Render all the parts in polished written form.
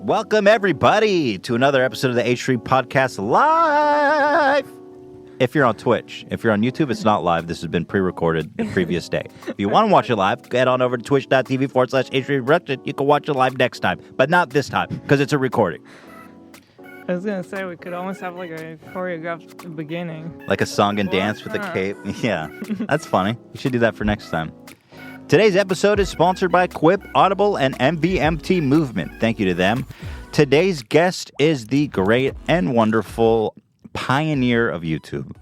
Welcome, everybody, to another episode of the H3 Podcast Live. If you're on Twitch. If you're on YouTube, it's not live. This has been pre-recorded the previous day. If you want to watch it live, get on over to twitch.tv/H3 Production. You can watch it live next time, but not this time, because it's a recording. I was going to say, we could almost have like a choreographed beginning. Like a song and dance with a cape. Yeah, that's funny. We should do that for next time. Today's episode is sponsored by Quip, Audible, and MVMT Movement. Thank you to them. Today's guest is the great and wonderful pioneer of YouTube,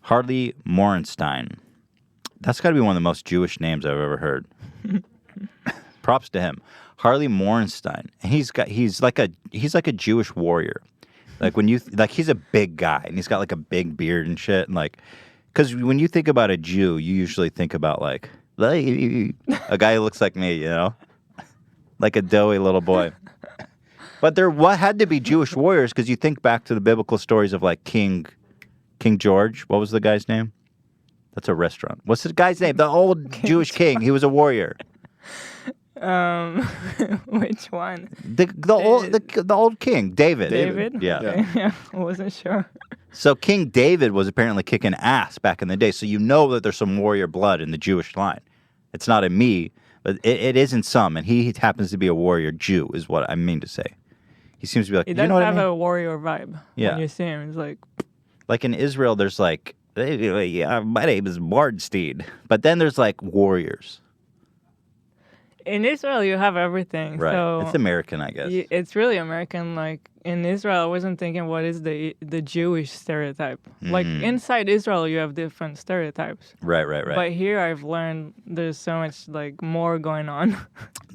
Harley Morenstein. That's got to be one of the most Jewish names I've ever heard. Props to him. Harley Morenstein. He's like a Jewish warrior. Like he's a big guy and he's got like a big beard and shit, and like, because when you think about a Jew, you usually think about like a guy who looks like me, you know, like a doughy little boy. But there had to be Jewish warriors, because you think back to the biblical stories of like King George. What was the guy's name? That's a restaurant. What's the guy's name? The old Jewish king. He was a warrior. Which one? The old king, David. David? Yeah. Okay. Yeah. I wasn't sure. So King David was apparently kicking ass back in the day. So you know that there's some warrior blood in the Jewish line. It's not in me, but it is in some, and he happens to be a warrior Jew, is what I mean to say. He seems to be like, He does have a warrior vibe. Yeah. When you see him, it's like in Israel, there's like, hey, my name is Morenstein, but then there's like warriors. In Israel, you have everything. Right. So it's American, I guess. It's really American. Like in Israel, I wasn't thinking what is the Jewish stereotype. Like inside Israel, you have different stereotypes. Right. But here, I've learned there's so much like more going on.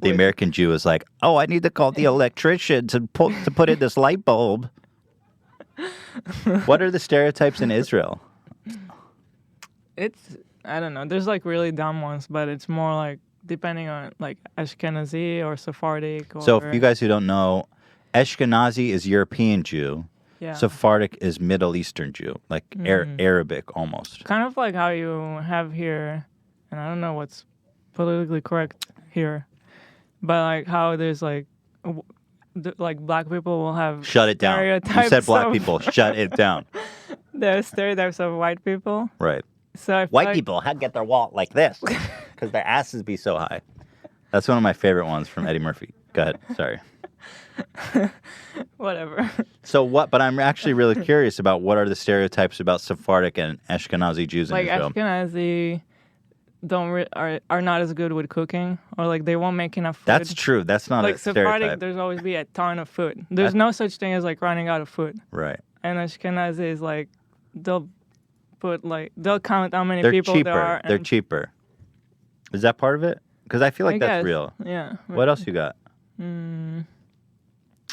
The American Jew is like, oh, I need to call the electrician to put in this light bulb. What are the stereotypes in Israel? I don't know. There's like really dumb ones, but it's more like depending on like Ashkenazi or Sephardic. So for you guys who don't know, Ashkenazi is European Jew. Yeah. Sephardic is Middle Eastern Jew, like Arabic almost. Kind of like how you have here, and I don't know what's politically correct here, but like how there's like black people will have Shut it down. stereotypes. You said black people. Shut it down. There's stereotypes of white people. Right. So White people get their wallet like this because their asses be so high. That's one of my favorite ones from Eddie Murphy. Go ahead. Sorry. Whatever. So what? But I'm actually really curious about what are the stereotypes about Sephardic and Ashkenazi Jews in Israel. Like Ashkenazi are not as good with cooking, or like they won't make enough food. That's true. That's not like a stereotype. Sephardic, there's always be a ton of food. There's no such thing as like running out of food. Right. And Ashkenazi is like they'll count how many people cheaper. there are. They're cheaper. Is that part of it? Because I feel like that's real. Yeah. What else you got?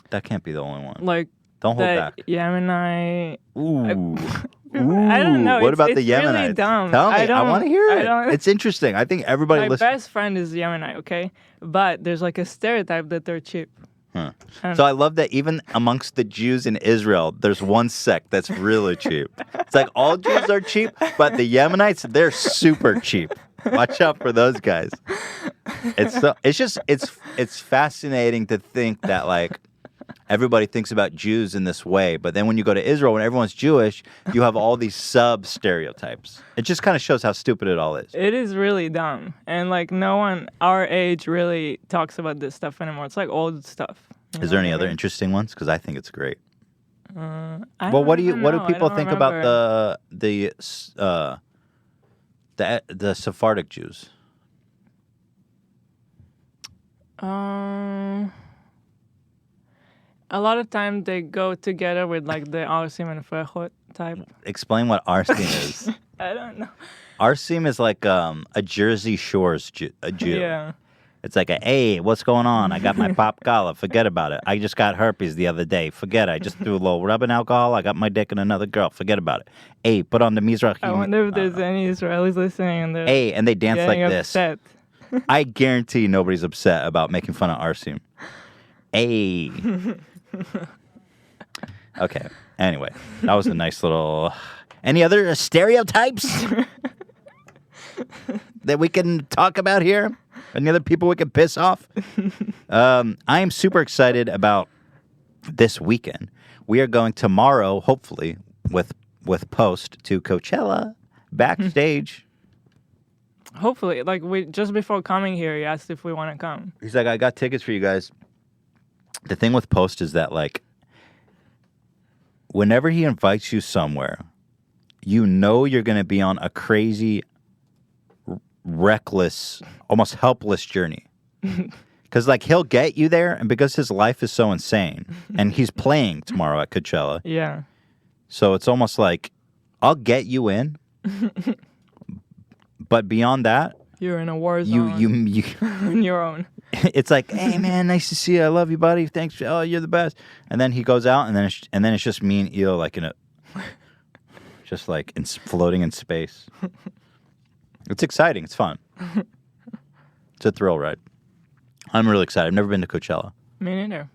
That can't be the only one. Like don't hold back. Yemenite. Ooh. I don't know. What about the Yemenites? Really dumb. Tell me. I want to hear it. It's interesting. I think everybody My listens. best friend is Yemenite, okay? But there's like a stereotype that they're cheap. Huh. So I love that even amongst the Jews in Israel, there's one sect that's really cheap. It's like all Jews are cheap, but the Yemenites, they're super cheap. Watch out for those guys. It's fascinating to think that like everybody thinks about Jews in this way, but then when you go to Israel, when everyone's Jewish, you have all these sub stereotypes. It just kind of shows how stupid it all is. It is really dumb, and like no one our age really talks about this stuff anymore. It's like old stuff. Is there any other interesting ones? Because I think it's great. What do people think about the Sephardic Jews? A lot of times they go together with like the Arsim and Frechot type. Explain what Arsim is. I don't know. Arsim is like a Jersey Shores Jew. Yeah. It's like hey, what's going on? I got my pop collar. Forget about it. I just got herpes the other day. Forget it. I just threw a little rubbing alcohol. I got my dick in another girl. Forget about it. Hey, put on the Mizrahi. I wonder if there's any Israelis listening and they're and they dance like upset. this. I guarantee nobody's upset about making fun of Arsim. Hey. Okay. Anyway, that was a nice little... Any other stereotypes that we can talk about here? Any other people we can piss off? I am super excited about this weekend. We are going tomorrow, hopefully, with Post to Coachella backstage. Hopefully, like we just before coming here, he asked if we want to come. He's like, I got tickets for you guys. The thing with Post is that, like, whenever he invites you somewhere, you know you're going to be on a crazy, reckless, almost helpless journey. Because, like, he'll get you there, and because his life is so insane, and he's playing tomorrow at Coachella. Yeah. So it's almost like, I'll get you in, but beyond that, you're in a war zone. You on your own. It's like, hey man, nice to see you. I love you, buddy. Thanks. Oh, you're the best. And then he goes out, and then it's just me and Eel, like just like floating in space. It's exciting. It's fun. It's a thrill ride. I'm really excited. I've never been to Coachella. Me neither.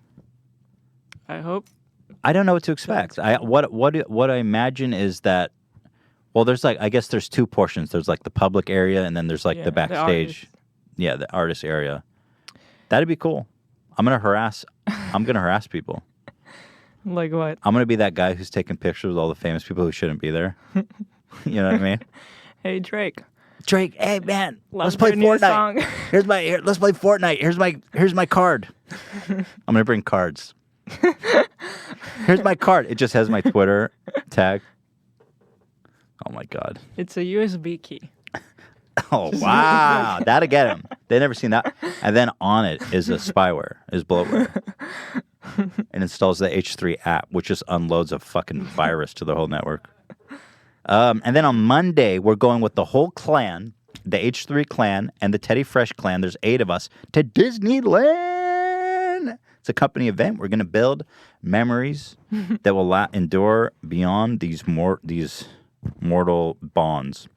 I hope. I don't know what to expect. What I imagine is that, well, there's like, I guess there's two portions. There's like the public area, and then there's like the backstage. The artist area. That'd be cool. I'm gonna harass people. Like what? I'm gonna be that guy who's taking pictures with all the famous people who shouldn't be there. You know what I mean? Hey Drake, hey man, let's play Fortnite. Let's play Fortnite. Here's my card. I'm gonna bring cards. Here's my card. It just has my Twitter tag. Oh my god. It's a USB key. Oh wow, that'll get him. They never seen that. And then on it is bloatware, and installs the H3 app, which just unloads a fucking virus to the whole network. And then on Monday, we're going with the whole clan, the H3 clan and the Teddy Fresh clan. There's 8 of us to Disneyland. It's a company event. We're gonna build memories that will endure beyond these mortal bonds.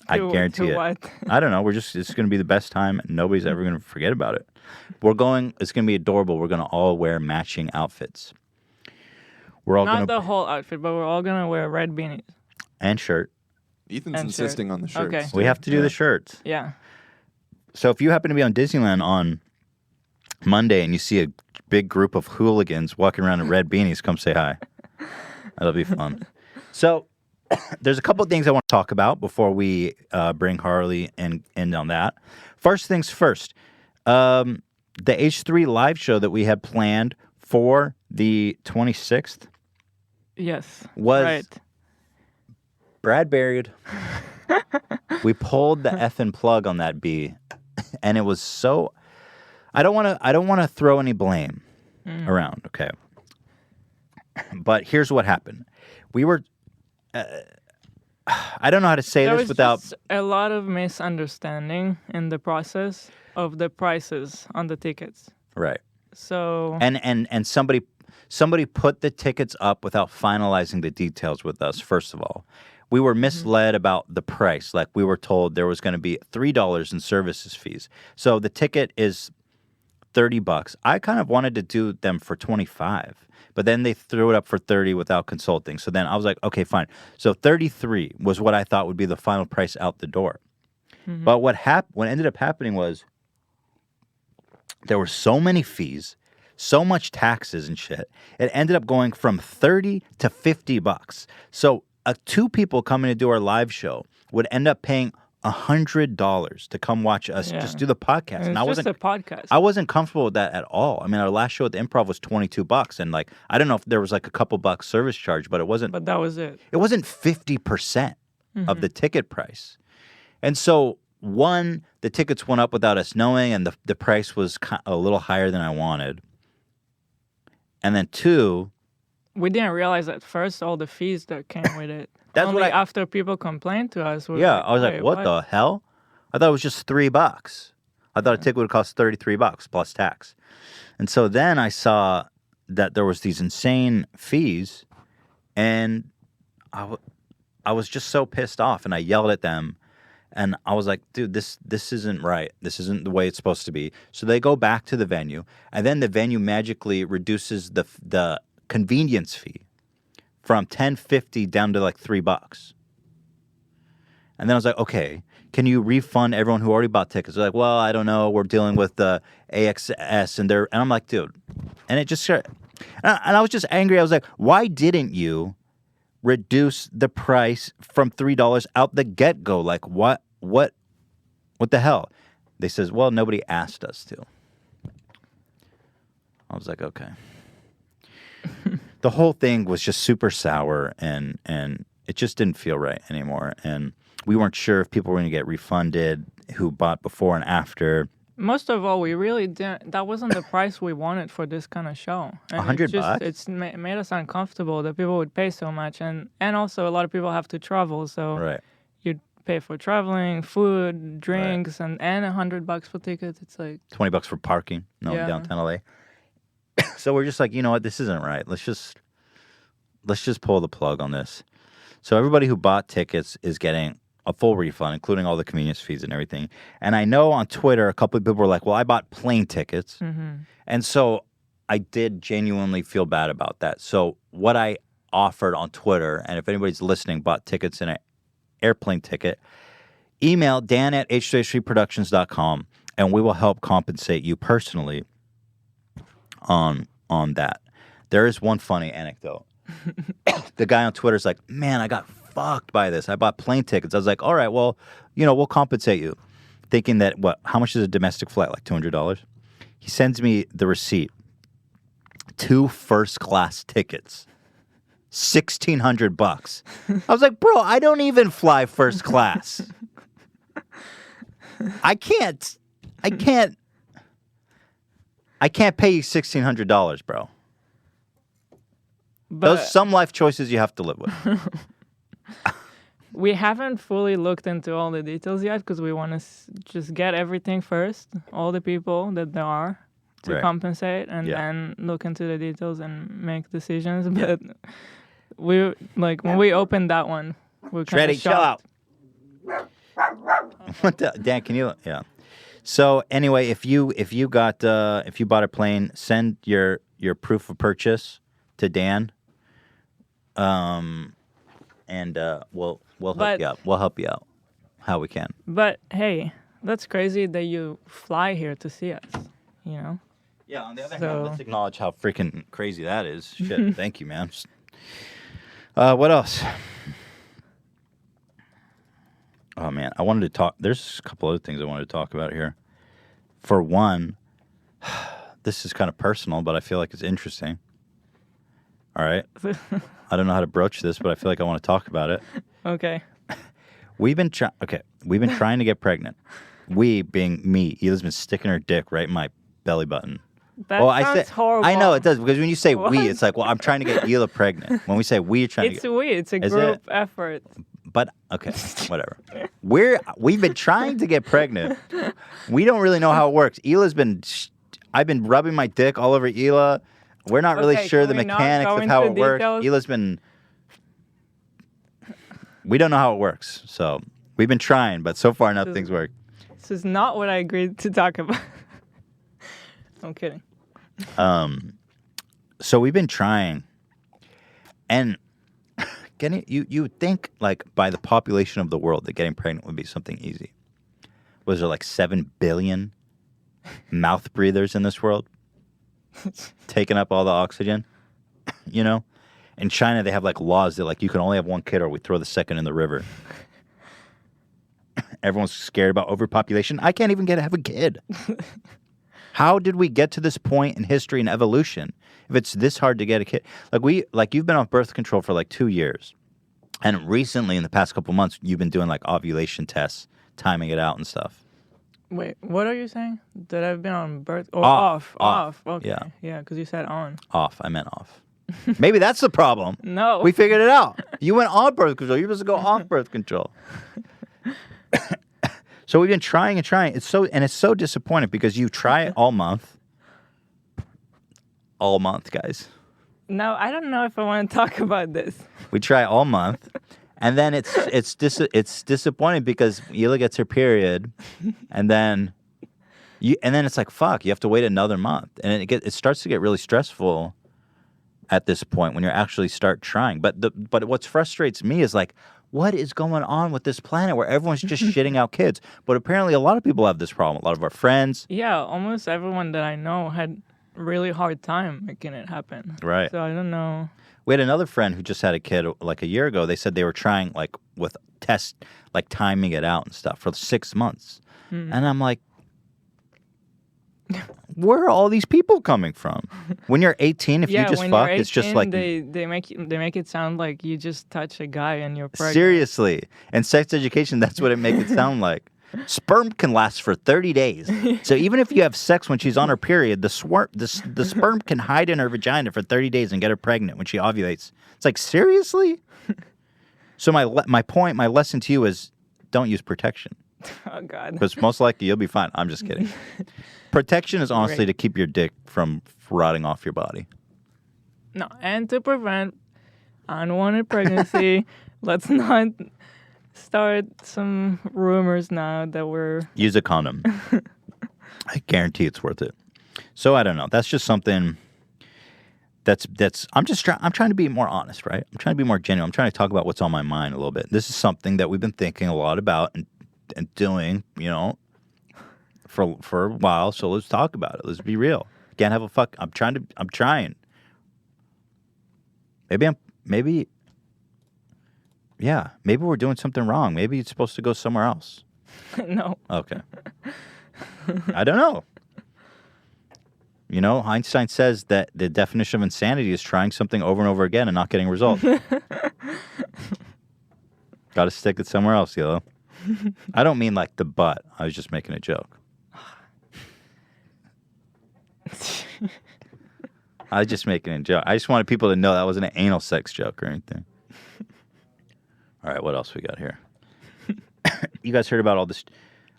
I guarantee it. What? I don't know. It's going to be the best time. Nobody's ever going to forget about it. It's going to be adorable. We're going to all wear matching outfits. We're all Not the whole outfit, but we're all going to wear red beanies. And shirt. Ethan's insisting on the shirts. Okay. We have to do the shirts. Yeah. So if you happen to be on Disneyland on Monday and you see a big group of hooligans walking around in red beanies, come say hi. That'll be fun. So there's a couple of things I want to talk about before we bring Harley and end on that. First things first, the H3 live show that we had planned for the 26th. Yes. Was right. Brad buried. We pulled the effing plug on that B, and it was so. I don't want to throw any blame around. Okay. But here's what happened. We were. I don't know how to say there this was without just a lot of misunderstanding in the process of the prices on the tickets. right. So And somebody put the tickets up without finalizing the details with us. First of all, we were misled about the price. Like we were told there was going to be $3 in services fees. So the ticket is $30. I kind of wanted to do them for $25. But then they threw it up for $30 without consulting. So then I was like, okay, fine. So $33 was what I thought would be the final price out the door. But what ended up happening was there were so many fees, so much taxes and shit. It ended up going from $30 to $50. So 2 people coming to do our live show would end up paying $100 to come watch us just do the podcast. And it's just a podcast. I wasn't comfortable with that at all. I mean, our last show at the Improv was $22, and like I don't know if there was like a couple bucks service charge, but it wasn't. But that was it. It wasn't 50% of the ticket price, and so the tickets went up without us knowing, and the price was a little higher than I wanted, and then 2. We didn't realize at first all the fees that came with it. That's Only what after people complained to us. I was like, what the hell? I thought it was just $3. I thought a ticket would cost $33 plus tax. And so then I saw that there was these insane fees, and I was just so pissed off, and I yelled at them, and I was like, dude, this isn't right. This isn't the way it's supposed to be. So they go back to the venue, and then the venue magically reduces the convenience fee from $10.50 down to like $3. And then I was like, okay, can you refund everyone who already bought tickets? They're like, well, I don't know. We're dealing with the AXS, and I'm like, dude, and it just and I was just angry. I was like, why didn't you reduce the price from $3 out the get go? Like, what the hell? They says, well, nobody asked us to. I was like, okay. The whole thing was just super sour, and it just didn't feel right anymore. And we weren't sure if people were going to get refunded who bought before and after. Most of all, we really didn't. That wasn't the price we wanted for this kind of show. And $100? It's made us uncomfortable that people would pay so much, and also a lot of people have to travel, so Right. you'd pay for traveling, food, drinks, and $100 for tickets. It's like $20 for parking. No, in downtown LA. So we're just like, you know what, this isn't right. Let's just pull the plug on this. So everybody who bought tickets is getting a full refund, including all the convenience fees and everything. And I know on Twitter, a couple of people were like, well, I bought plane tickets. Mm-hmm. And so I did genuinely feel bad about that. So what I offered on Twitter, and if anybody's listening, bought tickets and an airplane ticket, email dan@h3h3productions.com, and we will help compensate you personally on that. There is one funny anecdote. The guy on Twitter is like, man, I got fucked by this. I bought plane tickets. I was like, all right, well, we'll compensate you. Thinking that, how much is a domestic flight? Like $200? He sends me the receipt. 2 first-class tickets. $1,600. I was like, bro, I don't even fly first class. I can't pay you $1,600, bro. But Those some life choices you have to live with. we haven't fully looked into all the details yet because we want to just get everything first, all the people that there are to compensate, and then look into the details and make decisions. But we when we opened that one, we're kind of shocked. Chill out. What the, Dan? Can you? Yeah. So anyway, if you bought a plane, send your proof of purchase to Dan. And we'll help you out. We'll help you out how we can. But hey, that's crazy that you fly here to see us. Yeah. On the other hand, let's acknowledge how freaking crazy that is. Shit. Thank you, man. What else? Oh man, I wanted to talk. There's a couple other things I wanted to talk about here. For one, this is kind of personal, but I feel like it's interesting. All right. I don't know how to broach this, but I feel like I want to talk about it. Okay. We've been trying to get pregnant. We being me, Hila's been sticking her dick right in my belly button. That sounds horrible. I know it does, because when you say we, it's like, well, I'm trying to get Hila pregnant. When we say we, you're trying to get... It's a group effort. But, okay, whatever. We've been trying to get pregnant. We don't really know how it works. I've been rubbing my dick all over Hila. We're not really sure the mechanics of how it works. Hila's been... We don't know how it works. So we've been trying, but so far nothing's worked. This is not what I agreed to talk about. I'm kidding. So we've been trying, and you would think, like, by the population of the world that getting pregnant would be something easy. Was there like 7 billion mouth breathers in this world? Taking up all the oxygen, In China, they have like laws that like you can only have one kid or we throw the second in the river. Everyone's scared about overpopulation. I can't even have a kid. How did we get to this point in history and evolution if it's this hard to get a kid? Like you've been on birth control for like 2 years. And recently, in the past couple months, you've been doing like ovulation tests, timing it out and stuff. Wait, what are you saying? That I've been on birth... Oh, off. Okay. Yeah, because you said on. Off. I meant off. Maybe that's the problem. No. We figured it out. You went on birth control. You're supposed to go off birth control. So we've been trying and trying. It's so disappointing because you try it all month. All month, guys. No, I don't know if I want to talk about this. We try all month. And then it's disappointing because Hila gets her period, and then it's like, fuck, you have to wait another month, and it starts to get really stressful at this point when you actually start trying. But what frustrates me is like, what is going on with this planet where everyone's just shitting out kids? But apparently a lot of people have this problem. A lot of our friends. Yeah, almost everyone that I know had really hard time making it happen. Right. So I don't know. We had another friend who just had a kid like a year ago. They said they were trying like with test, like timing it out and stuff for 6 months. And I'm like, where are all these people coming from? When you're 18, if you just fuck, 18, it's just like they make it sound like you just touch a guy and you're pregnant. Seriously. And sex education, that's what it makes it sound like. Sperm can last for 30 days. So even if you have sex when she's on her period, the sperm can hide in her vagina for 30 days and get her pregnant when she ovulates. It's like, seriously? So my lesson to you is don't use protection. Oh, God. Because most likely you'll be fine. I'm just kidding. Protection is honestly to keep your dick from rotting off your body. No, and to prevent unwanted pregnancy, let's not start some rumors now that we're... Use a condom. I guarantee it's worth it. So I don't know. That's just something that's I'm trying to be more honest, right? I'm trying to be more genuine. I'm trying to talk about what's on my mind a little bit. This is something that we've been thinking a lot about and doing, for a while. So let's talk about it. Let's be real. Can't have a fuck. I'm trying. Maybe we're doing something wrong. Maybe it's supposed to go somewhere else. No. Okay. I don't know. Einstein says that the definition of insanity is trying something over and over again and not getting results. Got to stick it somewhere else, Yellow. I don't mean like the butt. I was just making a joke. I was just making a joke. I just wanted people to know that wasn't an anal sex joke or anything. All right, what else we got here? You guys heard about all this?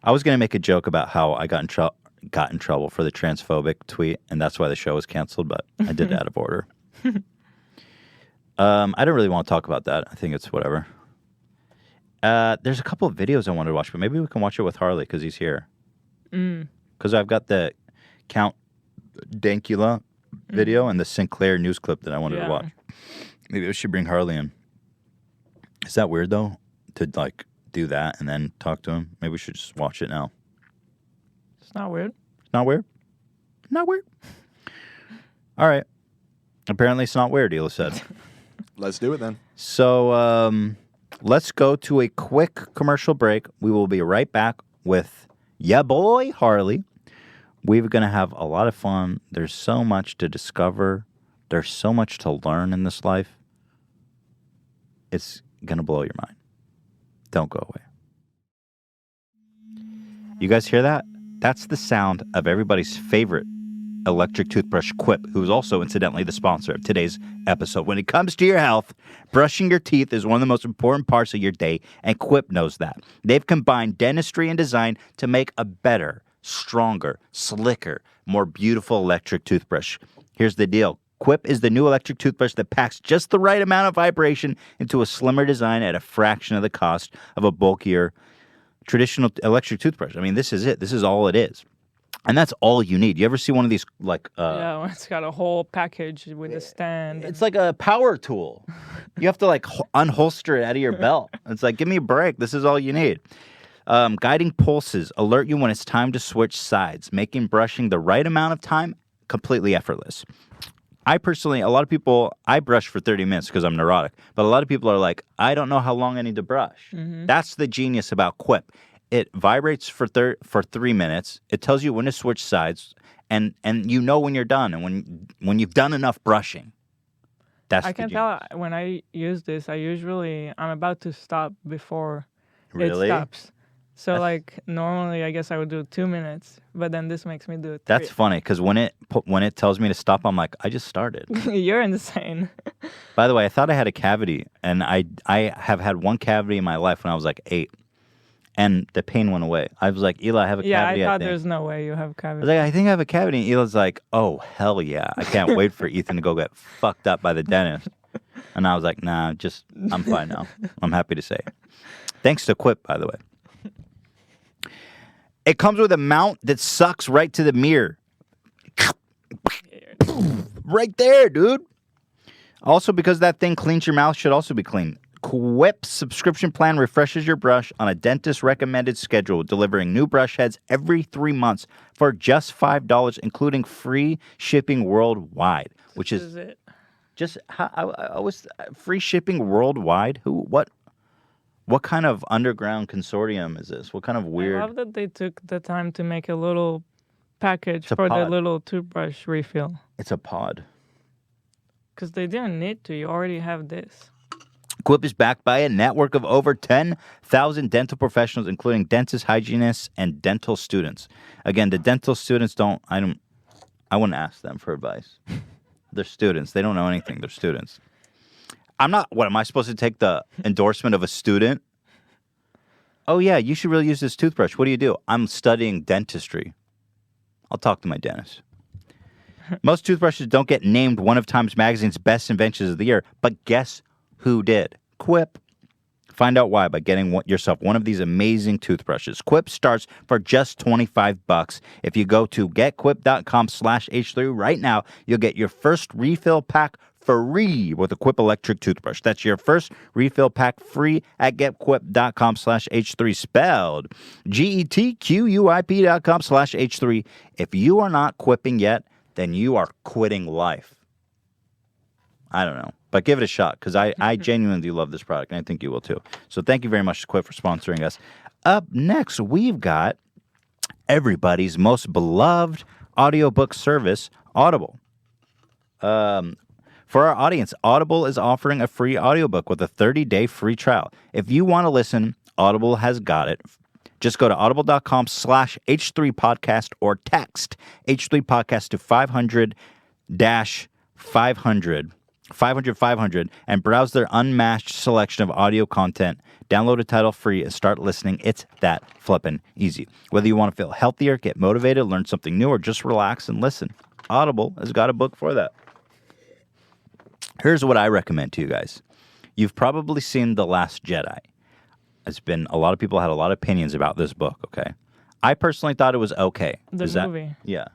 I was going to make a joke about how I got in trouble for the transphobic tweet, and that's why the show was canceled, but I did it out of order. I don't really want to talk about that. I think it's whatever. There's a couple of videos I wanted to watch, but maybe we can watch it with Harley because he's here. Because I've got the Count Dankula video and the Sinclair news clip that I wanted to watch. Maybe we should bring Harley in. Is that weird, though, to, like, do that and then talk to him? Maybe we should just watch it now. It's not weird. It's not weird? Not weird. All right. Apparently it's not weird, Hila said. Let's do it then. So, let's go to a quick commercial break. We will be right back with ya boy, Harley. We're going to have a lot of fun. There's so much to discover. There's so much to learn in this life. It's going to blow your mind. Don't go away. You guys hear that? That's the sound of everybody's favorite electric toothbrush, Quip, who's also incidentally the sponsor of today's episode. When it comes to your health, brushing your teeth is one of the most important parts of your day, and Quip knows that. They've combined dentistry and design to make a better, stronger, slicker, more beautiful electric toothbrush. Here's the deal. Quip is the new electric toothbrush that packs just the right amount of vibration into a slimmer design at a fraction of the cost of a bulkier traditional electric toothbrush. I mean, this is it. This is all it is. And that's all you need. You ever see one of these, like... yeah, it's got a whole package with a stand. It's like a power tool. You have to, like, unholster it out of your belt. It's like, give me a break. This is all you need. Guiding pulses alert you when it's time to switch sides, making brushing the right amount of time completely effortless. I brush for 30 minutes because I'm neurotic, but a lot of people are like, I don't know how long I need to brush. Mm-hmm. That's the genius about Quip. It vibrates for 3 minutes. It tells you when to switch sides, and you know when you're done and when you've done enough brushing. I can tell when I use this, I'm about to stop before it stops. So, like, normally, I guess I would do 2 minutes, but then this makes me do it 3. That's funny, because when it tells me to stop, I'm like, I just started. You're insane. By the way, I thought I had a cavity, and I have had one cavity in my life when I was, like, 8, and the pain went away. I was like, Eli, I have a cavity, Yeah, I thought there's no way you have a cavity. I was like, I think I have a cavity, and Eli's like, oh, hell yeah. I can't wait for Ethan to go get fucked up by the dentist. And I was like, nah, I'm fine now. I'm happy to say. Thanks to Quip, by the way. It comes with a mount that sucks right to the mirror. Right there, dude. Also, because that thing cleans your mouth, should also be clean. Quip subscription plan refreshes your brush on a dentist-recommended schedule, delivering new brush heads every 3 months for just $5, including free shipping worldwide. Which is it. Just I was free shipping worldwide. What kind of underground consortium is this? What kind of weird? I love that they took the time to make a little package for the little toothbrush refill. It's a pod. Because they didn't need to. You already have this. Quip is backed by a network of over 10,000 dental professionals, including dentists, hygienists, and dental students. Again, the dental students I wouldn't ask them for advice. They're students. They don't know anything. They're students. What am I supposed to take the endorsement of a student? Oh yeah, you should really use this toothbrush. What do? I'm studying dentistry. I'll talk to my dentist. Most toothbrushes don't get named one of Times Magazine's best inventions of the year, but guess who did? Quip. Find out why by getting yourself one of these amazing toothbrushes. Quip starts for just $25. If you go to getquip.com/H3 right now, you'll get your first refill pack free with a Quip electric toothbrush. That's your first refill pack free at getquip.com/H3, spelled GETQUIP.com/H3. If you are not quipping yet, then you are quitting life. I don't know. But give it a shot, because I genuinely love this product, and I think you will too. So thank you very much to Quip for sponsoring us. Up next, we've got everybody's most beloved audiobook service, Audible. For our audience, Audible is offering a free audiobook with a 30-day free trial. If you want to listen, Audible has got it. Just go to audible.com/H3podcast or text H3podcast to 500-500 and browse their unmatched selection of audio content. Download a title free and start listening. It's that flippin' easy. Whether you want to feel healthier, get motivated, learn something new, or just relax and listen, Audible has got a book for that. Here's what I recommend to you guys. You've probably seen The Last Jedi. A lot of people had a lot of opinions about this book, okay? I personally thought it was okay. The movie. Yeah.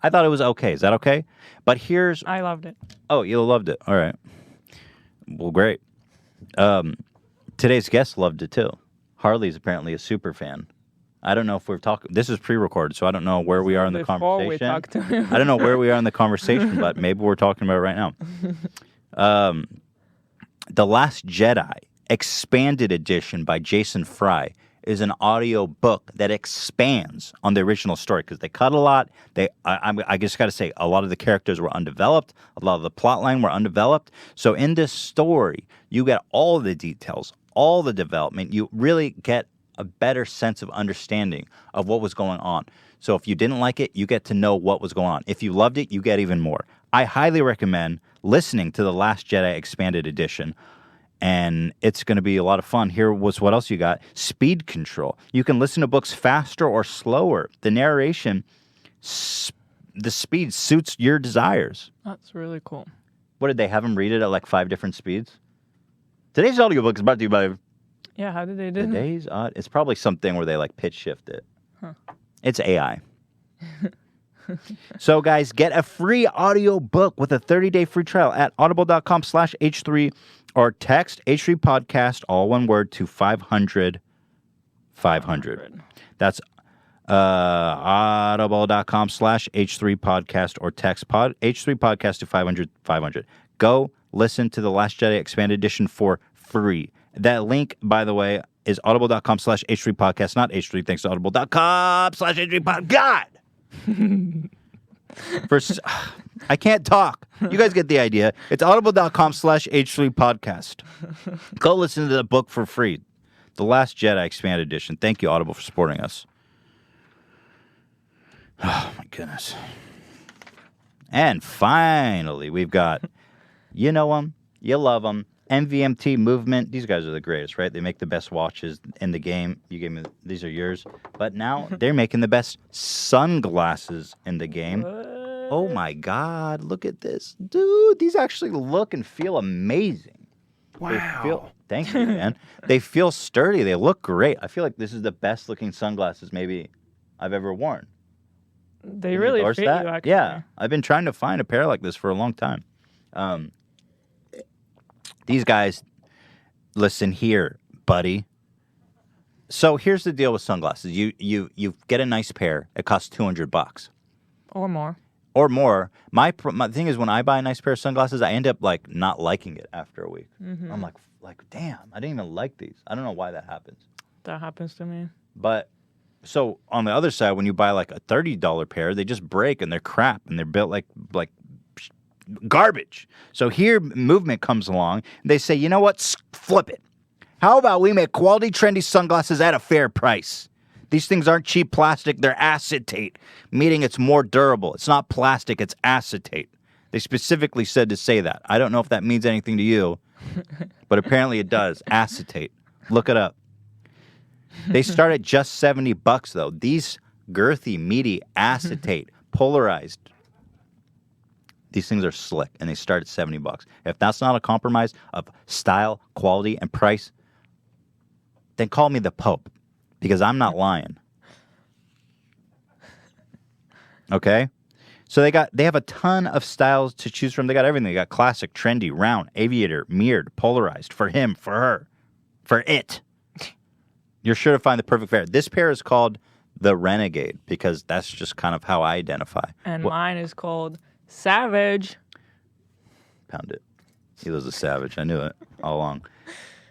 I thought it was okay. Is that okay? But I loved it. Oh, you loved it. All right. Well, great. Today's guest loved it too. Harley's apparently a super fan. I don't know if we're talking. This is pre-recorded, so I don't know where we are in the conversation. We talked to him. I don't know where we are in the conversation, but maybe we're talking about it right now. The Last Jedi Expanded Edition by Jason Fry is an audio book that expands on the original story because they cut a lot. I just got to say, a lot of the characters were undeveloped. A lot of the plot line were undeveloped. So in this story, you get all the details, all the development. You really get a better sense of understanding of what was going on. So if you didn't like it, you get to know what was going on. If you loved it, you get even more. I highly recommend listening to The Last Jedi Expanded Edition. And it's going to be a lot of fun. Here was what else you got. Speed control. You can listen to books faster or slower. The narration, the speed suits your desires. That's really cool. What did they have them read it at like 5 different speeds? Today's audiobook is brought to you by... Yeah, how did they do it? It's probably something where they like pitch shift it. Huh. It's AI. So guys, get a free audiobook with a 30-day free trial at audible.com/H3 or text H3 podcast, all one word, to 500. That's audible.com/H3 podcast or text H3 podcast to 500. Go listen to The Last Jedi Expanded Edition for free. That link, by the way, is audible.com/H3 podcast, not H3, thanks to audible.com/H3 podcast. God! I can't talk. You guys get the idea. It's audible.com/H3 podcast. Go listen to the book for free. The Last Jedi Expanded Edition. Thank you, Audible, for supporting us. Oh, my goodness. And finally, we've got, you know them, you love them, MVMT Movement. These guys are the greatest, right? They make the best watches in the game. You gave me, these are yours. But now they're making the best sunglasses in the game. Oh my God, look at this. Dude, these actually look and feel amazing. Wow. Thank you, man. They feel sturdy. They look great. I feel like this is the best looking sunglasses maybe I've ever worn. They really fit you, actually. Yeah, I've been trying to find a pair like this for a long time. These guys, listen here, buddy. So here's the deal with sunglasses. You get a nice pair. It costs $200 or more. Or more. My thing is, when I buy a nice pair of sunglasses, I end up like not liking it after a week. Mm-hmm. I'm like, damn, I didn't even like these. I don't know why that happens. That happens to me. But so on the other side, when you buy like a $30 pair, they just break and they're crap and they're built like garbage. So here, Movement comes along and they say, you know what? Flip it. How about we make quality, trendy sunglasses at a fair price? These things aren't cheap plastic. They're acetate, meaning it's more durable. It's not plastic. It's acetate. They specifically said to say that. I don't know if that means anything to you, but apparently it does. Acetate. Look it up. They start at just $70, though. These girthy, meaty, acetate, polarized. These things are slick, and they start at $70. If that's not a compromise of style, quality, and price, then call me the Pope, because I'm not lying. Okay? So they have a ton of styles to choose from. They got everything. They got classic, trendy, round, aviator, mirrored, polarized, for him, for her, for it. You're sure to find the perfect pair. This pair is called the Renegade, because that's just kind of how I identify. And mine is called Savage. Pound it. He was a savage. I knew it all along.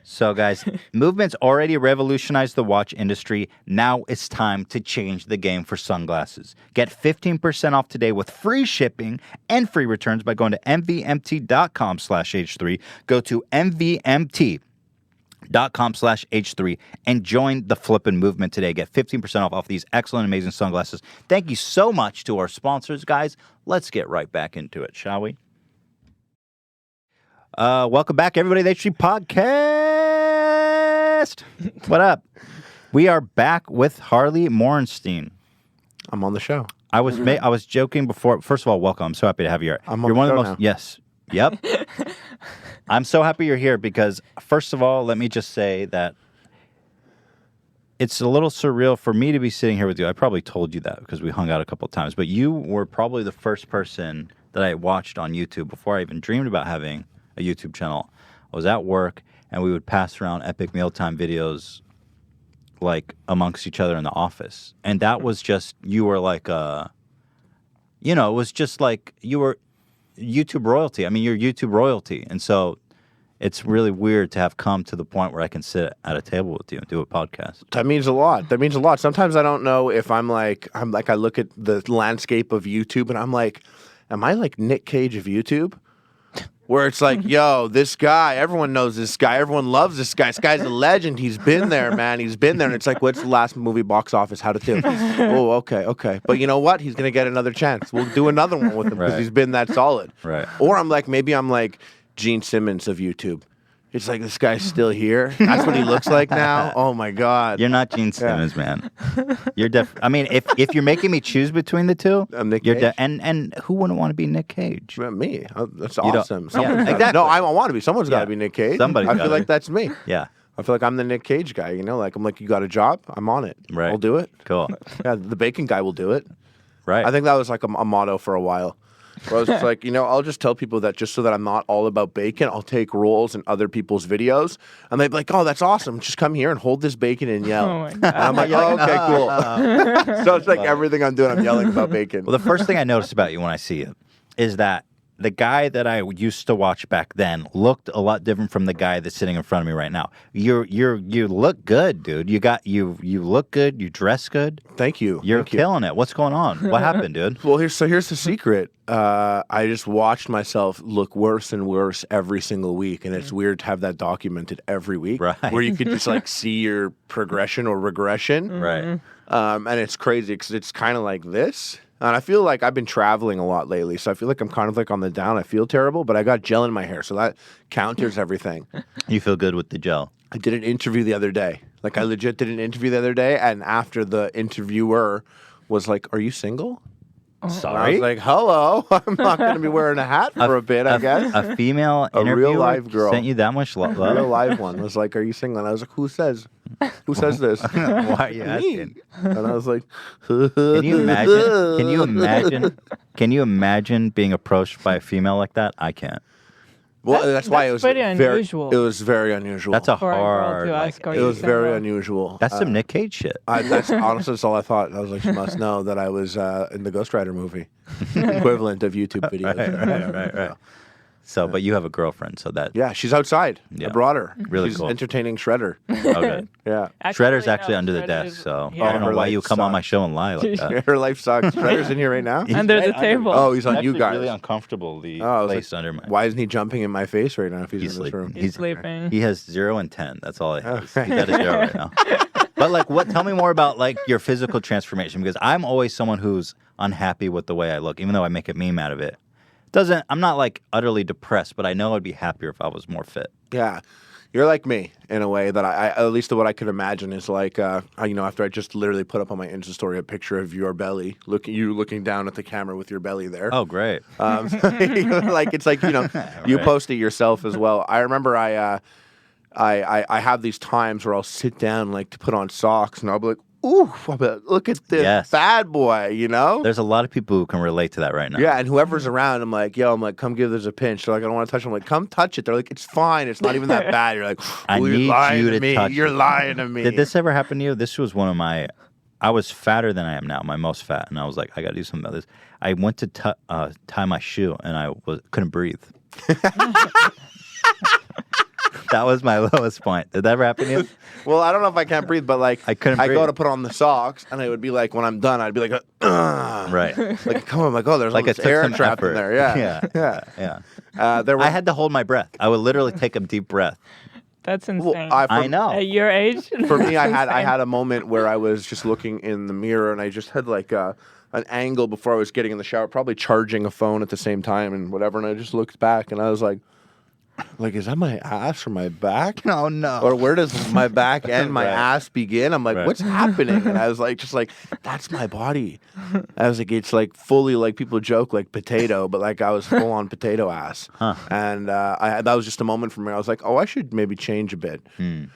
So, guys, Movement's already revolutionized the watch industry. Now it's time to change the game for sunglasses. Get 15% off today with free shipping and free returns by going to mvmt.com/H3. Go to mvmt.com/H3 and join the flippin' movement today. Get 15% off these excellent, amazing sunglasses. Thank you so much to our sponsors, guys. Let's get right back into it, shall we? Welcome back, everybody, to the H3 Podcast. What up? We are back with Harley Morenstein. I'm on the show. I was joking before. First of all, welcome. I'm so happy to have you here. You're one of the most. Now. Yes. Yep. I'm so happy you're here because, first of all, let me just say that it's a little surreal for me to be sitting here with you. I probably told you that because we hung out a couple of times, but you were probably the first person that I watched on YouTube before I even dreamed about having a YouTube channel. I was at work and we would pass around epic mealtime videos like amongst each other in the office. And that was just, you were like it was just like you were YouTube royalty. I mean, you're YouTube royalty. And so it's really weird to have come to the point where I can sit at a table with you and do a podcast. That means a lot. Sometimes I don't know if I look at the landscape of YouTube and I'm like, am I like Nick Cage of YouTube? Where it's like, yo, this guy, everyone knows this guy. Everyone loves this guy. This guy's a legend. He's been there, man. He's been there. And it's like, what's the last movie box office? How to do? Oh, okay. But you know what? He's going to get another chance. We'll do another one with him because he's been that solid. Right. Or maybe I'm like Gene Simmons of YouTube. It's like, this guy's still here. That's what he looks like now. Oh my God. You're not Gene Simmons, man. You're I mean, if you're making me choose between the two, I'm Nick Cage. And who wouldn't want to be Nick Cage? Me. That's awesome. Exactly. No, I want to be. Someone's got to be Nick Cage. I feel like that's me. Yeah. I feel like I'm the Nick Cage guy. I'm like, you got a job? I'm on it. Right. I'll do it. Cool. Yeah, the bacon guy will do it. Right. I think that was like a motto for a while. Where I was just like, I'll just tell people that just so that I'm not all about bacon, I'll take roles in other people's videos. And they'd be like, oh, that's awesome. Just come here and hold this bacon and yell. Oh my God. And I'm like, oh, okay, cool. So it's like everything I'm doing, I'm yelling about bacon. Well, the first thing I noticed about you when I see you is that the guy that I used to watch back then looked a lot different from the guy that's sitting in front of me right now. You look good, dude. You look good. You dress good. Thank you. You're killing it. What's going on? What happened, dude? Well, here's the secret. I just watched myself look worse and worse every single week, and it's weird to have that documented every week, right? Where you could just like see your progression or regression, right? And it's crazy because it's kind of like this. And I feel like I've been traveling a lot lately, so I feel like I'm kind of like on the down. I feel terrible, but I got gel in my hair, so that counters everything. You feel good with the gel. I did an interview the other day. I legit did an interview the other day, and after the interviewer was like, "Are you single?" Sorry? And I was like, hello. I'm not going to be wearing a hat for a bit, I guess. A female a real live girl sent you that much love? A real live one was like, are you single? And I was like, who says this? Why are you asking? And I was like, Can you imagine being approached by a female like that? I can't. Well, that's why it was pretty unusual. It was very unusual. That's a For a girl hard. to Like, ask, are It you was very single? unusual. that's some Nick Cage shit. That's honestly that's all I thought. I was like, she must know that I was in the Ghost Rider movie, equivalent of YouTube videos. Right. So, but you have a girlfriend, so that Yeah, she's outside. Yeah. I brought her. Really she's cool. entertaining Shredder. okay. Yeah. Shredder's actually no, under the Shredder desk, is- so yeah. I don't know Her why life you come on my sucks. show and lie like that. Her life sucks. Shredder's in here right now. Under the table. Oh, he's on Actually you guys. really uncomfortably Oh, I was placed like, under my. why isn't he jumping in my face right now if he's in this room? He's sleeping. He has 0 and 10. That's all I have. He's at a 0 right now. But like, what? Tell me more about like your physical transformation, because I'm always someone who's unhappy with the way I look, even though I make a meme out of it. I'm not like utterly depressed, but I know I'd be happier if I was more fit. Yeah. You're like me in a way that I at least what I could imagine is like, after I just literally put up on my Insta story a picture of your belly, looking down at the camera with your belly there. Oh, great. Like it's like, you Right. post it yourself as well. I remember I have these times where I'll sit down like to put on socks and I'll be like, ooh, look at this Yes. bad boy, There's a lot of people who can relate to that right now. Yeah, and whoever's around, I'm like, come give this a pinch. They're like, I don't want to touch it. I'm like, come touch it. They're like, it's fine. It's not even that bad. You're like, I you're need lying you to to me. touch You're it. lying to me. Did this ever happen to you? This was one of my. I was fatter than I am now, my most fat, and I was like, I got to do something about this. I went to tie my shoe, and I couldn't breathe. That was my lowest point. Did that ever happen to you? Well, I don't know if I can't breathe, but like, I couldn't I breathe. go to put on the socks, and it would be like, when I'm done, I'd be like, Right. like, come on, I'm like, oh, there's Like all it this took air some trapped effort. in there. Yeah, Yeah. There were, I had to hold my breath. I would literally take a deep breath. That's well, insane. I know. At your age? For me, I That's insane. had a moment where I was just looking in the mirror, and I just had like an angle before I was getting in the shower, probably charging a phone at the same time and whatever. And I just looked back, and I was like, is that my ass or my back? Oh, no. Or where does my back and my Right. ass begin? I'm like, Right. what's happening? And I was like, that's my body. I was like, it's like fully like people joke like potato, but like I was full on potato ass. Huh. And that was just a moment for me. I was like, oh, I should maybe change a bit. Hmm.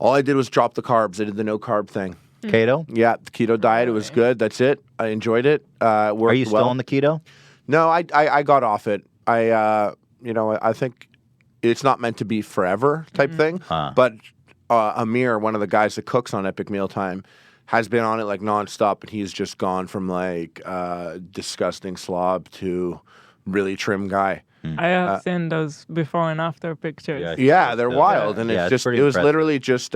All I did was drop the carbs. I did the no carb thing. Keto? Yeah, the keto diet. It was good. That's it. I enjoyed it. It worked Are you still well. on the keto? No, I got off it. I think it's not meant to be forever type thing. But Amir, one of the guys that cooks on Epic Mealtime, has been on it like nonstop, and he's just gone from like disgusting slob to really trim guy. I have seen those before and after pictures. Yeah, they're wild, and Yeah, it's it's just pretty it was impressive. literally just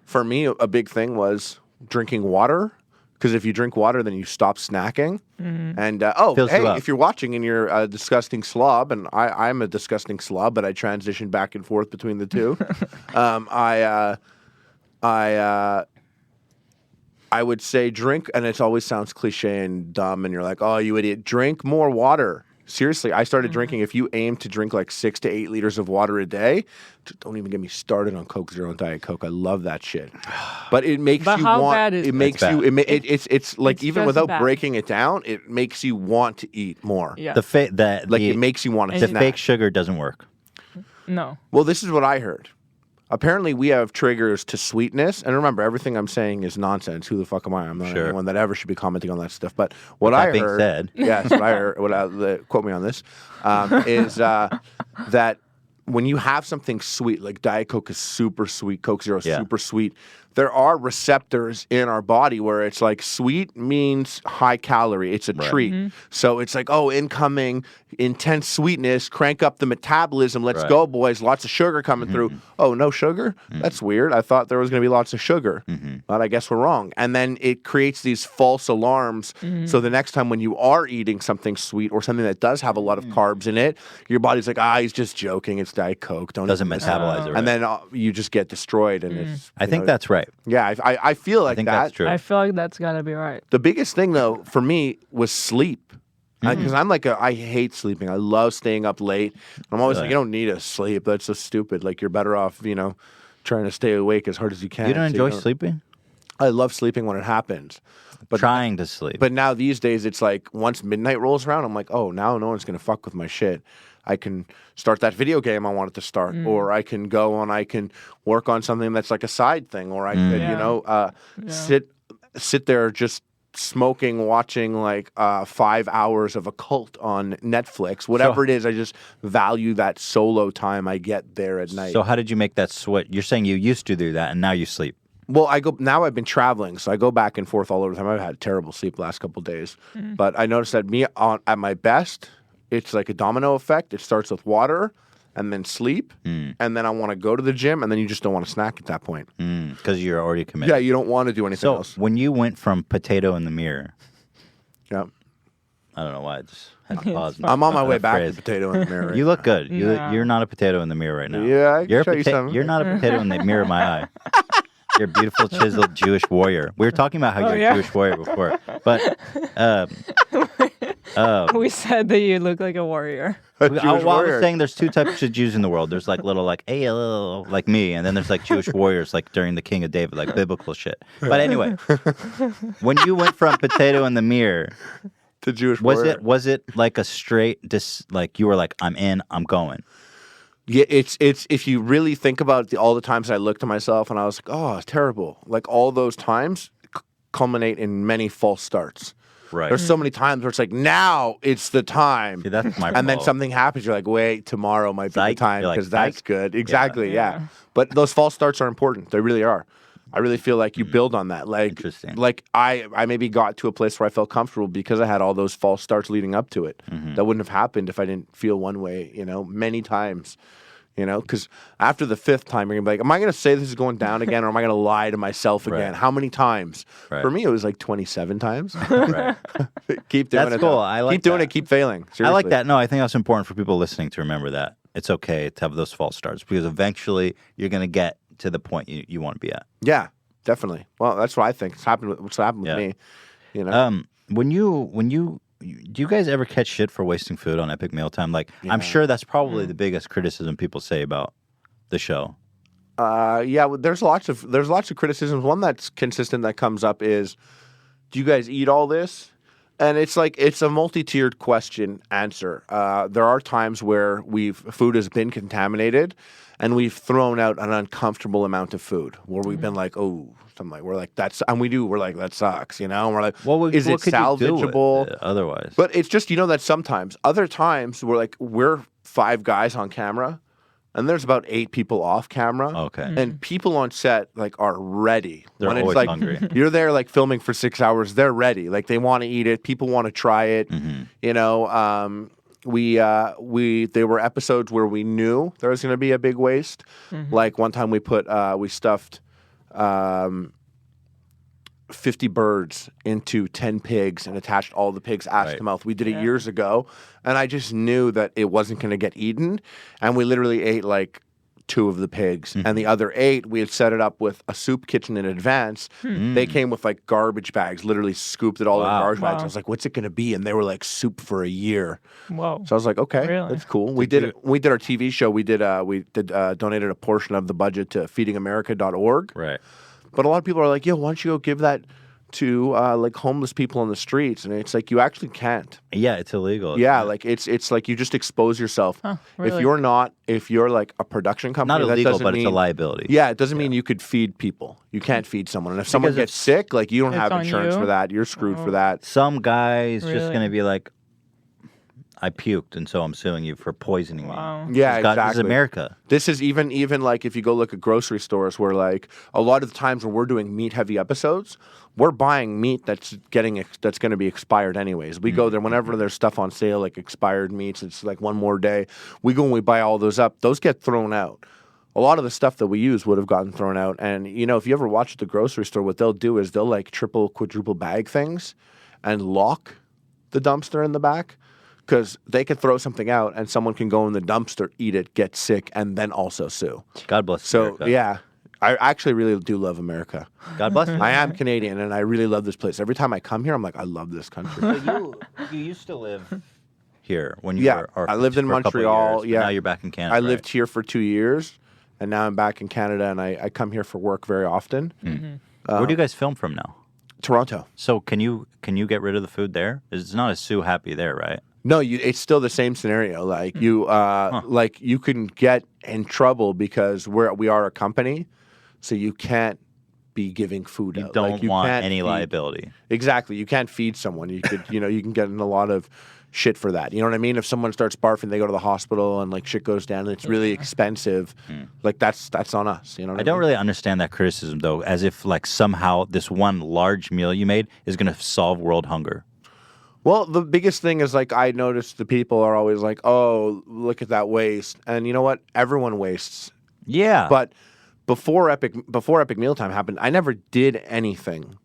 for me a big thing was drinking water. Because if you drink water, then you stop snacking. And Fills you up. if you're watching and you're a disgusting slob, and I'm a disgusting slob, but I transitioned back and forth between the two. I would say drink, and it always sounds cliche and dumb, and you're like, oh, you idiot. Drink more water. Seriously, I started drinking. If you aim to drink like 6 to 8 liters of water a day, don't even get me started on Coke Zero and Diet Coke. I love that shit. But it makes But you how want. bad is It it? makes It's you. It's like It's even just without bad. breaking it down, it makes you want to eat more. Yeah. It makes you want to the snack. fake sugar doesn't work. No. Well, this is what I heard. Apparently, we have triggers to sweetness. And remember, everything I'm saying is nonsense. Who the fuck am I? I'm not Sure. anyone that ever should be commenting on that stuff. But what With that I being heard, said. yes, what I heard, quote me on this, is that when you have something sweet, like Diet Coke is super sweet, Coke Zero is Yeah. super sweet, there are receptors in our body where it's like sweet means high calorie. It's a treat. So it's like, oh, incoming intense sweetness, crank up the metabolism. Let's Right. go, boys. Lots of sugar coming through. Oh, no sugar? That's weird. I thought there was going to be lots of sugar. But I guess we're wrong. And then it creates these false alarms. So the next time when you are eating something sweet or something that does have a lot of carbs in it, your body's like, he's just joking. It's Diet Coke. Don't Doesn't eat this." metabolize it. And then you just get destroed. And it's, I think that's right. yeah, I feel like I think that. that's true. I feel like that's gotta be right. The biggest thing though for me was sleep. Because I'm like I hate sleeping. I love staying up late. I'm always like, you don't need to sleep. That's so stupid. Like you're better off, trying to stay awake as hard as you can. You don't so enjoy sleeping? I love sleeping when it happens. But Trying to sleep. But now these days it's like once midnight rolls around, I'm like, oh, now no one's gonna fuck with my shit. I can start that video game I wanted to start, or I can go and I can work on something that's like a side thing, or I could, Yeah. sit there just smoking, watching like 5 hours of a cult on Netflix. Whatever it is, I just value that solo time I get there at night. So how did you make that switch? You're saying you used to do that and now you sleep. Well, now I've been traveling, so I go back and forth all over the time. I've had terrible sleep the last couple of days. But I noticed that at my best, it's like a domino effect. It starts with water and then sleep, and then I want to go to the gym, and then you just don't want to snack at that point. Because you're already committed. Yeah, you don't want to do anything else. So when you went from potato in the mirror, yeah, I don't know why I just had to pause. I'm on my way back to potato in the mirror. You look good. You're not a potato in the mirror right now. Yeah, I can show you something. You're not a potato in the mirror of my eye. You're a beautiful, chiseled Jewish warrior. We were talking about how you're a Jewish warrior before, but we said that you look like a warrior. I was saying there's two types of Jews in the world. There's like little like hello, like me, and then there's like Jewish warriors like during the King of David, like biblical shit. But anyway, when you went from potato in the mirror to Jewish warrior, was it like a straight like you were like I'm in, I'm going? Yeah, it's if you really think about all the times I looked at myself and I was like, oh, terrible. Like all those times culminate in many false starts. Right. There's so many times where it's like, now it's the time. See, that's my and then something happens. You're like, wait, tomorrow might be the time because that's good. Exactly, yeah. But those false starts are important. They really are. I really feel like you build on that. Like, interesting. Like I maybe got to a place where I felt comfortable because I had all those false starts leading up to it. That wouldn't have happened if I didn't feel one way, many times. Because after the fifth time, you're going to be like, am I going to say this is going down again or am I going to lie to myself again? How many times? For me, it was like 27 times. Keep doing it. That's cool. I like Keep doing it. Keep failing. Seriously. I like that. No, I think that's important for people listening to remember that. It's okay to have those false starts because eventually you're going to get to the point you want to be at. Yeah, definitely. Well, that's what I think. What's happened with me. When you do you guys ever catch shit for wasting food on Epic Mealtime? Like, I'm sure that's probably the biggest criticism people say about the show. There's lots of criticisms. One that's consistent that comes up is, do you guys eat all this? And it's like it's a multi-tiered question answer. There are times where food has been contaminated, and we've thrown out an uncomfortable amount of food where we've been like, oh. We're like that sucks, And we're like, is it salvageable? Otherwise, but it's just that sometimes, other times we're 5 guys on camera, and there's about 8 people off camera. Okay, and people on set are ready. They're when always it's hungry. You're there filming for 6 hours. They're ready. They want to eat it. People want to try it. There were episodes where we knew there was going to be a big waste. Like one time we stuffed 50 birds into 10 pigs and attached all the pigs ass to mouth. We did it years ago, and I just knew that it wasn't going to get eaten, and we literally ate 2 of the pigs, and the other 8 we had set it up with a soup kitchen in advance. They came with garbage bags, literally scooped it all in garbage bags. I was like, what's it going to be? And they were soup for a year. Whoa. So I was like, okay, that's cool. We did our TV show. We donated a portion of the budget to feedingamerica.org. Right. But a lot of people are like, yo, why don't you go give that to homeless people on the streets? And it's you actually can't. Yeah, it's illegal. Yeah, it's you just expose yourself. Huh, really? If you're a production company, not illegal, that but mean, it's a liability. Yeah, it doesn't mean you could feed people. You can't feed someone. And if someone gets sick, you don't have insurance for that. You're screwed for that. Some guy's just going to be like, I puked, and so I'm suing you for poisoning me. Yeah, exactly. This is America. This is even if you go look at grocery stores where a lot of the times when we're doing meat-heavy episodes, we're buying meat that's going to be expired anyways. We go there whenever there's stuff on sale, expired meats. It's one more day. We go and we buy all those up. Those get thrown out. A lot of the stuff that we use would have gotten thrown out. And, if you ever watch at the grocery store, what they'll do is they'll triple, quadruple bag things and lock the dumpster in the back. Because they could throw something out and someone can go in the dumpster, eat it, get sick, and then also sue. God bless America. So, yeah, I actually really do love America. God bless you. I am Canadian, and I really love this place. Every time I come here, I'm like, I love this country. So you used to live here when you were... I lived in Montreal. Now you're back in Canada. I lived here for 2 years, and now I'm back in Canada, and I come here for work very often. Where do you guys film from now? Toronto. So can you get rid of the food there? It's not as Sue happy there, right? No, it's still the same scenario. You can get in trouble because we are a company, so you can't be giving food You out. don't Like, you want can't any feed- liability. Exactly. You can't feed someone. You could, you can get in a lot of shit for that. You know what I mean? If someone starts barfing, they go to the hospital and like shit goes down and it's really expensive. Like that's on us. You know what I don't mean? really understand that criticism though, as if like somehow this one large meal you made is going to solve world hunger. Well, the biggest thing is like I noticed the people are always like, "Oh, look at that waste," and you know what? Everyone wastes. Yeah. But before Epic Mealtime happened, I never did anything.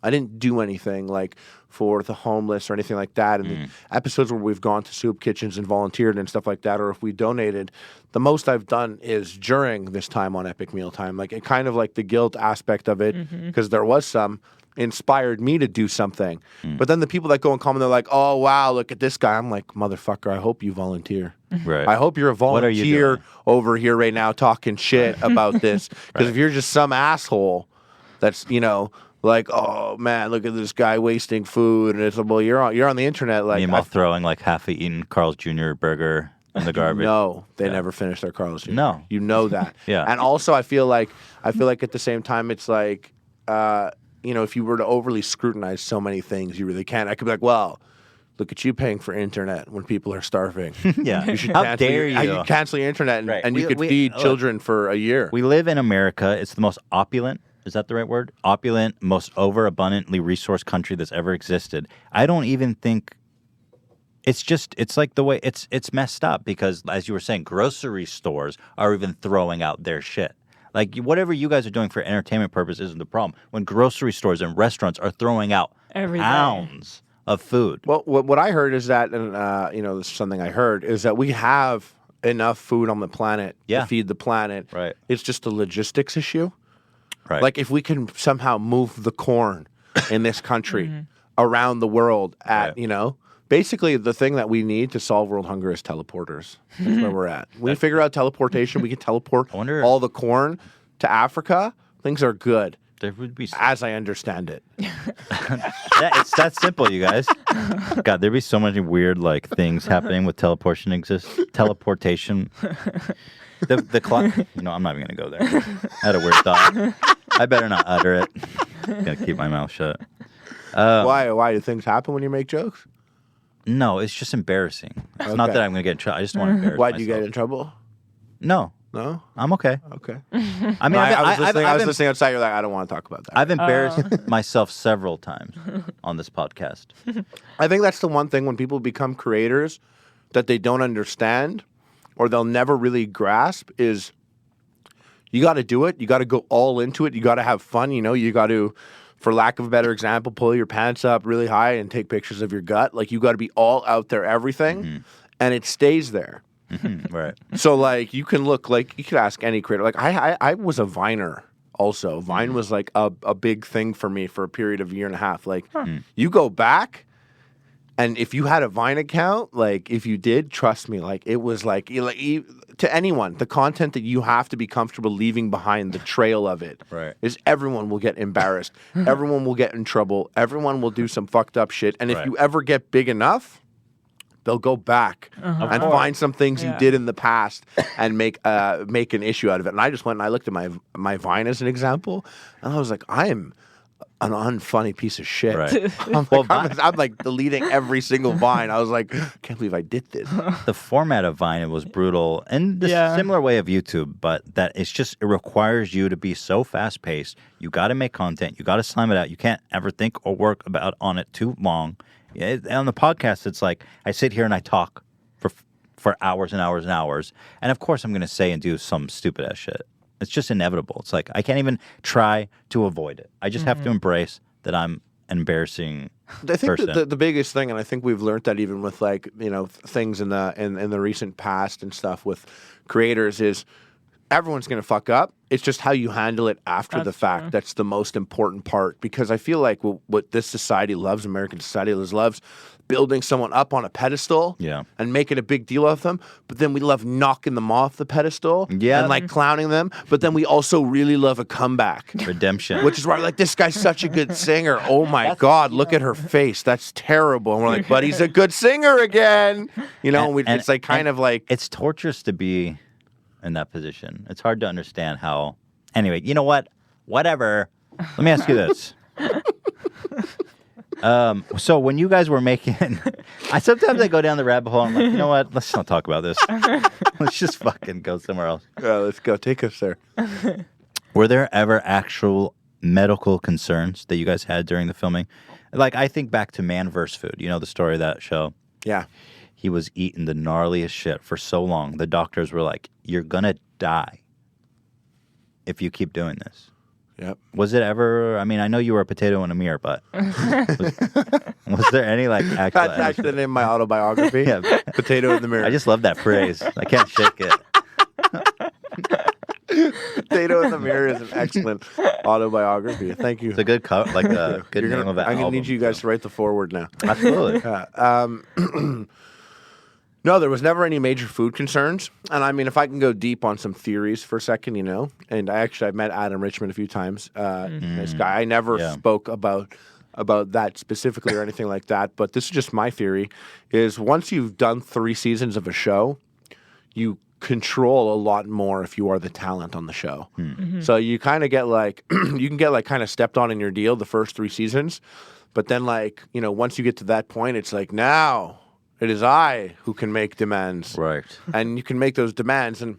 I didn't do anything like for the homeless or anything like that. And the episodes where we've gone to soup kitchens and volunteered and stuff like that, or if we donated, the most I've done is during this time on Epic Mealtime. Like it kind of like the guilt aspect of it, because there was some, inspired me to do something. But then the people that go and comment, they're like, "Oh wow, look at this guy." I'm like, "Motherfucker, I hope you volunteer. Right. I hope you're a What are you volunteer doing? over here right now talking shit about this. Because if you're just some asshole that's, like, "Oh man, look at this guy wasting food," and it's like, well, you're on the internet like Meanwhile, throwing like half a eaten Carl's Jr. burger in the garbage. No, they never finish their Carl's Jr. No. You know that. Yeah. And also I feel like at the same time it's like if you were to overly scrutinize so many things, you really can't. I could be like, well, look at you paying for internet when people are starving. Yeah. You should How cancel dare your, you? you cancel your internet and, Right. and you We- could feed look, children for a year. We live in America. It's the most opulent. Is that the right word? Opulent, most overabundantly resourced country that's ever existed. I don't even think it's like the way it's messed up because, as you were saying, grocery stores are even throwing out their shit. Like whatever you guys are doing for entertainment purposes isn't the problem. When grocery stores and restaurants are throwing out Every day. pounds of food. Well, what I heard is that, and this is something I heard, is that we have enough food on the planet to feed the planet. Right. It's just a logistics issue. Right. Like if we can somehow move the corn in this country around the world at, basically the thing that we need to solve world hunger is teleporters. That's where we're at. We figure out teleportation. We can teleport all the corn to Africa. Things are good. There would be as I understand it. it's that simple, you guys. God, there'd be so many weird like things happening with teleportation. The clock. I'm not even gonna go there. I had a weird thought. I better not utter it. Gotta keep my mouth shut. Why do things happen when you make jokes? No, it's just embarrassing. It's not that I'm gonna get in trouble. I just want to embarrass Why myself. do you get in trouble? No, I'm okay. Okay. I mean, I was listening outside. You're like, I don't want to talk about that. I've embarrassed myself several times on this podcast. I think that's the one thing when people become creators that they don't understand or they'll never really grasp is you got to do it. You got to go all into it. You got to have fun. You got to, for lack of a better example, pull your pants up really high and take pictures of your gut. Like you got to be all out there, everything, and it stays there. Right. So like you can look like you could ask any creator. Like I was a Viner also. Vine was like a big thing for me for a period of a year and a half. Like you go back and if you had a Vine account, like if you did, trust me, like it was like to anyone, the content that you have to be comfortable leaving behind, the trail of it is everyone will get embarrassed. Everyone will get in trouble. Everyone will do some fucked up shit. And if you ever get big enough, they'll go back and find some things you did in the past and make an issue out of it. And I just went and I looked at my Vine as an example, and I was like, I am an unfunny piece of shit. Right. I'm like deleting every single Vine. I was like, can't believe I did this. The format of Vine was brutal in the similar way of YouTube, but that it requires you to be so fast paced. You got to make content. You got to slam it out. You can't ever think or work on it too long. On the podcast, it's like I sit here and I talk for hours and hours and hours. And of course, I'm going to say and do some stupid ass shit. It's just inevitable. It's like I can't even try to avoid it. I just have to embrace that I'm an embarrassing I think person. the biggest thing, and I think we've learned that even with like things in the recent past and stuff with creators is everyone's going to fuck up. It's just how you handle it after the fact. True. That's the most important part because I feel like what this society loves, American society loves building someone up on a pedestal and making a big deal of them. But then we love knocking them off the pedestal and like clowning them. But then we also really love a comeback. Redemption. Which is why we're like, this guy's such a good singer. Oh my God, look at her face. That's terrible. And we're like, but he's a good singer again. It's like kind of like... It's torturous to be in that position. It's hard to understand how... Anyway, you know what? Whatever. Let me ask you this. So when you guys were making, sometimes I go down the rabbit hole. And I'm like, you know what? Let's not talk about this. Let's just fucking go somewhere else. Yeah, let's go. Take us there. Were there ever actual medical concerns that you guys had during the filming? Like, I think back to Man vs. Food. You know the story of that show? Yeah. He was eating the gnarliest shit for so long. The doctors were like, you're going to die if you keep doing this. Yep. Was it ever, I mean, I know you were a potato in a mirror, but was there any, like, actual... That's actually the name of my autobiography. Yeah. Potato in the mirror. I just love that phrase. I can't shake it. Potato in the Mirror is an excellent autobiography. Thank you. It's a good good name of that I'm going album. to need you guys to write the foreword now. Absolutely. No, there was never any major food concerns. And I mean, if I can go deep on some theories for a second, and I've met Adam Richman a few times. This guy, I never spoke about that specifically or anything like that. But this is just my theory, is once you've done 3 seasons of a show, you control a lot more if you are the talent on the show. So you kind of get you can get kind of stepped on in your deal the first 3 seasons. But then once you get to that point, it's like, now it is I who can make demands. Right. And you can make those demands. And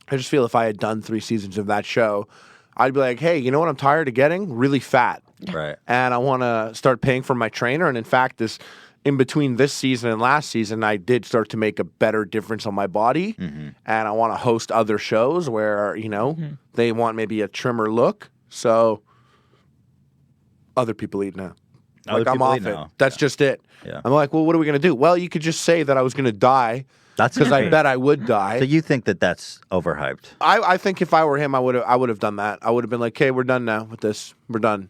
I just feel if I had done 3 seasons of that show, I'd be like, hey, you know what I'm tired of getting? Really fat. Right. And I want to start paying for my trainer. And in fact, in between this season and last season, I did start to make a better difference on my body. And I want to host other shows where, they want maybe a trimmer look. So other eat now. I'm off it. That's just it. Yeah. I'm like, well, what are we going to do? Well, you could just say that I was going to die. That's because I bet I would die. So you think that that's overhyped? I think if I were him, I would have done that. I would have been like, okay, we're done now with this. We're done.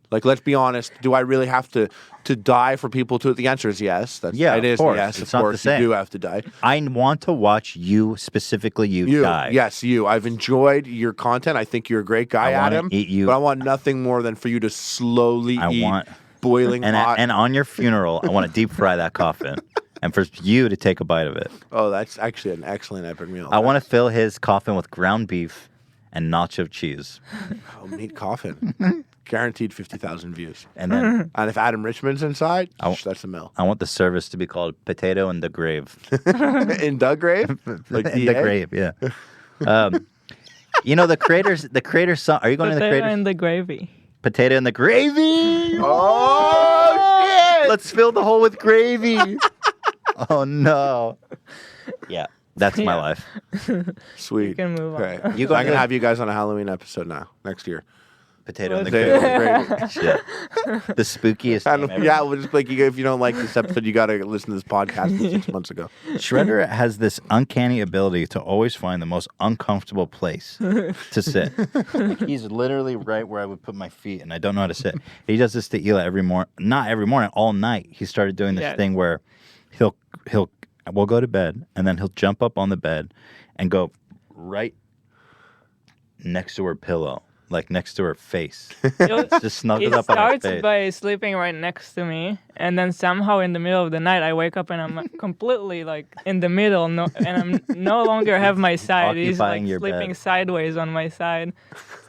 Like, let's be honest. Do I really have to die for people to? The answer is yes. It is. Course. Yes, it's of course, you do have to die. I want to watch you specifically. You die. Yes, you. I've enjoyed your content. I think you're a great guy, Adam. Eat you. But I want nothing more than for you to slowly eat boiling hot. And on your funeral, I want to deep fry that coffin. And for you to take a bite of it. Oh, that's actually an excellent epic meal. I want to fill his coffin with ground beef and nacho cheese. Oh, meat coffin. Guaranteed 50,000 views. And then, if Adam Richman's inside, that's a mill. I want the service to be called Potato in the Grave. In the grave? Like in the grave, yeah. The creator's song. Are you going to the creator? Potato in the gravy. Potato in the gravy. Oh, shit! Let's fill the hole with gravy. Oh no. Yeah, that's my life. Sweet. You can move on. Okay. I'm going to have you guys on a Halloween episode now, next year. Potato in the Potato gravy. in the gravy. Shit. The spookiest name ever. Yeah, we'll just like, if you don't like this episode, you got to listen to this podcast from 6 months ago. Shredder has this uncanny ability to always find the most uncomfortable place to sit. Like, he's literally right where I would put my feet, and I don't know how to sit. He does this to Ela every morning. Not every morning, all night. He started doing this thing where we'll go to bed, and then he'll jump up on the bed and go right next to her pillow. Like next to her face. Just snuggled up on her face. He starts by sleeping right next to me, and then somehow in the middle of the night, I wake up and I'm completely like in the middle, and I'm no longer have my side. He's like sleeping sideways on my side.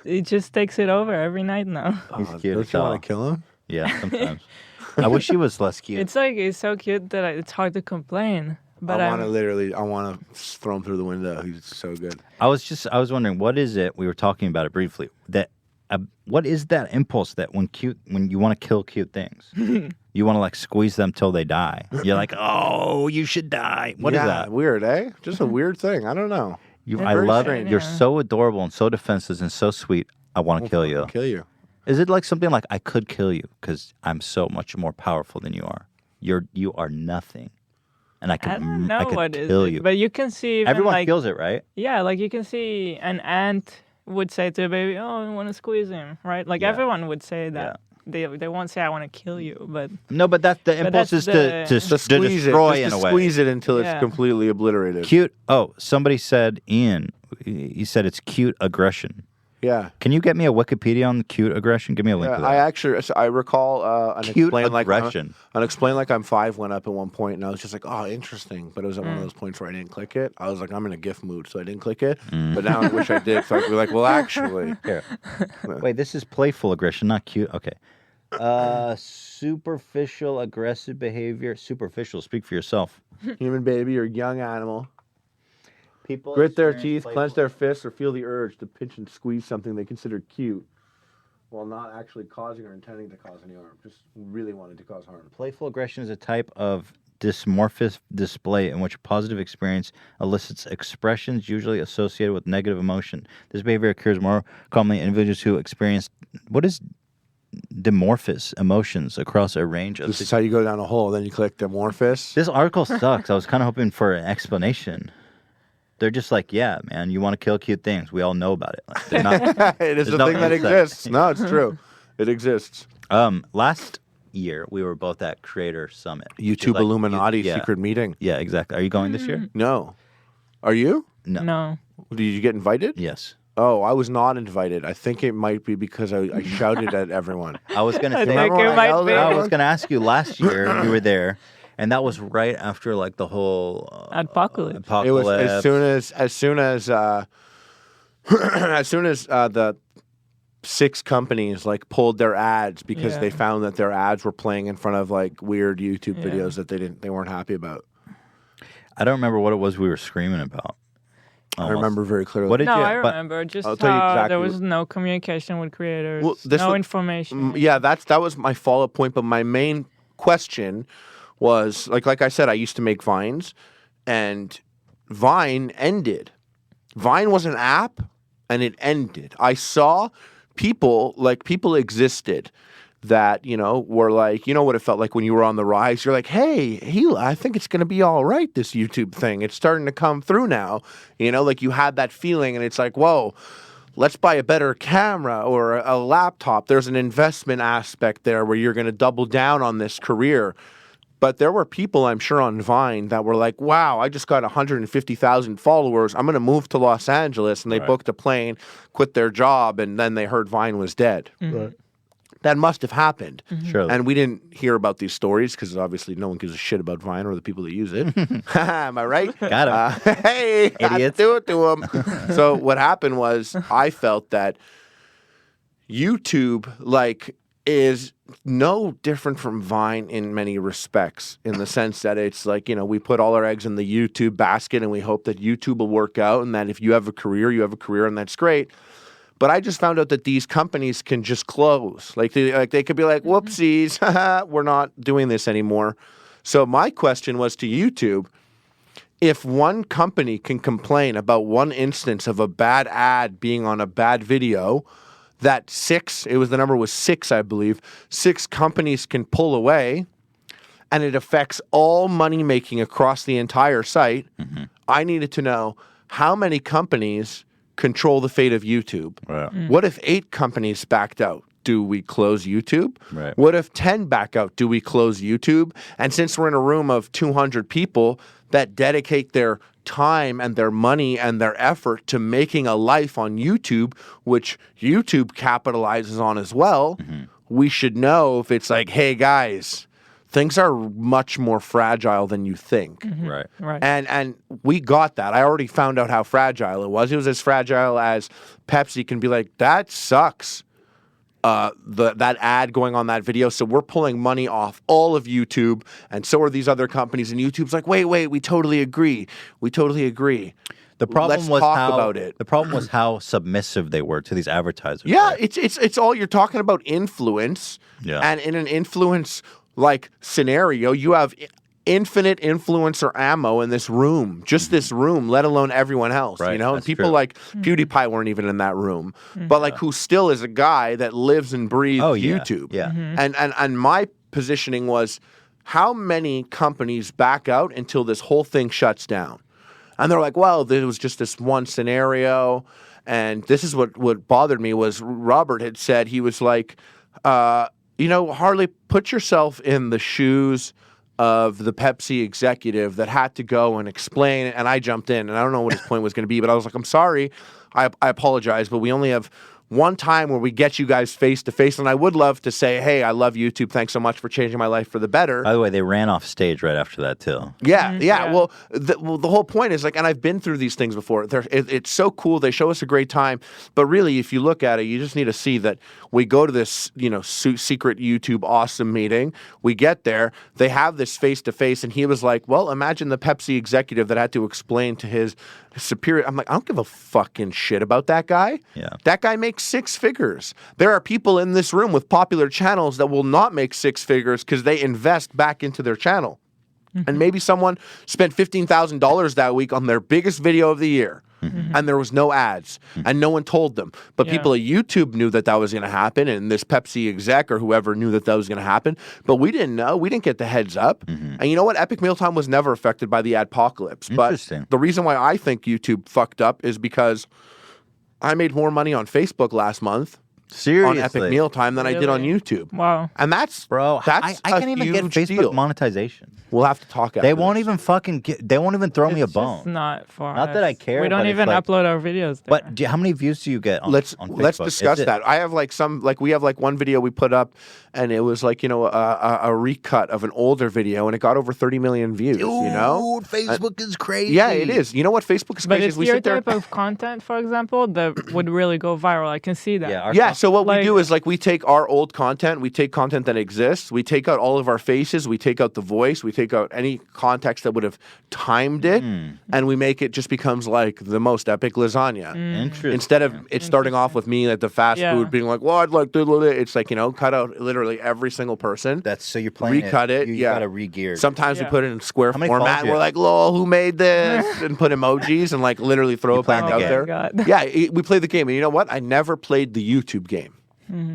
He just takes it over every night now. He's cute. Don't you want to kill him? Yeah, sometimes. I wish he was less cute. It's like he's so cute that it's hard to complain. But I want to throw him through the window. He's so good. I was wondering, what is it? We were talking about it briefly. What is that impulse that when you want to kill cute things, you want to like squeeze them till they die? You're like, oh, you should die. What is that? Weird, eh? Just a weird thing. I don't know. I love it. You're so adorable and so defenseless and so sweet. I want to kill you. Kill you. Is it like something like I could kill you because I'm so much more powerful than you are? You are nothing. And I could kill you. But you can see everyone feels it, right? Yeah, like you can see an ant would say to a baby, "Oh, I want to squeeze him," right? Like everyone would say that. Yeah. They won't say, "I want to kill you," but no, but that's the impulse is to destroy in a way. Squeeze it until it's completely obliterated. Cute. Oh, somebody said, Ian. He said it's cute aggression. Yeah. Can you get me a Wikipedia on the cute aggression? Give me a link to that. I recall an Cute explain aggression. An explain like I'm 5 went up at one point, and I was just like, oh, interesting. But it was at one of those points where I didn't click it. I was like, I'm in a GIF mood, so I didn't click it. But now I wish I did. So I could be like, well, actually. Here. Wait, this is playful aggression, not cute. Okay. Superficial aggressive behavior. Superficial. Speak for yourself. Human baby or young animal. People Grit their experience teeth, clench their fists, or feel the urge to pinch and squeeze something they consider cute while not actually causing or intending to cause any harm. Just really wanted to cause harm. Playful aggression is a type of dysmorphous display in which a positive experience elicits expressions usually associated with negative emotion. This behavior occurs more commonly in individuals who experience what is dimorphous emotions across a range of... This is how you go down a hole, then you click dimorphous. This article sucks. I was kind of hoping for an explanation. They're just like, yeah, man, you want to kill cute things. We all know about it. Like, they're not, it is a thing that exists. No, it's true. It exists. Last year, we were both at Creator Summit. YouTube Illuminati secret meeting. Yeah, exactly. Are you going this year? No. Are you? No. Did you get invited? Yes. Oh, I was not invited. I think it might be because I shouted at everyone. I was going to say, I was going to ask you last year, you were there. And that was right after like the whole apocalypse. It was as soon as the 6 companies like pulled their ads because they found that their ads were playing in front of like weird YouTube videos that they weren't happy about. I don't remember what it was we were screaming about. I remember very clearly. What did I remember just I'll tell you how exactly there was no communication with creators, information. Yeah, that was my follow-up point. But my main question was like I said, I used to make Vines, and Vine ended. Vine was an app, and it ended. I saw people existed that, were like, what it felt like when you were on the rise. You're like, hey, I think it's going to be all right, this YouTube thing. It's starting to come through now. Like you had that feeling, and it's like, whoa, let's buy a better camera or a laptop. There's an investment aspect there where you're going to double down on this career. But there were people, I'm sure, on Vine that were like, wow, I just got 150,000 followers. I'm going to move to Los Angeles. And they booked a plane, quit their job, and then they heard Vine was dead. Right. That must have happened. Surely. And we didn't hear about these stories because obviously no one gives a shit about Vine or the people that use it. Am I right? Got him. Hey, idiots. Do it to them. So what happened was I felt that YouTube, is no different from Vine in many respects, in the sense that it's like, we put all our eggs in the YouTube basket and we hope that YouTube will work out, and that if you have a career, and that's great. But I just found out that these companies can just close. They could be like, whoopsies, we're not doing this anymore. So my question was to YouTube, if one company can complain about one instance of a bad ad being on a bad video, that the number was 6, I believe, 6 companies can pull away, and it affects all money making across the entire site. Mm-hmm. I needed to know how many companies control the fate of YouTube. Right. What if 8 companies backed out? Do we close YouTube? Right. What if 10 back out? Do we close YouTube? And since we're in a room of 200 people that dedicate their time and their money and their effort to making a life on YouTube, which YouTube capitalizes on as well, we should know if it's like, hey guys, things are much more fragile than you think. Right. And we got that. I already found out how fragile it was. It was as fragile as Pepsi can be like, that sucks. That ad going on that video. So we're pulling money off all of YouTube, and so are these other companies. And YouTube's like, wait, we totally agree. The problem Let's was talk about it. The problem was how submissive they were to these advertisers. Yeah, right? it's all you're talking about influence. Yeah. And in an influence scenario, you have infinite influencer ammo in this room, just this room, let alone everyone else, right, And people true. like PewDiePie weren't even in that room, but who still is a guy that lives and breathes YouTube. Yeah. And my positioning was, how many companies back out until this whole thing shuts down? And they're like, well, there was just this one scenario. And this is what bothered me was Robert had said, he was like, Harley, put yourself in the shoes of the Pepsi executive that had to go and explain, and I jumped in, and I don't know what his point was going to be, but I was like, I'm sorry, I apologize, but we only have one time where we get you guys face to face, and I would love to say, hey, I love YouTube. Thanks so much for changing my life for the better. By the way, they ran off stage right after that too. Yeah. Well, the whole point is like, and I've been through these things before. It's so cool. They show us a great time, but really, if you look at it, you just need to see that we go to this, secret YouTube awesome meeting. We get there. They have this face to face, and he was like, well, imagine the Pepsi executive that had to explain to his superior. I'm like, I don't give a fucking shit about that guy. Yeah. That guy makes 6 figures. There are people in this room with popular channels that will not make 6 figures because they invest back into their channel. And maybe someone spent $15,000 that week on their biggest video of the year. And there was no ads, and no one told them. But people at YouTube knew that was going to happen, and this Pepsi exec or whoever knew that was going to happen. But we didn't know. We didn't get the heads up. And you know what? Epic Mealtime was never affected by the adpocalypse. But the reason why I think YouTube fucked up is because I made more money on Facebook last month. Seriously? On Epic Mealtime than I did on YouTube. Wow. And that's I can't even get Facebook deal. monetization. We'll have to talk. They won't even they won't even throw me a It's bone. just not for Not us. that I care. We don't even upload our videos there. But how many views do you get on Facebook? Let's discuss that. I have we have one video we put up, and it was a recut of an older video, and it got over 30 million views. Dude, Facebook is crazy. Yeah, it is. You know what Facebook is but crazy? it's your type of content, for example, that would really go viral. I can see that. So what we do is we take our old content, we take content that exists, we take out all of our faces, we take out the voice, we take out any context that would have timed it, and we make it just becomes like the most epic lasagna. Interesting. Instead of it starting off with me at the fast food being like, well, I'd like to, it's cut out literally every single person. So you're playing recut it. You gotta re-gear. Sometimes we put it in square many format. And we're like, lol, who made this? And put emojis and literally throw it back out there. God. Yeah, we play the game. And you know what? I never played the YouTube game.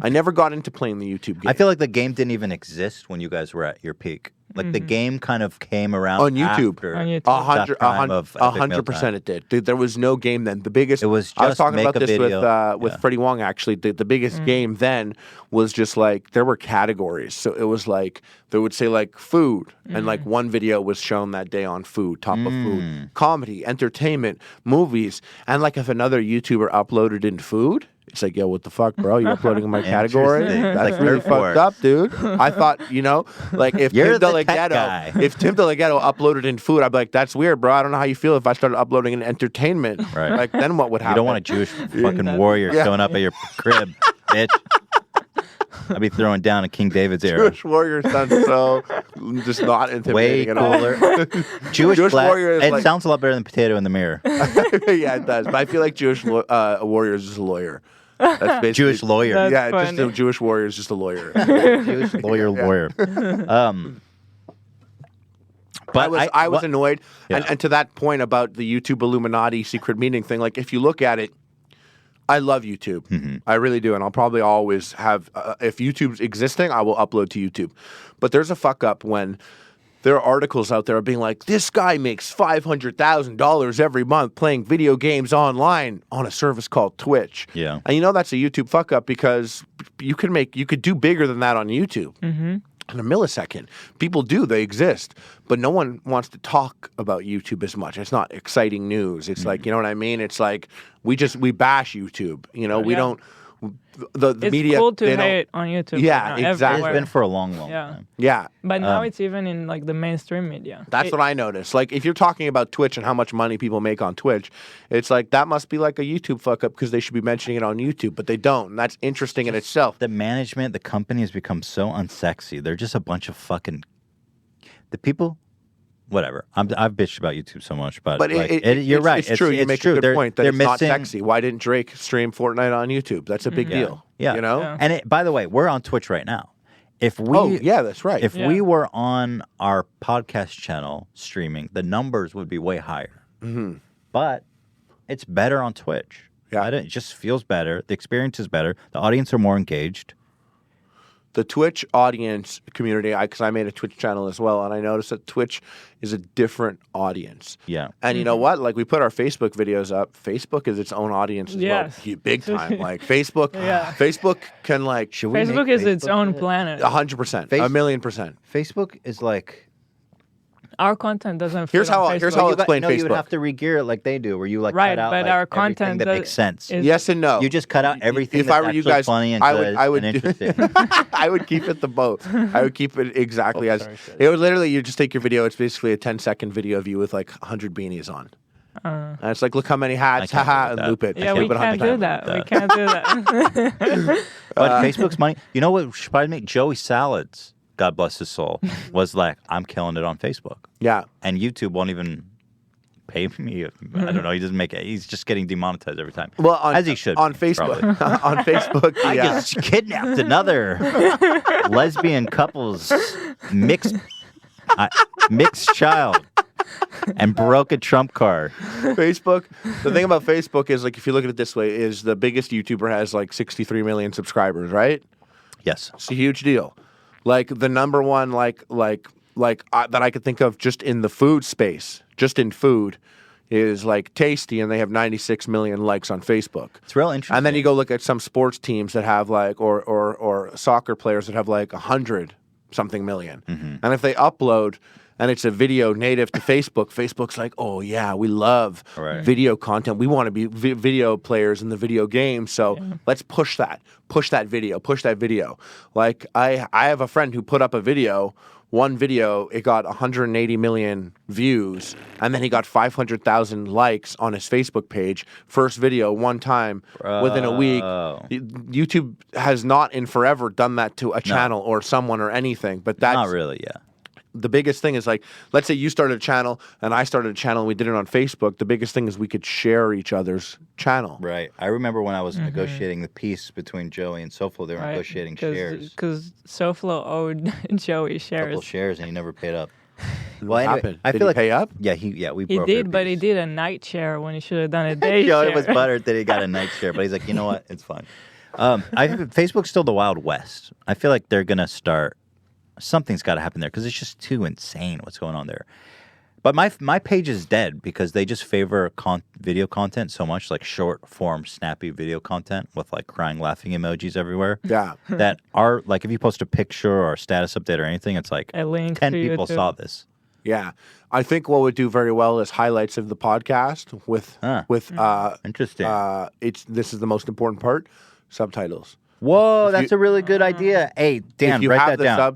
I never got into playing the YouTube game. I feel like the game didn't even exist when you guys were at your peak. The game kind of came around on YouTube. After 100% it did. There was no game then. The biggest. It was just I was talking make about a this video. with Freddie Wong actually. The biggest game then was just there were categories. So it was they would say food, and one video was shown that day on food, top of food, comedy, entertainment, movies, and if another YouTuber uploaded in food. It's yo, what the fuck, bro? You're uploading in my category? That's really fucked up, dude. I thought, if You're Tim the tech guy. if Tim DeLegato uploaded in food, I'd be like, that's weird, bro. I don't know how you feel if I started uploading in entertainment. Right. Then what would happen? You don't want a Jewish fucking warrior showing up at your crib, bitch. I'd be throwing down a King David's era. Jewish warrior sounds so just not intimidating Way cooler. Jewish warrior is it sounds a lot better than potato in the mirror. Yeah, it does. But I feel like Jewish warrior is just a lawyer. That's basically Jewish lawyer. That's yeah, funny. just a Jewish warrior is just a lawyer. Jewish lawyer. But I was annoyed. And to that point about the YouTube Illuminati secret meeting thing, if you look at it, I love YouTube. I really do. And I'll probably always have, if YouTube's existing, I will upload to YouTube. But there's a fuck up when there are articles out there being like, this guy makes $500,000 every month playing video games online on a service called Twitch. Yeah. And that's a YouTube fuck up because you could do bigger than that on YouTube. In a millisecond. People do, they exist. But no one wants to talk about YouTube as much. It's not exciting news. It's you know what I mean? It's we bash YouTube. We don't the it's media. It's cool to hate on YouTube. Yeah, exactly. It's been for a long time. Yeah. But now it's even in the mainstream media. That's what I noticed. If you're talking about Twitch and how much money people make on Twitch, it's that must be a YouTube fuck up because they should be mentioning it on YouTube, but they don't. And that's interesting in itself. The management, the company has become so unsexy. They're just a bunch of fucking the people. Whatever. I've bitched about YouTube so much, but you're right. It's true. You make a good point that it's not missing... sexy. Why didn't Drake stream Fortnite on YouTube? That's a big deal. Yeah. Yeah. And by the way, we're on Twitch right now. If we, that's right. If we were on our podcast channel streaming, the numbers would be way higher. But it's better on Twitch. Yeah, it just feels better. The experience is better. The audience are more engaged. The Twitch audience community, because I made a Twitch channel as well, and I noticed that Twitch is a different audience. Yeah. And you know what? We put our Facebook videos up. Facebook is its own audience as well. Big time. Facebook can Facebook is its own planet. 100%. 1,000,000%. Facebook is Our content doesn't fit Here's how on Facebook. I'll explain no, you would Facebook. have to re-gear it like they do, where you like Right, cut out but like, our everything content that makes sense. Yes and no. You just cut out everything If that's I were you actually guys, funny and I would and interesting. I would keep it the both. I would keep it exactly as it would. Literally, you just take your video. It's basically a 10-second video of you with like 100 beanies on. And it's like, look how many hats, haha, and loop it. Yeah, we can't do that. We can't do that. But Facebook's money. You know what surprised me? Joey Salads, God bless his soul, was like, I'm killing it on Facebook. Yeah. And YouTube won't even pay me. I don't know. He doesn't make it. He's just getting demonetized every time. Well, as he should. On Facebook. On Facebook. I just kidnapped another lesbian couple's mixed child and broke a trump card. Facebook. The thing about Facebook is, like, if you look at it this way, is the biggest YouTuber has like 63 million subscribers, right? Yes. It's a huge deal. Like the number one, that I could think of just in the food space, just in food, is like Tasty, and they have 96 million likes on Facebook. It's real interesting. And then you go look at some sports teams that have like, or soccer players that have like 100 something million. Mm-hmm. And if they upload and it's a video native to Facebook, Facebook's like, oh yeah, we love video content. We want to be video players in the video game. So let's push that video. Like I have a friend who put up a video. One video, it got 180 million views, and then he got 500,000 likes on his Facebook page. First video, one time, within a week. YouTube has not in forever done that to a channel or someone or anything. But that's not really, yeah. The biggest thing is, like, let's say you started a channel and I started a channel and we did it on Facebook. The biggest thing is we could share each other's channel. Right. I remember when I was negotiating the peace between Joey and SoFlo, they were negotiating shares. Because SoFlo owed Joey shares. A couple shares, and he never paid up. What happened? Did he pay up? Yeah, we He broke did, but he did a night share when he should have done a day Joey share. was buttered that he got a night share, but he's like, you know what? It's fine. Facebook's still the Wild West. I feel like they're going to start. Something's got to happen there because it's just too insane what's going on there. But my page is dead because they just favor video content so much, like short form, snappy video content with like crying, laughing emojis everywhere. Yeah. That are like if you post a picture or a status update or anything, it's like a link 10 to people YouTube. saw this. Yeah. I think what would do very well is highlights of the podcast with interesting. This is the most important part, subtitles. Whoa, that's a really good idea. Hey, Dan, write that down.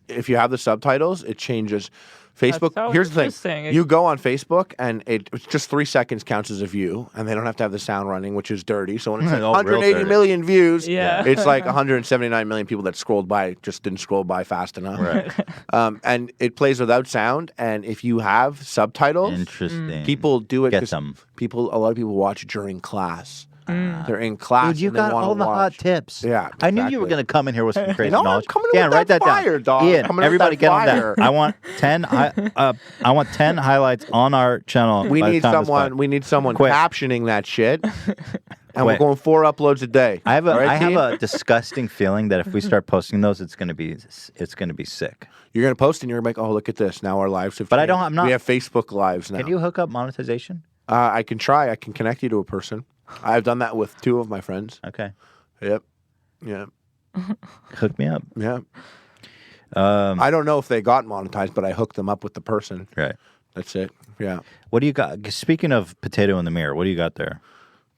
If you have the subtitles, it changes. Facebook. So Here's the thing: you go on Facebook, and it's just 3 seconds counts as a view, and they don't have to have the sound running, which is dirty. So when it's like 180 million views, it's like 179 million people that scrolled by just didn't scroll by fast enough. Right. And it plays without sound. And if you have subtitles, interesting. People do it. Get them. A lot of people watch during class. They're in class. Dude, you got all the hot tips. Yeah, I knew you were going to come in here with some crazy No, knowledge. I'm coming Dan, with write that that fire, down. dog. Ian, Coming with everybody that get on fire. that. I want 10. I want 10 highlights on our channel. We need someone Quick. captioning that shit. And we're going 4 uploads a day. I have a disgusting feeling that if we start posting those, it's going to be sick. You're going to post and you're going to be like, oh, look at this. Now our lives have changed. I'm not. We have Facebook lives now. Can you hook up monetization? I can try. I can connect you to a person. I've done that with 2 of my friends. Okay. Yep. Yeah. Hook me up. Yeah. I don't know if they got monetized, but I hooked them up with the person. Right. That's it. Yeah. What do you got? Speaking of potato in the mirror, what do you got there?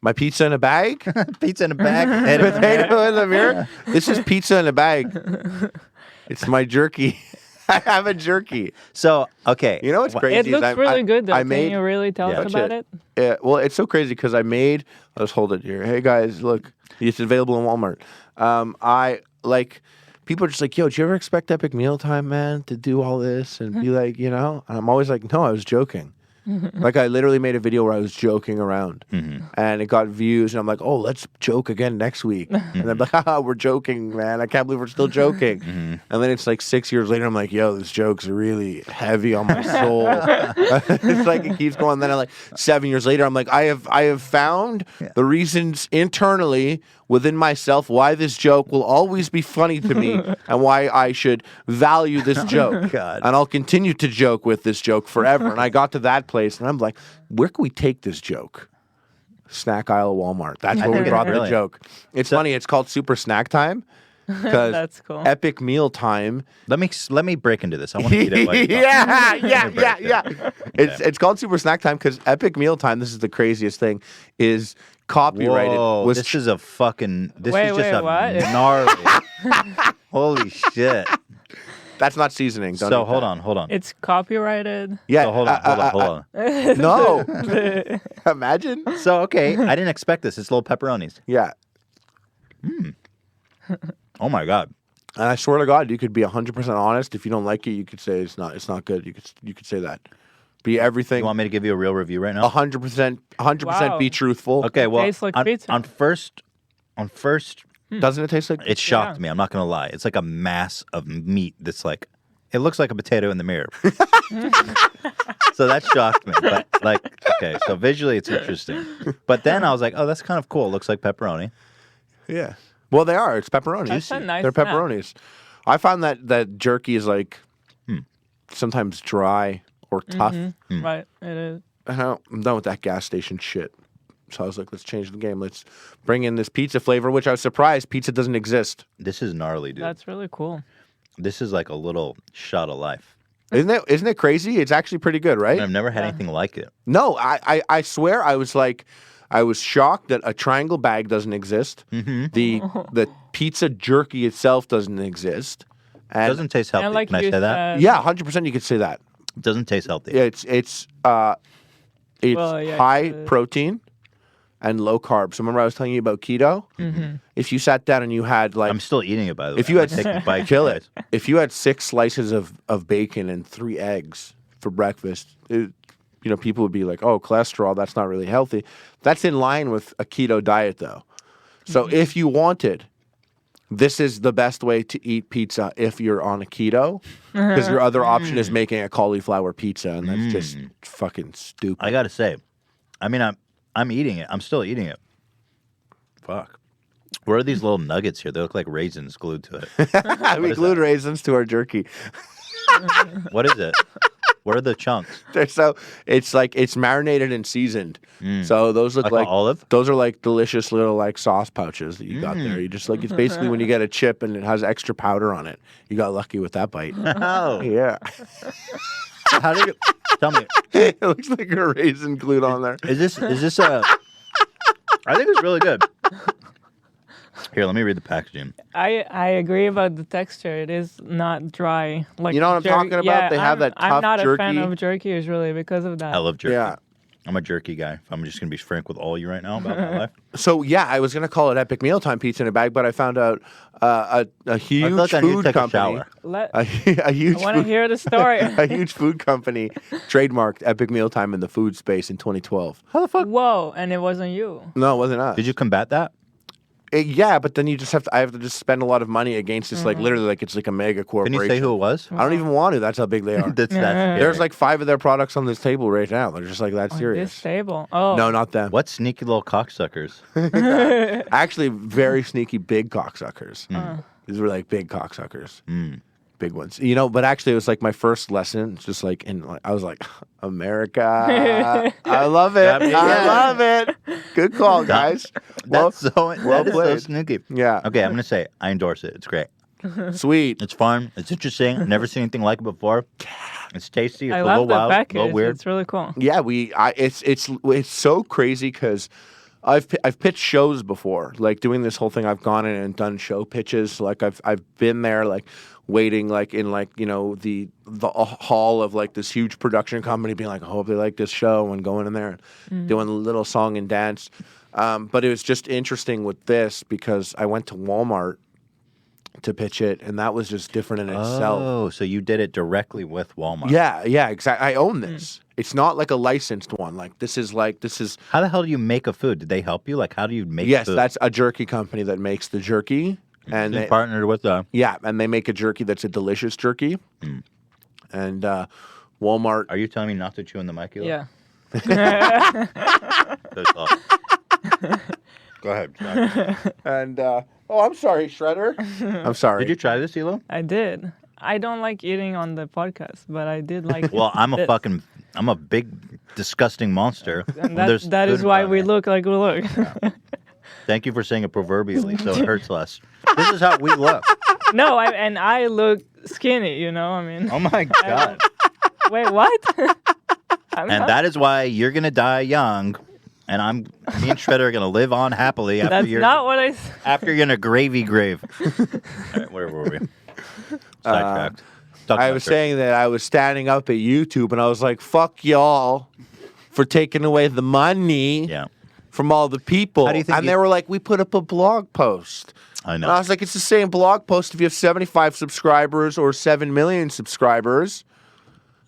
My pizza in a bag? Pizza in a bag? Potato in the mirror? This is pizza in a bag. It's my jerky. I have a jerky. So, okay. You know what's crazy? It looks really good, though. Can you really tell us about it? Well, it's so crazy because let's hold it here. Hey, guys, look. It's available in Walmart. People are just like, yo, did you ever expect Epic Mealtime, man, to do all this and be like, you know? And I'm always like, no, I was joking. Like, I literally made a video where I was joking around. And it got views. And I'm like, oh, let's joke again next week. And I'm like, haha, we're joking, man. I can't believe we're still joking. And then it's like 6 years later, I'm like, yo, this joke's really heavy on my soul. It's like it keeps going. Then I'm like, 7 years later, I'm like, I have found the reasons internally within myself why this joke will always be funny to me and why I should value this joke. God. And I'll continue to joke with this joke forever. And I got to that place and I'm like, where can we take this joke? Snack aisle Walmart. That's where we brought the joke. It's funny. It's called Super Snack Time. Because That's cool. Epic Mealtime. Let me break into this. I want to eat it. While you talk. yeah. It's called Super Snack Time because Epic Mealtime. This is the craziest thing. Is copyrighted. Whoa, this is a fucking. This is just a what? gnarly. Holy shit! That's not seasoning. Don't So eat hold that. on. It's copyrighted. Yeah. So hold on. No. Imagine. So okay, I didn't expect this. It's little pepperonis. Yeah. Oh my god. And I swear to God, you could be 100% honest. If you don't like it, you could say it's not good. You could say that. Be everything. You want me to give you a real review right now? 100%. Wow. Be truthful. Okay. Well, tastes like on, pizza. on first, Doesn't it taste like? it shocked me. I'm not gonna lie. It's like a mass of meat that's like. It looks like a potato in the mirror. So that shocked me. But okay, so visually it's interesting. But then I was like, oh, that's kind of cool. It looks like pepperoni. Yeah. Well, they are. It's pepperonis. That's a nice They're snack. pepperonis. I found that jerky is like sometimes dry or tough. Right, it is. I'm done with that gas station shit. So I was like, let's change the game. Let's bring in this pizza flavor, which I was surprised pizza doesn't exist. This is gnarly, dude. That's really cool. This is like a little shot of life. Isn't it crazy? It's actually pretty good, right? I've never had anything like it. No, I swear I was shocked that a triangle bag doesn't exist. The pizza jerky itself doesn't exist. It doesn't taste healthy. And like Can I you say that? said- Yeah, 100% you could say that. It doesn't taste healthy. It's Well, yeah, high protein and low carb. So remember I was telling you about keto? If you sat down and you had like I'm still eating it, by the way. if you I'm had taking a bite, kill guys. it. If you had 6 slices of bacon and 3 eggs for breakfast, people would be like, "Oh, cholesterol, that's not really healthy." That's in line with a keto diet though. So if you wanted, this is the best way to eat pizza if you're on a keto, because your other option is making a cauliflower pizza, and that's just fucking stupid. I gotta say, I mean, I'm eating it. I'm still eating it. Fuck. Where are these little nuggets here? They look like raisins glued to it. We is glued that? raisins to our jerky. What is it? Where are the chunks? So it's like it's marinated and seasoned. So those look Like like an olive? Those are like delicious little like sauce pouches that you got there. You just like it's basically when you get a chip and it has extra powder on it. You got lucky with that bite. Oh, Yeah. how did you? Tell me, It looks like a raisin glued on there. is this a? I think it's really good. Here, let me read the packaging. I agree about the texture. It is not dry. Like You know what I'm talking about? Yeah, They have that I'm tough not a fan jerky. of jerky usually because of that. I love jerky. Yeah. I'm a jerky guy. I'm just gonna be frank with all you right now about my life. So yeah, I was gonna call it Epic Mealtime Pizza in a bag, but I found out a huge I feel like I need to food take a company. shower. A huge I want to food- hear the story. a huge food company trademarked Epic Mealtime in the food space in 2012. How the fuck? Whoa, and it wasn't you. No, it wasn't us. Did you combat that? Yeah, but then you just I have to just spend a lot of money against this, like literally, like it's like a mega Can corporation. you say who it was? I don't even want to. That's how big they are. That's scary. There's like 5 of their products on this table right now. They're just like that On serious. this table. Oh. No, not them. What sneaky little cocksuckers? Actually, very sneaky big cocksuckers. These were like big cocksuckers. Big ones. But actually it was like my first lesson. It's just like, I was like, America. I love it. Yeah, I love it. Good call, guys. That is so played. sneaky. Yeah. Okay, I'm gonna say I endorse it. It's great. Sweet. It's fun. It's interesting. I've never seen anything like it before. It's tasty. It's I a love little the wild, a package. little weird. It's really cool. Yeah, it's so crazy because I've pitched shows before, like doing this whole thing. I've gone in and done show pitches. Like I've been there, like waiting, like in like the hall of like this huge production company, being like, I hope they like this show, and going in there and doing a little song and dance. But it was just interesting with this because I went to Walmart to pitch it, and that was just different in itself. Oh, so you did it directly with Walmart? Yeah, exactly. I own this. It's not like a licensed one. This is. How the hell do you make a food? Did they help you? Like, how do you make? Yes, food? that's a jerky company that makes the jerky, and You they, partnered with them. yeah, and they make a jerky that's a delicious jerky. And Walmart. Are you telling me not to chew in the mic? Eli? Yeah. That's all. Go ahead. Sorry. And I'm sorry, Shredder. I'm sorry. Did you try this, Elo? I did. I don't like eating on the podcast, but I did like. Well, I'm this. I'm a big, disgusting monster. And There's that is food why on we it. look like we look. Thank you for saying it proverbially, so it hurts less. This is how we look. No, I look skinny, you know? I mean... Oh, my God. Wait, what? That is why you're going to die young, and me and Shredder are going to live on happily after That's not what I said. After you're in a gravy grave. All right, where were we? Sidetracked. I was saying that I was standing up at YouTube, and I was like, fuck y'all for taking away the money from all the people. How do you think they were like, we put up a blog post. I know. And I was like, it's the same blog post if you have 75 subscribers or 7 million subscribers.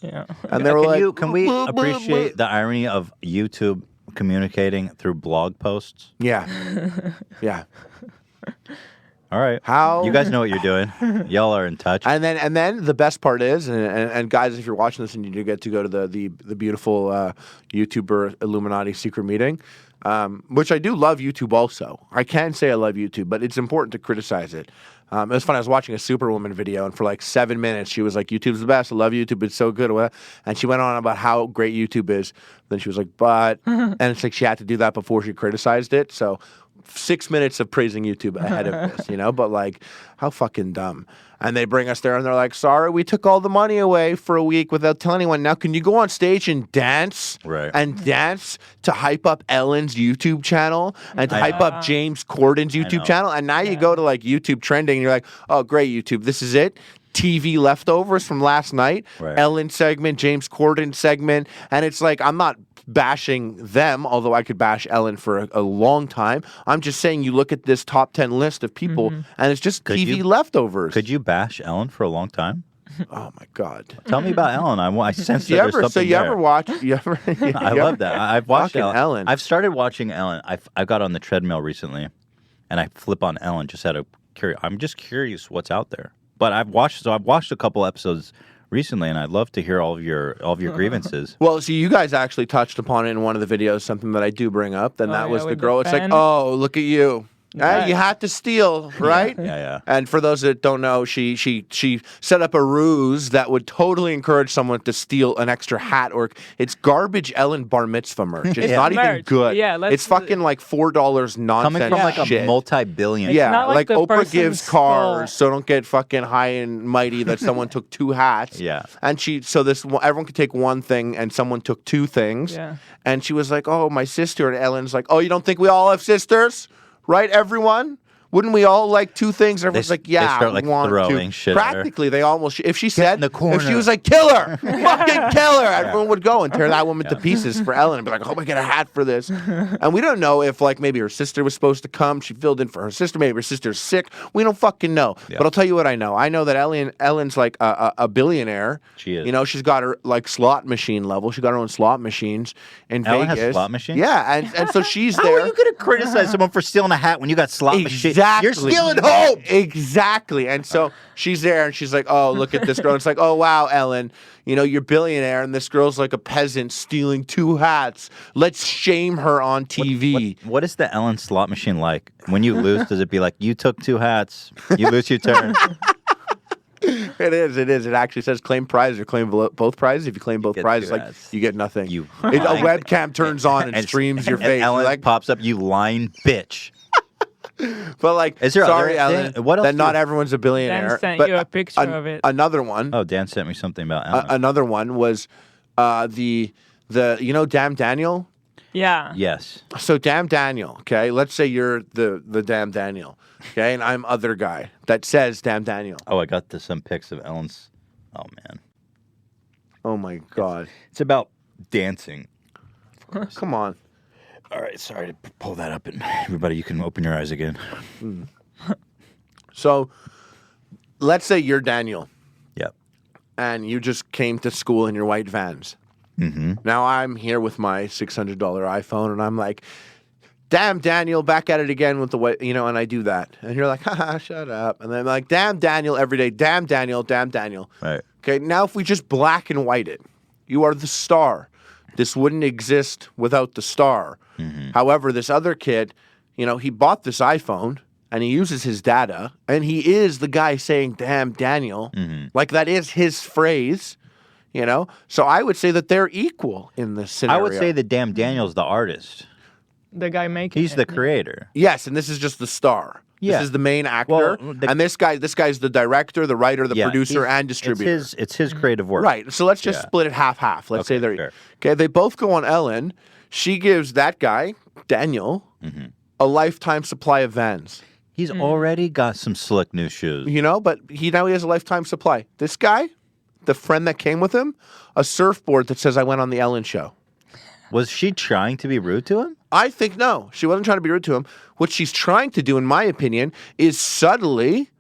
Yeah. And they were can we appreciate the irony of YouTube communicating through blog posts? Yeah. Yeah. All right. How you guys know what you're doing? Y'all are in touch. And then the best part is, and guys, if you're watching this and you do get to go to the beautiful YouTuber Illuminati secret meeting, which I do love YouTube also. I can say I love YouTube, but it's important to criticize it. It was fun. I was watching a Superwoman video, and for like 7 minutes, she was like, YouTube's the best. I love YouTube. It's so good. And she went on about how great YouTube is. Then she was like, but, and it's like she had to do that before she criticized it. So 6 minutes of praising YouTube ahead of this, but like, how fucking dumb. And they bring us there and they're like, sorry, we took all the money away for a week without telling anyone. Now, can you go on stage and dance? Right. And dance to hype up Ellen's YouTube channel and to hype up James Corden's YouTube channel? And now you go to like YouTube trending and you're like, oh, great, YouTube, this is it. TV leftovers from last night, Ellen segment, James Corden segment. And it's like, I'm not bashing them, although I could bash Ellen for a long time. I'm just saying you look at this top 10 list of people and it's just TV leftovers. Could you bash Ellen for a long time? Oh my God! Tell me about Ellen. I sense that there's something So you ever watch? I love that. I've watched Ellen. I've started watching Ellen. I got on the treadmill recently, and I flip on Ellen just out of curiosity. I'm just curious what's out there. But I've watched a couple episodes recently, and I'd love to hear all of your grievances. Well, see, you guys actually touched upon it in one of the videos, something that I do bring up. Then that was the girl. It's like, oh, look at you. Yeah. You had to steal, right? Yeah. And for those that don't know, she set up a ruse that would totally encourage someone to steal an extra hat, or it's garbage Ellen bar mitzvah merch. It's not even good. Yeah, it's fucking like $4 nonsense coming from like shit. a multi-billion. Yeah, not like the Oprah gives person's cars, fault. so don't get fucking high and mighty that someone took 2 hats. Yeah. And everyone could take one thing, and someone took 2 things. Yeah. And she was like, "Oh, my sister." And Ellen's like, "Oh, you don't think we all have sisters, right? Everyone." Wouldn't we all like 2 things? Everyone's like, yeah, they start like we want throwing 2. shit. Practically, they almost. If she said, in the corner. if she was like, kill her, fucking kill her, everyone would go and tear that woman to pieces for Ellen and be like, oh, I get a hat for this. And we don't know if like maybe her sister was supposed to come. She filled in for her sister. Maybe her sister's sick. We don't fucking know. Yeah. But I'll tell you what I know. I know that Ellen's like a billionaire. She is. She's got her like slot machine level. She got her own slot machines in Ellen Vegas. has slot machines? Yeah, and so she's How there. are you going to criticize someone for stealing a hat when you got slot machines? Exactly. You're stealing hope. Exactly. And so she's there and she's like, oh, look at this girl. It's like, oh, wow, Ellen, you're billionaire and this girl's like a peasant stealing 2 hats. Let's shame her on TV. What is the Ellen slot machine like? When you lose, does it be like, you took 2 hats, you lose your turn? It is. It actually says claim prizes or claim both prizes. If you claim both prizes, like you get nothing. A webcam turns on and streams your face. Ellen like, pops up, you lying bitch. But like, is there sorry, Ellen, that not everyone's a billionaire. Dan sent but you a picture of it. Another one. Oh, Dan sent me something about Ellen. Another one was the Damn Daniel. Yeah. Yes. So Damn Daniel. Okay, let's say you're the Damn Daniel. Okay, and I'm other guy that says Damn Daniel. Oh, I got some pics of Ellen's. Oh man. Oh my God. It's about dancing. Come on. All right, sorry to pull that up, and everybody, you can open your eyes again. So, let's say you're Daniel. Yep. And you just came to school in your white Vans. Mm-hmm. Now I'm here with my $600 iPhone, and I'm like, damn, Daniel, back at it again with the white, and I do that. And you're like, haha, shut up. And then I'm like, damn, Daniel, every day, damn, Daniel, damn, Daniel. Right. Okay, now if we just black and white it, you are the star. This wouldn't exist without the star. Mm-hmm. However, this other kid, he bought this iPhone and he uses his data and he is the guy saying, damn, Daniel. Mm-hmm. Like that is his phrase, So I would say that they're equal in this scenario. I would say that damn Daniel's the artist. The guy making He's the creator. Yes, and this is just the star. This is the main actor, and this guy's the director, the writer, the producer, and distributor. It's his creative work. Right. So let's just split it half. Let's say they're okay. They both go on Ellen. She gives that guy Daniel a lifetime supply of Vans. He's already got some slick new shoes. But now he has a lifetime supply. This guy, the friend that came with him, a surfboard that says I went on the Ellen show. Was she trying to be rude to him? I think no. She wasn't trying to be rude to him. What she's trying to do, in my opinion, is subtly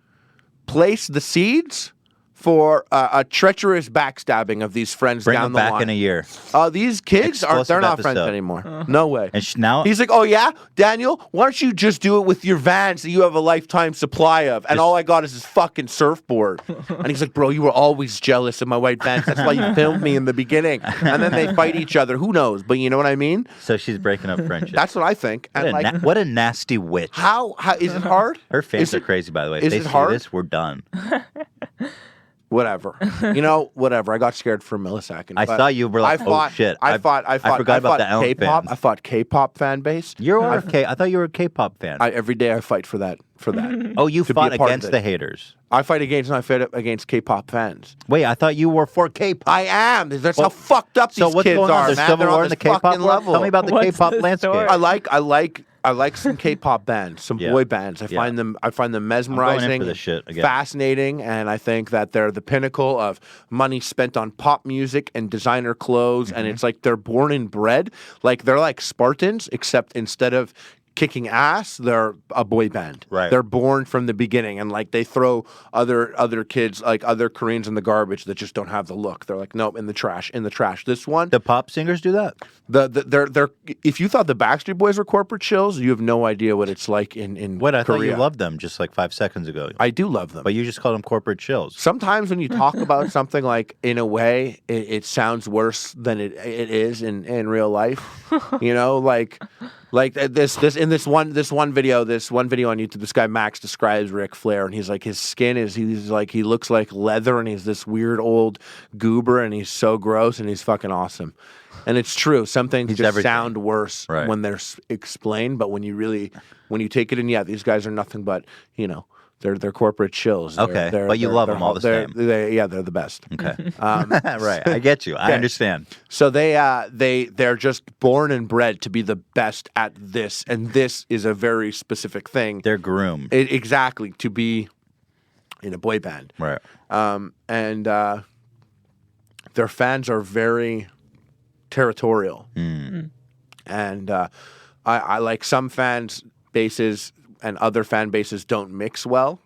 place the seeds for a treacherous backstabbing of these friends Bring down them the line. back in a year. These kids they're not friends anymore. No way. And now he's like, oh yeah, Daniel, why don't you just do it with your Vans that you have a lifetime supply of? And all I got is this fucking surfboard. And he's like, bro, you were always jealous of my white Vans. That's why you filmed me in the beginning. And then they fight each other. Who knows? But you know what I mean? So she's breaking up friendship. That's what I think. And what a nasty witch. How is it hard? Her fans are crazy, by the way. Is if they it hard? see this, we're done. Whatever. Whatever. I got scared for a millisecond. I thought you were like, oh shit. I forgot about the Ellen K-pop. fans. I fought K-pop fan base. I thought you were a K-pop fan. Every day I fight for that. Oh, you fought against the haters. I fight against K-pop fans. Wait, I thought you were for K-pop. I am. That's how fucked up these kids are. There's civil war in the K-pop level. Tell me about the K-pop landscape. I like some K-pop bands, some boy bands. I find them mesmerizing, fascinating, and I think that they're the pinnacle of money spent on pop music and designer clothes. And it's like they're born and bred. Like they're like Spartans, except instead of kicking ass, they're a boy band. Right. They're born from the beginning, and like they throw other kids, like other Koreans, in the garbage that just don't have the look. They're like, nope, in the trash. This one, the pop singers do that. They're if you thought the Backstreet Boys were corporate chills, you have no idea what it's like in What I Korea. thought you loved them just like 5 seconds ago. I do love them, but you just called them corporate chills. Sometimes when you talk about something like in a way, it sounds worse than it is in real life. Like this one video on YouTube, this guy Max describes Ric Flair, and he's like, his skin he looks like leather, and he's this weird old goober, and he's so gross, and he's fucking awesome. And it's true. Some things sound worse when they're explained, but when you take it in, these guys are nothing but, they're corporate chills. But you love them all the same. They're the best. Okay. Right. I get you. I understand. So they're just born and bred to be the best at this, and this is a very specific thing. They're groomed. Exactly, to be in a boy band. Right. And their fans are very territorial. And I like some fans bases and other fan bases don't mix well.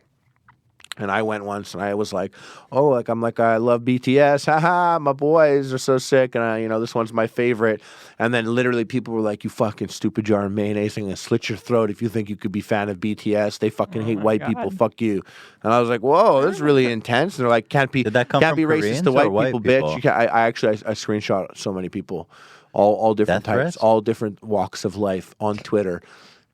And I went once and I was like, I love BTS. Haha, my boys are so sick. And this one's my favorite. And then literally people were like, you fucking stupid jar of mayonnaise. I'm going to slit your throat if you think you could be fan of BTS. They fucking hate white people. Fuck you. And I was like, whoa, this is really intense. And they're like, can't be racist to white people, bitch. I screenshot so many people, all different types, all different walks of life on Twitter,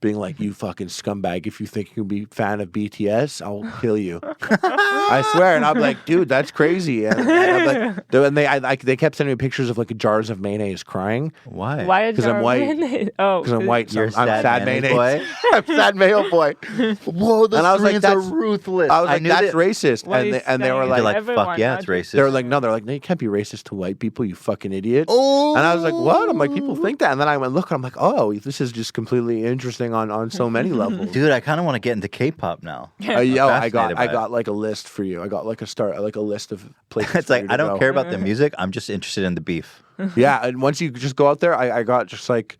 being like, you fucking scumbag, if you think you can be a fan of BTS, I'll kill you. I swear. And I'm like, dude, that's crazy. And they kept sending me pictures of like jars of mayonnaise crying. Why? Why a Because jar I'm white. of mayonnaise? Because I'm white. So You're I'm sad mayonnaise boy. I'm sad mayo boy. Whoa, the Koreans are ruthless. I was like, that's racist. And they were They're like, like, fuck yeah, it's racist. They're like, no, you can't be racist to white people, you fucking idiot. Oh. And I was like, what? I'm like, people think that. And then I went, look, and I'm like, oh, this is just completely interesting on so many levels. Dude, I kind of want to get into K-pop now. I got like a list for you. I got like a list of places. It's like, I don't care about the music. I'm just interested in the beef. Yeah, and once you just go out there, I got just like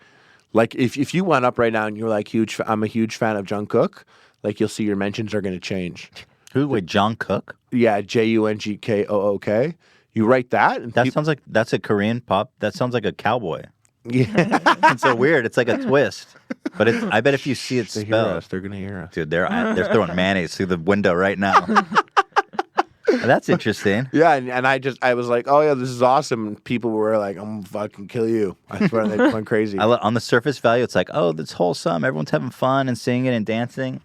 if you went up right now and you're like I'm a huge fan of Jungkook, like you'll see your mentions are going to change. Who? Wait, Jungkook? Yeah, Jungkook. You write that, and sounds like that's a Korean pop. That sounds like a cowboy. Yeah, it's so weird. It's like a twist. But I bet if you see it spelled, they're gonna hear us. Dude, they're throwing mayonnaise through the window right now. That's interesting. Yeah, and I was like, oh yeah, this is awesome. And people were like, I'm gonna fucking kill you. I swear, they went crazy. On the surface value, it's like, oh, that's wholesome. Everyone's having fun and singing and dancing.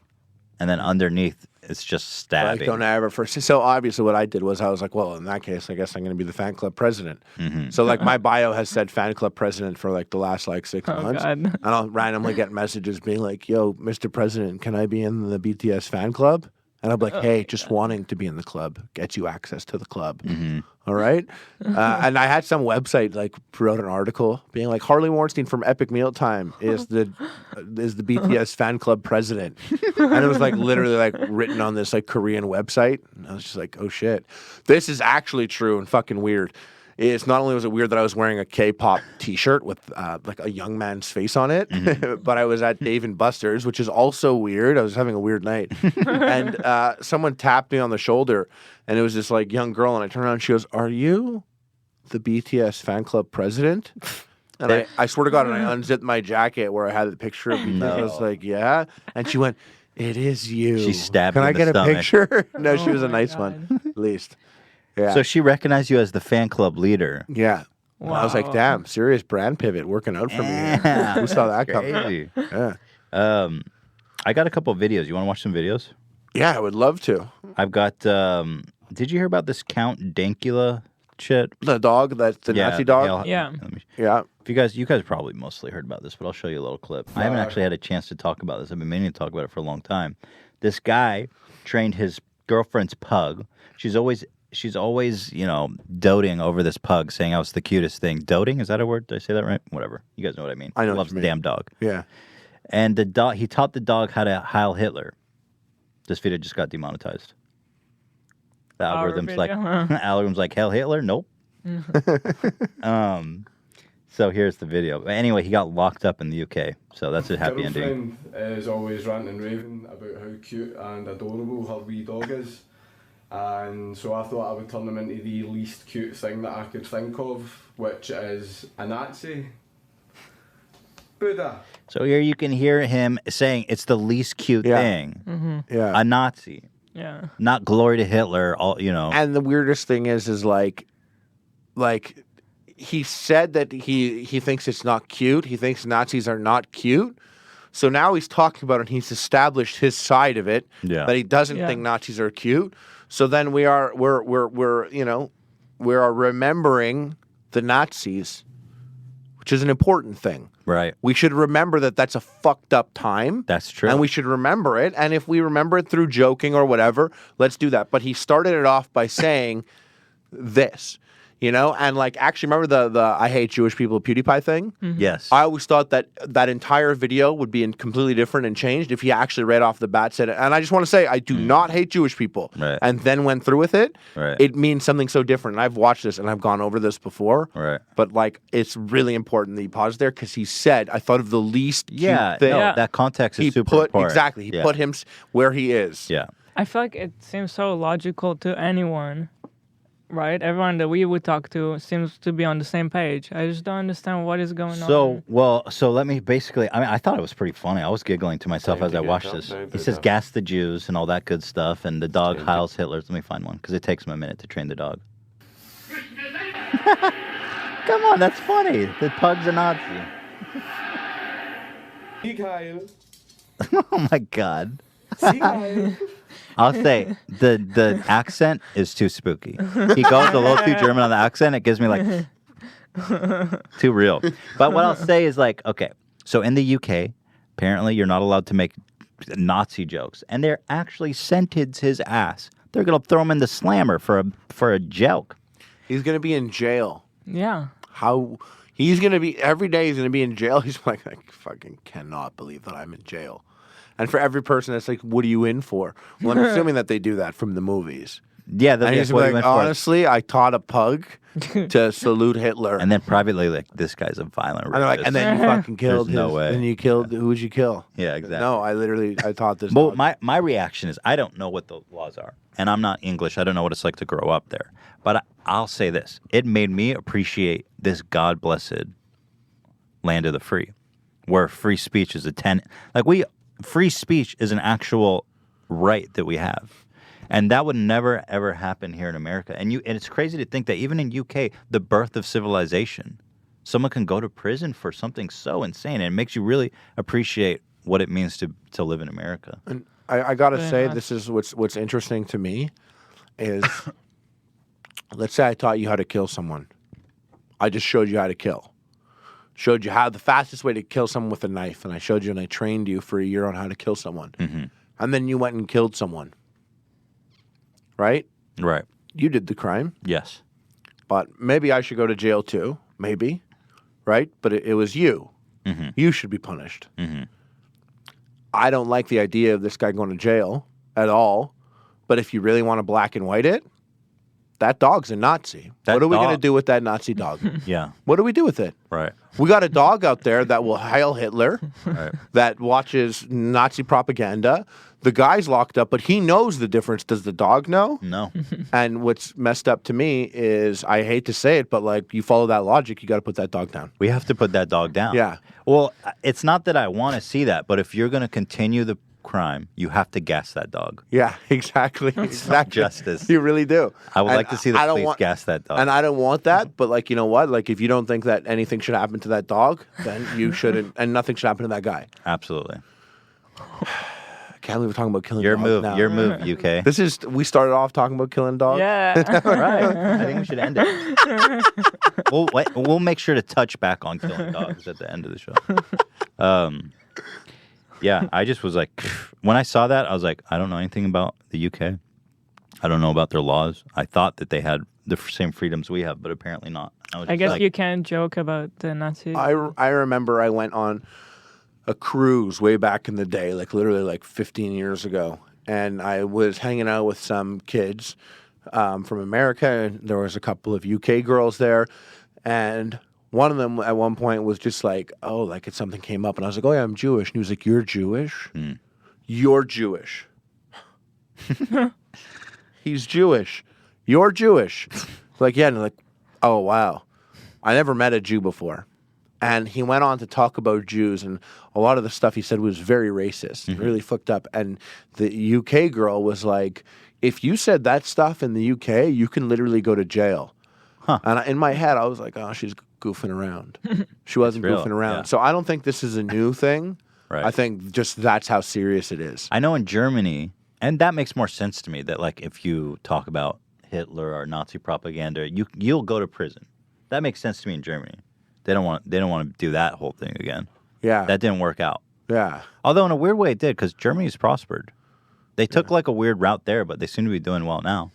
And then underneath, It's just stabbing. Like, don't ever first. So obviously, what I did was I was like, well, in that case, I guess I'm going to be the fan club president. Mm-hmm. So like my bio has said fan club president for like the last like 6 months, God. and I'll randomly get messages being like, "Yo, Mr. President, can I be in the BTS fan club?" And I'm like, hey, just wanting to be in the club gets you access to the club. Mm-hmm. All right? And I had some website like wrote an article being like, Harley Morenstein from Epic Mealtime is the BTS fan club president. And it was like literally like written on this like Korean website. And I was just like, oh shit. This is actually true and fucking weird. It's not only was it weird that I was wearing a K-pop T-shirt with like a young man's face on it, but I was at Dave & Buster's, which is also weird. I was having a weird night, and someone tapped me on the shoulder, and it was this like young girl, and I turned around, and she goes, "Are you the BTS fan club president?" And I swear to God, and I unzipped my jacket where I had the picture of BTS. I was like, "Yeah," and she went, "It is you." She stabbed Can you I in the get stomach. a picture? No, she Oh was a my nice God. one, at least. Yeah. So she recognized you as the fan club leader. Yeah. Wow. I was like, damn, serious brand pivot working out for me. Who saw that coming? Crazy. Yeah. I got a couple of videos. You want to watch some videos? Yeah, I would love to. I've got. Did you hear about this Count Dankula shit? The dog, that's the Nazi dog? Yeah. Yeah. If you guys probably mostly heard about this, but I'll show you a little clip. I haven't actually had a chance to talk about this. I've been meaning to talk about it for a long time. This guy trained his girlfriend's pug. She's always, doting over this pug, saying I was the cutest thing. Doting? Is that a word? Did I say that right? Whatever. You guys know what I mean. I know what Loves you the mean. damn dog. Yeah. And the dog, he taught the dog how to Heil Hitler. This video just got demonetized. The algorithm's like, algorithm's like, Heil Hitler? Nope. So here's the video. Anyway, he got locked up in the UK. So that's a happy ending. Girlfriend is always ranting and raving about how cute and adorable her wee dog is. And so I thought I would turn him into the least cute thing that I could think of, which is a Nazi. Buddha. So here you can hear him saying it's the least cute thing. Mm-hmm. Yeah. A Nazi. Yeah. Not glory to Hitler, And the weirdest thing is like he said that he thinks it's not cute. He thinks Nazis are not cute. So now he's talking about it and he's established his side of it. Yeah. That he doesn't think Nazis are cute. So then we're remembering the Nazis, which is an important thing. Right. We should remember that that's a fucked up time. That's true. And we should remember it. And if we remember it through joking or whatever, let's do that. But he started it off by saying this, and like actually remember the I hate Jewish people PewDiePie thing? Mm-hmm. Yes. I always thought that entire video would be completely different and changed if he actually right off the bat said it. And I just want to say, I do not hate Jewish people. Right. And then went through with it. Right. It means something so different. And I've watched this and I've gone over this before. Right. But like, it's really important that he paused there because he said, I thought of the least cute thing. No, that context is super important. Exactly. He put him where he is. Yeah. I feel like it seems so logical to anyone, right? Everyone that we would talk to seems to be on the same page. I just don't understand what is going on. So let me basically, I thought it was pretty funny. I was giggling to myself as I watched this. He says, gas the Jews and all that good stuff, and the dog Heils Hitler. Let me find one, because it takes him a minute to train the dog. Come on, that's funny. The pug's a Nazi. Oh my God. I'll say the accent is too spooky. He goes a little too German on the accent. It gives me like too real. But what I'll say is like, okay, so in the UK, apparently you're not allowed to make Nazi jokes, and they're actually sentenced his ass. They're gonna throw him in the slammer for a joke. He's gonna be in jail. Yeah. He's gonna be every day. He's gonna be in jail. He's like, I fucking cannot believe that I'm in jail. And for every person that's like, what are you in for? Well, I'm assuming that they do that from the movies. Yeah, and he's like, honestly, I taught a pug to salute Hitler. And then privately, like, this guy's a violent rapist. And they're like, and then you fucking killed There's no way. And you killed, who would you kill? Yeah, exactly. No, I taught this. Well, my reaction is, I don't know what the laws are. And I'm not English. I don't know what it's like to grow up there. But I'll say this. It made me appreciate this God-blessed land of the free, where free speech is free speech is an actual right that we have. And that would never, ever happen here in America. And it's crazy to think that even in UK, the birth of civilization, someone can go to prison for something so insane. And it makes you really appreciate what it means to live in America. And I gotta say, this is what's interesting to me is, let's say I taught you how to kill someone. I just showed you how to kill. Showed you how the fastest way to kill someone with a knife, and I showed you and I trained you for a year on how to kill someone. Mm-hmm. And then you went and killed someone. Right? Right. You did the crime. Yes. But maybe I should go to jail too. Maybe. Right? But it was you. Mm-hmm. You should be punished. Mm-hmm. I don't like the idea of this guy going to jail at all. But if you really want to black and white it, that dog's a Nazi. What are we going to do with that Nazi dog? Yeah. What do we do with it? Right. We got a dog out there that will hail Hitler, Right. that watches Nazi propaganda. The guy's locked up, but he knows the difference. Does the dog know? No. And what's messed up to me is, I hate to say it, but like, you follow that logic, you got to put that dog down. We have to put that dog down. Yeah. Well, it's not that I want to see that, but if you're going to continue the crime, you have to gas that dog. Yeah, exactly. Exactly. Justice. You really do. I would And like to see the police gas that dog. And I don't want that, but like, you know what? Like, if you don't think that anything should happen to that dog, then you shouldn't, and nothing should happen to that guy. Absolutely. I can't believe we're talking about killing Your dogs move. now. Your move, UK. We started off talking about killing dogs. Yeah. Right. I think we should end it. We'll make sure to touch back on killing dogs at the end of the show. Yeah, I just was like, when I saw that, I was like, I don't know anything about the UK. I don't know about their laws. I thought that they had the same freedoms we have, but apparently not. I guess you can't joke about the Nazis. I remember I went on a cruise way back in the day, like literally like 15 years ago. And I was hanging out with some kids from America, and there was a couple of UK girls there. And one of them at one point was just like, oh, like if something came up. And I was like, oh, yeah, I'm Jewish. And he was like, you're Jewish? Mm. You're Jewish. He's Jewish. You're Jewish. Like, yeah. And like, oh, wow. I never met a Jew before. And he went on to talk about Jews, and a lot of the stuff he said was very racist, really fucked up. And the UK girl was like, if you said that stuff in the UK, you can literally go to jail. Huh. And in my head, I was like, oh, she's goofing around. She wasn't real, goofing around. yeah. So I don't think this is a new thing. Right. I think just that's how serious it is. I know in Germany, and that makes more sense to me, that like if you talk about Hitler or Nazi propaganda, you'll go to prison. That makes sense to me in Germany. They don't want to do that whole thing again. Yeah. That didn't work out. Yeah. Although in a weird way it did, because Germany's prospered. They took like a weird route there, but they seem to be doing well now.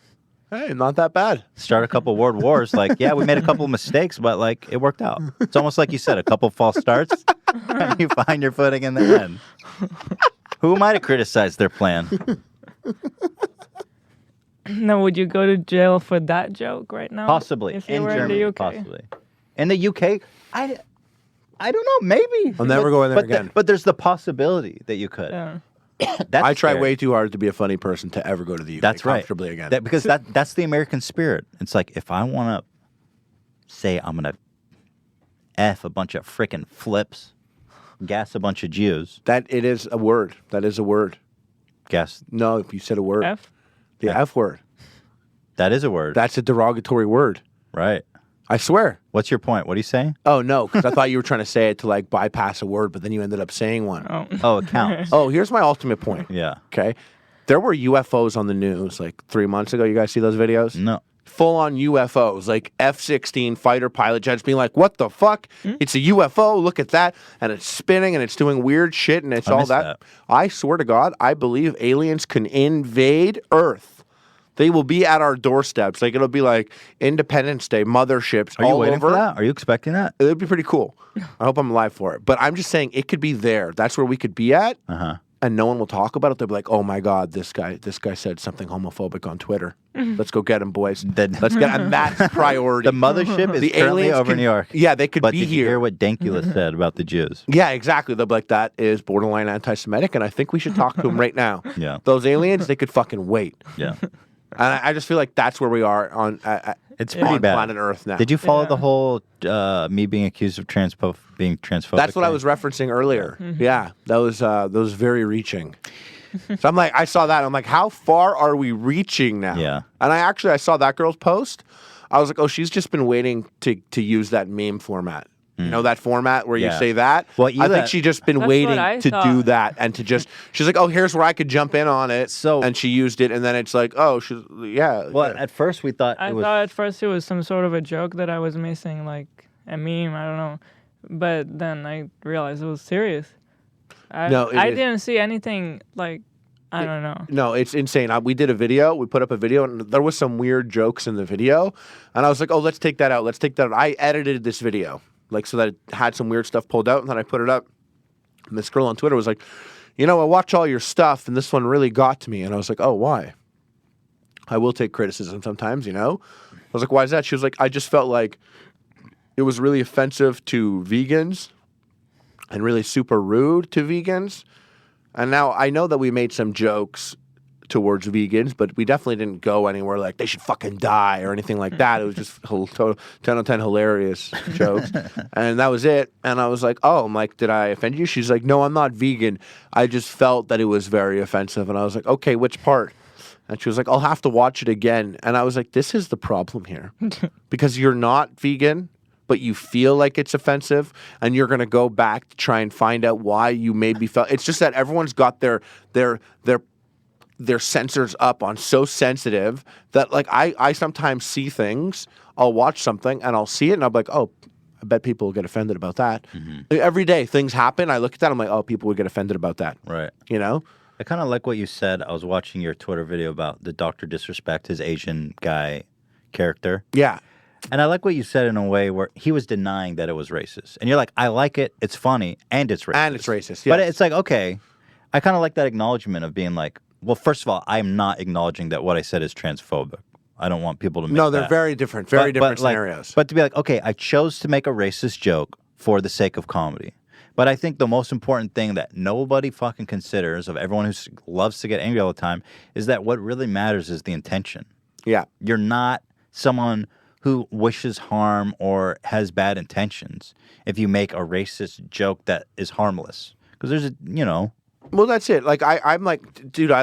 Hey, not that bad. Start a couple world wars. Like, yeah, we made a couple of mistakes, but like it worked out. It's almost like you said, a couple false starts, and you find your footing in the end. Who am I to criticize their plan? Now, would you go to jail for that joke right now? Possibly. If you In were Germany, in the UK? possibly. In the UK, I don't know, maybe. I'll never go in there but again. But there's the possibility that you could. Yeah. That's I try scary. way too hard to be a funny person to ever go to the UK That's right. comfortably again. Because that's the American spirit. It's like, if I want to say I'm going to F a bunch of frickin' flips, gas a bunch of Jews. That it is a word. That is a word. Gas. No, if you said a word. F? The F word. That is a word. That's a derogatory word. Right. I swear. What's your point? What are you saying? Oh, no, because I thought you were trying to say it to like bypass a word, but then you ended up saying one. Oh, it counts. Oh, here's my ultimate point. Yeah. Okay. There were UFOs on the news like 3 months ago. You guys see those videos? No. Full on UFOs, like F-16 fighter pilot jets being like, what the fuck? It's a UFO. Look at that. And it's spinning and it's doing weird shit and it's all missed that. I swear to God, I believe aliens can invade Earth. They will be at our doorsteps. Like, it'll be like Independence Day, motherships Are you all waiting over. for that? Are you expecting that? It would be pretty cool. I hope I'm alive for it. But I'm just saying it could be there. That's where we could be at. Uh-huh. And no one will talk about it. They'll be like, oh my God, this guy said something homophobic on Twitter. Let's go get him, boys. Let's get him. And that's priority. The mothership is The currently aliens over can- New York. Yeah, they could But be did you here. hear what Dankula said about the Jews? Yeah, exactly. They'll be like, that is borderline anti-Semitic, and I think we should talk to him right now. Yeah. Those aliens, they could fucking wait. Yeah. And I just feel like that's where we are on It's pretty on bad. planet Earth now. Did you follow Yeah. the whole me being accused of being transphobic? That's what I thing? was referencing earlier. Yeah, that was very reaching. So I'm like, I saw that. I'm like, how far are we reaching now? Yeah. And I saw that girl's post. I was like, oh, she's just been waiting to use that meme format. You know that format where you say that? Well, I think she's just been waiting to do that and to just, she's like, oh, here's where I could jump in on it. And she used it, and then it's like, oh, Well, at first we thought I thought at first it was some sort of a joke that I was missing, like a meme, I don't know. But then I realized it was serious. I didn't see anything like, I don't know. No, it's insane. We did a video. We put up a video, and there was some weird jokes in the video. And I was like, oh, let's take that out. Let's take that out. I edited this video, like, so that it had some weird stuff pulled out, and then I put it up. And this girl on Twitter was like, I watch all your stuff, and this one really got to me. And I was like, oh, why? I will take criticism sometimes, I was like, why is that? She was like, I just felt like it was really offensive to vegans and really super rude to vegans. And now I know that we made some jokes towards vegans, but we definitely didn't go anywhere like they should fucking die or anything like that. It was just 10 out of 10 hilarious jokes. And that was it. And I was like, oh, I'm like, did I offend you? She's like, no, I'm not vegan. I just felt that it was very offensive. And I was like, okay, which part? And she was like, I'll have to watch it again. And I was like, this is the problem here. Because you're not vegan, but you feel like it's offensive, and you're going to go back to try and find out why you maybe felt. It's just that everyone's got their sensors up on so sensitive that, like, I sometimes see things. I'll watch something and I'll see it and I'm like, oh, I bet people will get offended about that. Every day things happen. I look at that. I'm like, oh, people would get offended about that. Right. I kind of like what you said. I was watching your Twitter video about the Dr. Disrespect, his Asian guy character. Yeah. And I like what you said in a way where he was denying that it was racist. And you're like, I like it, it's funny, and it's racist. And it's racist, yeah. But it's like, okay, I kind of like that acknowledgement of being like, well, first of all, I'm not acknowledging that what I said is transphobic. I don't want people to make No, they're very different scenarios. But to be like, okay, I chose to make a racist joke for the sake of comedy. But I think the most important thing that nobody fucking considers of everyone who loves to get angry all the time is that what really matters is the intention. Yeah. You're not someone who wishes harm or has bad intentions if you make a racist joke that is harmless. Because there's Well, that's it. Like, I'm like, dude, I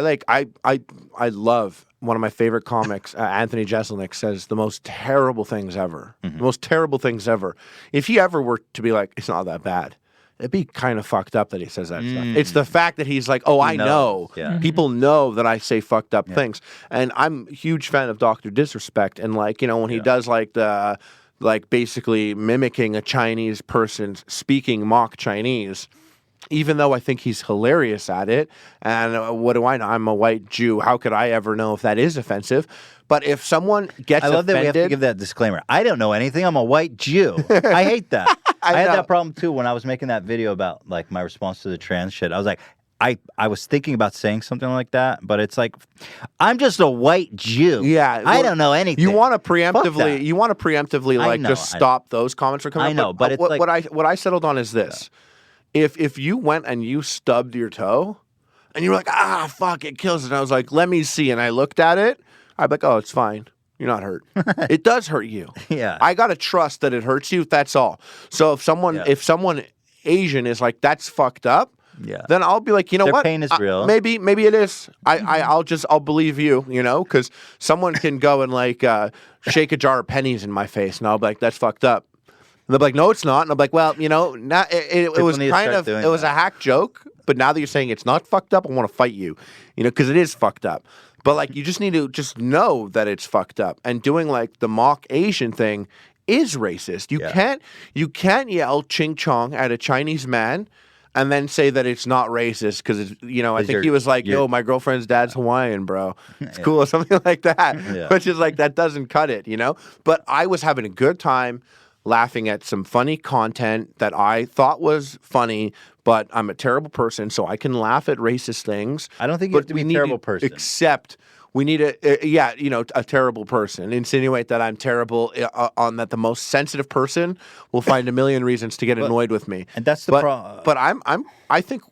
love one of my favorite comics, Anthony Jeselnik, says the most terrible things ever. The most terrible things ever. If he ever were to be like, it's not that bad, it'd be kind of fucked up that he says that stuff. It's the fact that he's like, oh, I know. Yeah. People know that I say fucked up things. And I'm a huge fan of Dr. Disrespect. And, like, when he does, like, the, like, basically mimicking a Chinese person speaking mock Chinese, even though I think he's hilarious at it. And what do I know? I'm a white Jew. How could I ever know if that is offensive? But if someone gets offended... I love that we have to give that disclaimer. I don't know anything. I'm a white Jew. I hate that. I had that problem, too, when I was making that video about, like, my response to the trans shit. I was like, I was thinking about saying something like that, but it's like, I'm just a white Jew. Yeah. I don't know anything. You want to preemptively, like, just stop those comments from coming up. I know, but it's like... What I settled on is this. Yeah. If you went and you stubbed your toe, and you were like, fuck, it kills it. And I was like, let me see. And I looked at it. I'd be like, oh, it's fine. You're not hurt. It does hurt you. Yeah. I got to trust that it hurts you. That's all. So if someone Asian is like, that's fucked up, then I'll be like, Their what? Pain is real. Maybe it is. I'll believe you, because someone can go and, like, shake a jar of pennies in my face, and I'll be like, that's fucked up. And they'll be like, no, it's not. And I'm like, well, now it was kind of, it was a hack joke, but now that you're saying it's not fucked up, I want to fight you, because it is fucked up. But, like, you just need to just know that it's fucked up. And doing, like, the mock Asian thing is racist. You can't yell ching chong at a Chinese man and then say that it's not racist because it's, I think he was like, yo, my girlfriend's dad's Hawaiian, bro. It's cool or something like that. Which is like, that doesn't cut it, But I was having a good time laughing at some funny content that I thought was funny, but I'm a terrible person, so I can laugh at racist things. I don't think you have to be a terrible person. Except we need a terrible person. Insinuate that I'm terrible on that the most sensitive person will find a million reasons to get annoyed with me. And that's the problem. But I think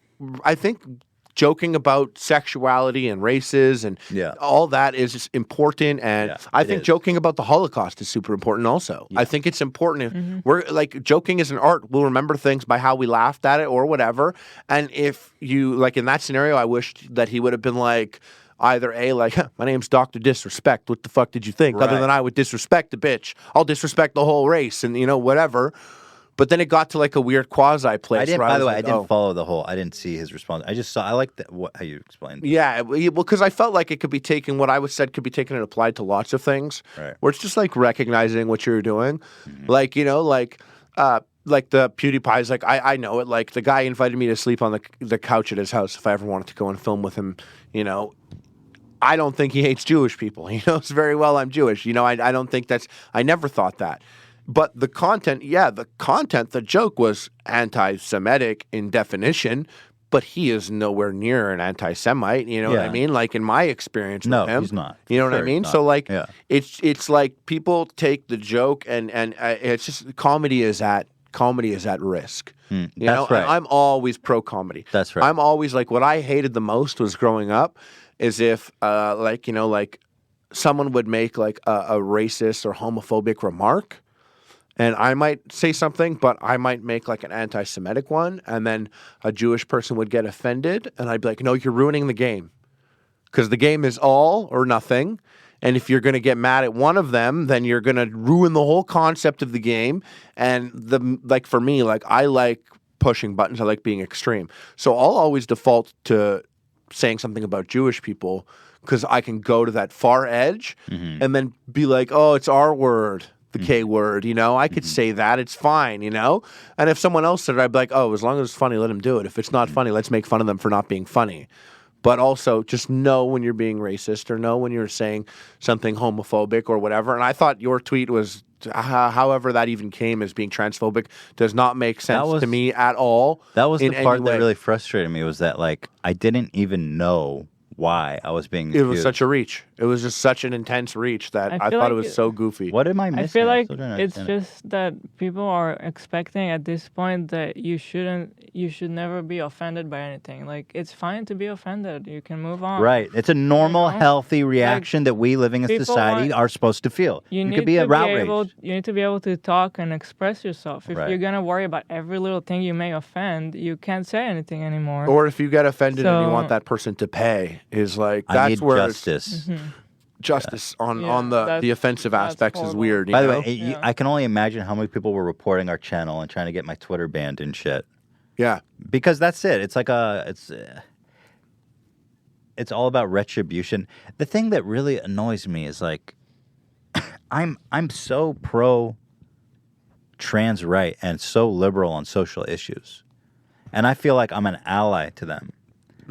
joking about sexuality and races and all that is important. And I think joking about the Holocaust is super important also. I think it's important. If we're like, joking is an art. We'll remember things by how we laughed at it or whatever. And if you, like, in that scenario, I wished that he would have been like, either A, like, my name's Dr. Disrespect. What the fuck did you think? Right. Other than I would disrespect the bitch. I'll disrespect the whole race and, whatever. But then it got to like a weird quasi place. By the way, I didn't follow the whole. I didn't see his response. I just saw. I like how you explained. Yeah, well, because I felt like it could be taken. What I said could be taken and applied to lots of things. Right. Where it's just like recognizing what you're doing, like like the PewDiePie's. Like I know it. Like the guy invited me to sleep on the couch at his house if I ever wanted to go and film with him. I don't think he hates Jewish people. He knows very well I'm Jewish. I don't think that's. I never thought that. But the content, the joke was anti-Semitic in definition, but he is nowhere near an anti-Semite. You know what I mean? Like in my experience with him. No, he's not. You know what I mean? So like, it's like people take the joke and it's just comedy is at risk. That's right. I'm always pro comedy. That's right. I'm always like, what I hated the most was growing up is if someone would make like a racist or homophobic remark. And I might say something, but I might make like an anti-Semitic one, and then a Jewish person would get offended, and I'd be like, no, you're ruining the game. Because the game is all or nothing, and if you're going to get mad at one of them, then you're going to ruin the whole concept of the game. And for me, like I like pushing buttons, I like being extreme. So I'll always default to saying something about Jewish people, because I can go to that far edge and then be like, oh, it's our word. The K word, I could say that. It's fine, And if someone else said it, I'd be like, oh, as long as it's funny, let him do it. If it's not funny, let's make fun of them for not being funny. But also just know when you're being racist or know when you're saying something homophobic or whatever. And I thought your tweet was, however that even came as being transphobic, does not make sense to me at all. That was the part that really frustrated me, was that like I didn't even know why I was being accused. It was such a reach. It was just such an intense reach that I thought it was so goofy. What am I missing? I feel like it's just that people are expecting at this point that you should never be offended by anything. Like, it's fine to be offended. You can move on. Right. It's a normal, healthy reaction that we living in society are supposed to feel. You could be outraged. You need to be able to talk and express yourself. If Right. you're going to worry about every little thing you may offend, you can't say anything anymore. Or if you get offended and you want that person to pay, is like, that's I need where justice. Justice on the offensive aspects is weird. By the way, I can only imagine how many people were reporting our channel and trying to get my Twitter banned and shit. Yeah, because that's it. It's like it's all about retribution. The thing that really annoys me is like, I'm so pro trans right and so liberal on social issues, and I feel like I'm an ally to them.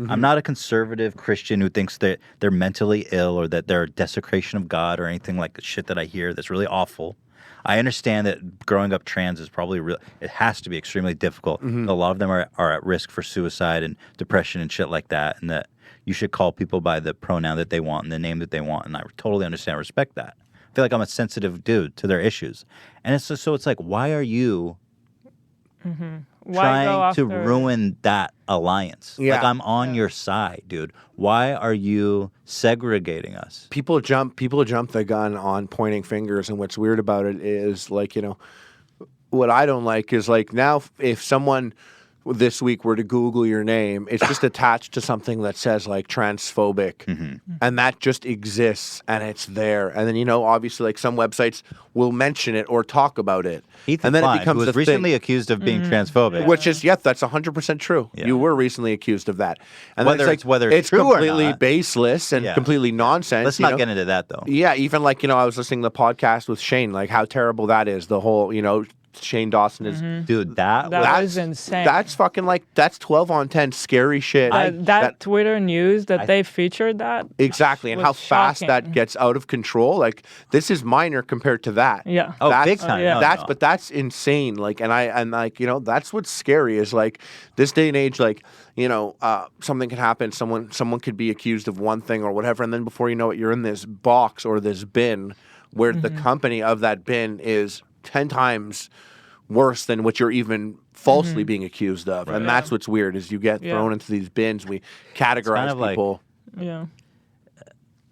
I'm not a conservative Christian who thinks that they're mentally ill or that they're a desecration of God or anything like the shit that I hear that's really awful. I understand that growing up trans is probably real. It has to be extremely difficult. A lot of them are at risk for suicide and depression and shit like that, and that you should call people by the pronoun that they want and the name that they want, and I totally understand and respect that. I feel like I'm a sensitive dude to their issues. And it's just, so it's like, why are you trying to ruin that alliance? Yeah. Like, I'm on your side, dude. Why are you segregating us? People jump the gun on pointing fingers, and what's weird about it is, like, what I don't like is, like, now if someone this week were to Google your name, it's just attached to something that says like transphobic, and that just exists and it's there. And then obviously, like, some websites will mention it or talk about it, Ethan and then Klein, it becomes who was recently accused of being transphobic, which is that's 100% true. Yeah. You were recently accused of that, and whether it's true completely or not, baseless and completely nonsense. Let's not get into that though. Yeah, even like I was listening to the podcast with Shane, like how terrible that is. The whole Shane Dawson is dude. That was insane. That's fucking that's 12 on 10 scary shit. That Twitter news that they featured that exactly, and how fast that gets out of control. Like, this is minor compared to that. Yeah. Big time. Yeah. But that's insane. Like, and that's what's scary is like this day and age. Like, something could happen. Someone could be accused of one thing or whatever, and then before you know it, you're in this box or this bin where the company of that bin is 10 times worse than what you're even falsely being accused of. Right. And that's what's weird is you get thrown into these bins. We categorize people.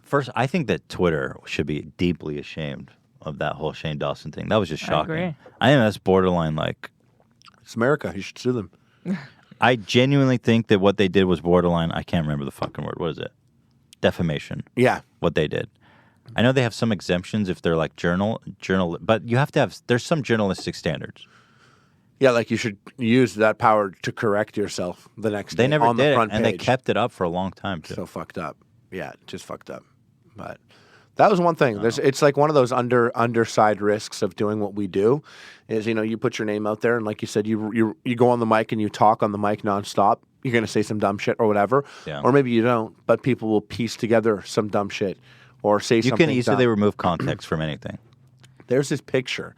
First, I think that Twitter should be deeply ashamed of that whole Shane Dawson thing. That was just shocking. I think that's borderline like... It's America. You should sue them. I genuinely think that what they did was borderline... I can't remember the fucking word. What is it? Defamation. Yeah. What they did. I know they have some exemptions if they're like journal, but you have to have, there's some journalistic standards. Yeah, like you should use that power to correct yourself the next day. They never on did the it, front and page. they kept it up for a long time too. So fucked up. Yeah, just fucked up. But that was one thing. It's like one of those underside risks of doing what we do. Is you put your name out there, and like you said, you go on the mic and you talk on the mic nonstop. You're gonna say some dumb shit or whatever, or maybe you don't. But people will piece together some dumb shit or say something. You can easily remove context from anything. There's this picture.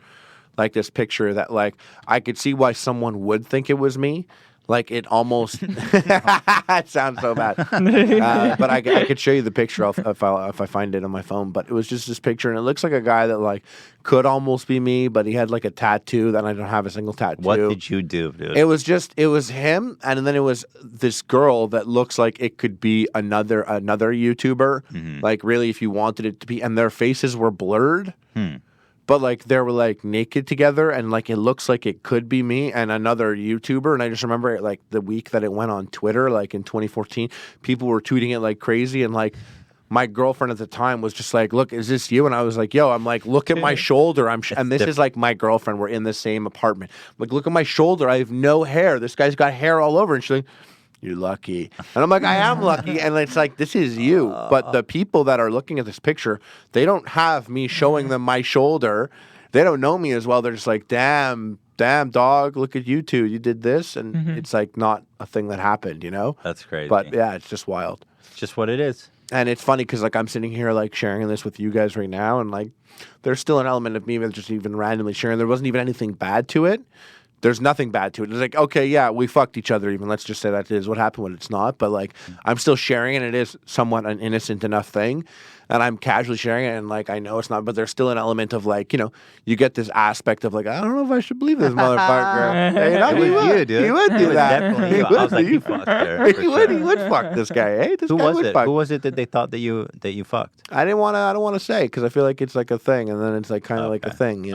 Like this picture that like I could see why someone would think it was me. Like it almost it sounds so bad. But I could show you the picture if I find it on my phone. But it was just this picture, and it looks like a guy that like could almost be me, but he had like a tattoo that I don't have a single tattoo. What did you do, dude? It was him, and then it was this girl that looks like it could be another YouTuber. Mm-hmm. Like really, if you wanted it to be, and their faces were blurred. But like they were like naked together, and like it looks like it could be me and another YouTuber. And I just remember like the week that it went on Twitter, like in 2014, people were tweeting it like crazy. And like my girlfriend at the time was just like, "Look, is this you?" And I was like, "Yo," I'm like, "Look at my shoulder." And this is like my girlfriend. We're in the same apartment. I'm like, "Look at my shoulder. I have no hair. This guy's got hair all over." And she's like, "You're lucky." And I'm like, "I am lucky." And it's like, this is you. But the people that are looking at this picture, they don't have me showing them my shoulder. They don't know me as well. They're just like, damn, dog, look at you two. You did this. And it's like not a thing that happened, That's crazy. But yeah, it's just wild. It's just what it is. And it's funny because like I'm sitting here like sharing this with you guys right now. And like there's still an element of me that's just even randomly sharing. There wasn't even anything bad to it. There's nothing bad to it. It's like, okay, yeah, we fucked each other even. Let's just say that is what happened when it's not. But, like, I'm still sharing it. And it is somewhat an innocent enough thing. And I'm casually sharing it. And, like, I know it's not. But there's still an element of, like, you get this aspect of, like, I don't know if I should believe this motherfucker. It was you, dude. He would do that. Definitely you. I was like, you fucked there. He would fuck this guy. Hey, this Who guy was would it? fuck. Who was it that they thought that you fucked? I don't want to say because I feel like it's like a thing, and then it's like kind of like a thing,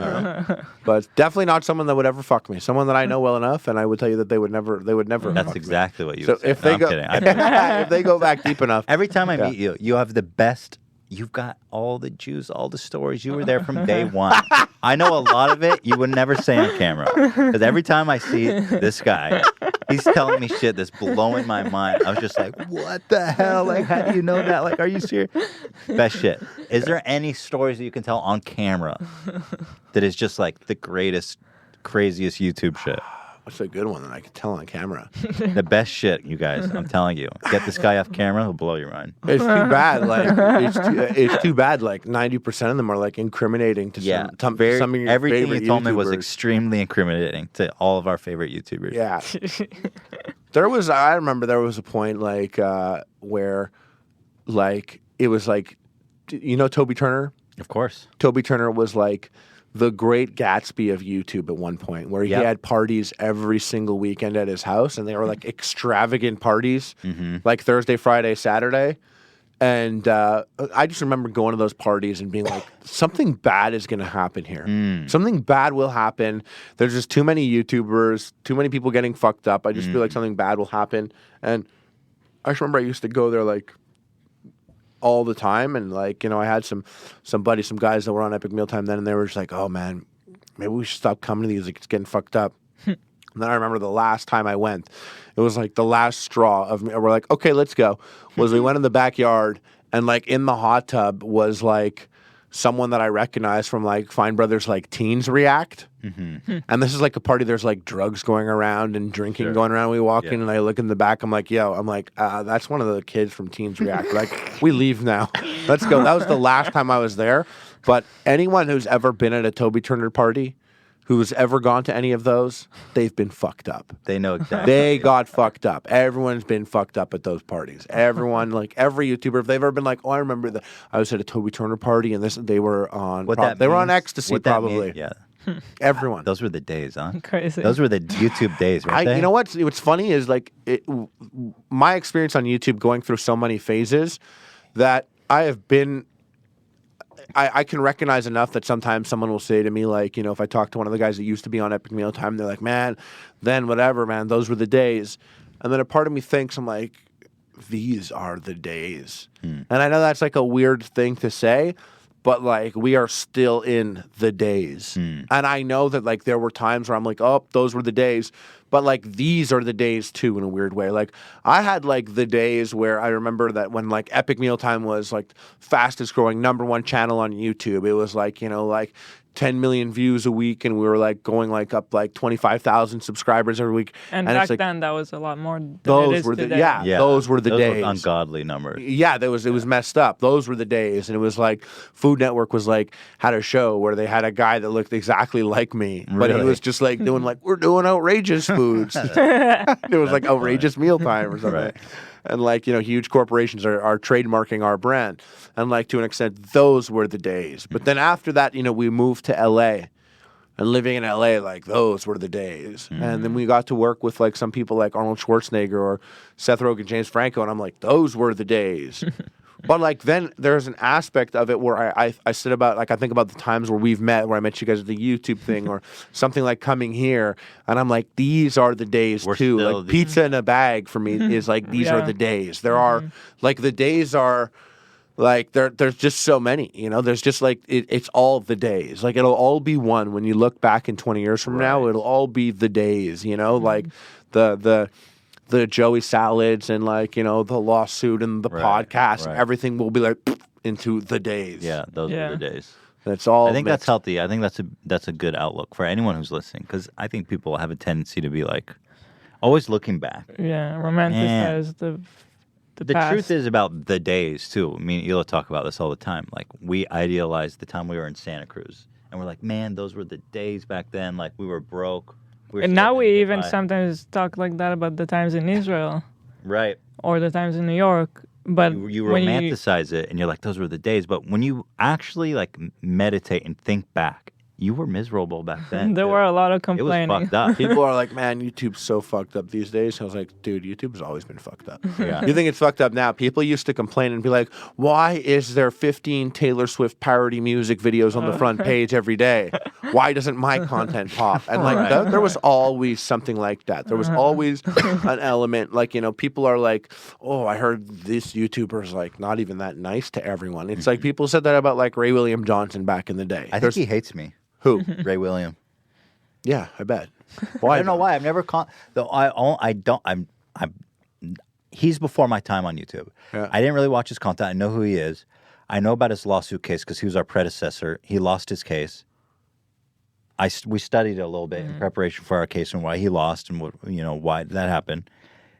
But it's definitely not someone that would ever fuck me. Someone that I know well enough, and I would tell you that they would never. That's fuck exactly me. what you. So would say. if they I'm go, kidding. if they go back deep enough, Every time I meet you, you have the best. You've got all the juice, all the stories. You were there from day one. I know a lot of it you would never say on camera. Because every time I see this guy, he's telling me shit that's blowing my mind. I was just like, what the hell? Like, how do you know that? Like, are you serious? Best shit. Is there any stories that you can tell on camera that is just like the greatest, craziest YouTube shit? What's a good one that I could tell on camera? The best shit, you guys. I'm telling you. Get this guy off camera, he'll blow your mind. It's too bad. Like it's too bad. Like 90% of them are like incriminating to some of your everything favorite you told me was YouTubers. extremely incriminating to all of our favorite YouTubers. Yeah. I remember there was a point like where like it was like, Toby Turner? Of course. Toby Turner was like the great Gatsby of YouTube at one point, where he had parties every single weekend at his house, and they were like extravagant parties, like Thursday, Friday, Saturday. And I just remember going to those parties and being like, something bad is going to happen here. Something bad will happen. There's just too many YouTubers, too many people getting fucked up. I just feel like something bad will happen. And I just remember I used to go there like all the time, and like I had some buddies, some guys that were on Epic Mealtime then, and they were just like, "Oh man, maybe we should stop coming to these. Like, it's getting fucked up." And then I remember the last time I went, it was like the last straw of me. We're like, "Okay, let's go." We went in the backyard, and like in the hot tub was like someone that I recognized from like Fine Brothers, like Teens React. And this is like a party. There's like drugs going around and drinking going around. We walk in, and I look in the back. I'm like, that's one of the kids from Teens React. Like, we leave now. Let's go. That was the last time I was there. But anyone who's ever been at a Toby Turner party, who's ever gone to any of those, they've been fucked up. They know exactly. They got fucked up. Everyone's been fucked up at those parties. Everyone, like every YouTuber, if they've ever been like, "Oh, I remember that I was at a Toby Turner party, and they were on on ecstasy, probably." Yeah. Everyone. Those were the days, huh? Crazy. Those were the YouTube days, weren't they? You know what's funny is like my experience on YouTube going through so many phases that I have been. I can recognize enough that sometimes someone will say to me, like, if I talk to one of the guys that used to be on Epic Mealtime, they're like, "Man, then whatever, man, those were the days." And then a part of me thinks, I'm like, these are the days. And I know that's like a weird thing to say, but like we are still in the days. And I know that like there were times where I'm like, oh, those were the days. But like these are the days too in a weird way. Like I had like the days where I remember that when like Epic Mealtime was like fastest growing #1 channel on YouTube. It was like, you know, like 10 million views a week, and we were like going like up like 25,000 subscribers every week. And back then, that was a lot more than those it is were today. those were the days. Were ungodly numbers. Yeah, it was messed up. Those were the days, and it was like Food Network was like had a show where they had a guy that looked exactly like me, but he was just like doing like we're doing outrageous foods. It was like outrageous mealtime or something. Right. And like, you know, huge corporations are trademarking our brand. And like to an extent, those were the days. But then after that, you know, we moved to LA. And living in LA, like those were the days. And then we got to work with like some people like Arnold Schwarzenegger or Seth Rogen, James Franco. And I'm like, those were the days. But like then there's an aspect of it where I sit about, like I think about the times where we've met, where I met you guys at the YouTube thing or something like coming here. And I'm like, these are the days too. Like pizza in a bag for me is like, these are the days. There are like the days are like, there's just so many, you know, there's just like, it's all the days. Like it'll all be one when you look back in 20 years from now, it'll all be the days, you know, like the Joey salads and like, you know, the lawsuit and the podcast, everything will be like into the days. Yeah, those are the days. That's all. I think that's healthy. I think that's a good outlook for anyone who's listening, because I think people have a tendency to be like always looking back. Yeah, romanticize the past. Truth is about the days too. I mean, Ela talk about this all the time. Like we idealized the time we were in Santa Cruz, and we're like, man, those were the days back then. Like we were broke. And now we even sometimes talk like that about the times in Israel. Right. Or the times in New York. But you romanticize it and you're like, those were the days. But when you actually like meditate and think back, you were miserable back then. There were a lot of complaining. It was fucked up. People are like, man, YouTube's so fucked up these days. I was like, dude, YouTube's always been fucked up. Yeah. You think it's fucked up now? People used to complain and be like, why is there 15 Taylor Swift parody music videos on the front page every day? Why doesn't my content pop? And like, there was always something like that. There was always an element, like, you know, people are like, oh, I heard this YouTuber's like not even that nice to everyone. It's like people said that about like Ray William Johnson back in the day. I think he hates me. Who? Ray William. Yeah, I bet. Why? I don't know why. I've never he's before my time on YouTube. Yeah. I didn't really watch his content. I know who he is. I know about his lawsuit case because he was our predecessor. He lost his case. We studied it a little bit in preparation for our case and why he lost and what, you know, why that happened.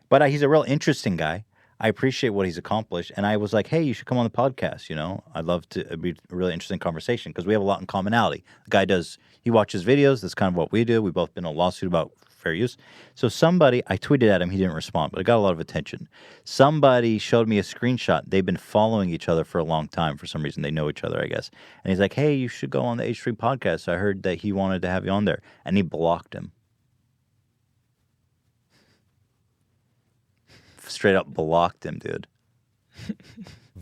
But he's a real interesting guy. I appreciate what he's accomplished. And I was like, hey, you should come on the podcast, you know. I'd love to, it'd be a really interesting conversation because we have a lot in commonality. The guy he watches videos. That's kind of what we do. We've both been in a lawsuit about fair use. So I tweeted at him. He didn't respond, but it got a lot of attention. Somebody showed me a screenshot. They've been following each other for a long time. For some reason, they know each other, I guess. And he's like, hey, you should go on the H3 podcast. I heard that he wanted to have you on there. And he blocked him. Straight up blocked him, dude.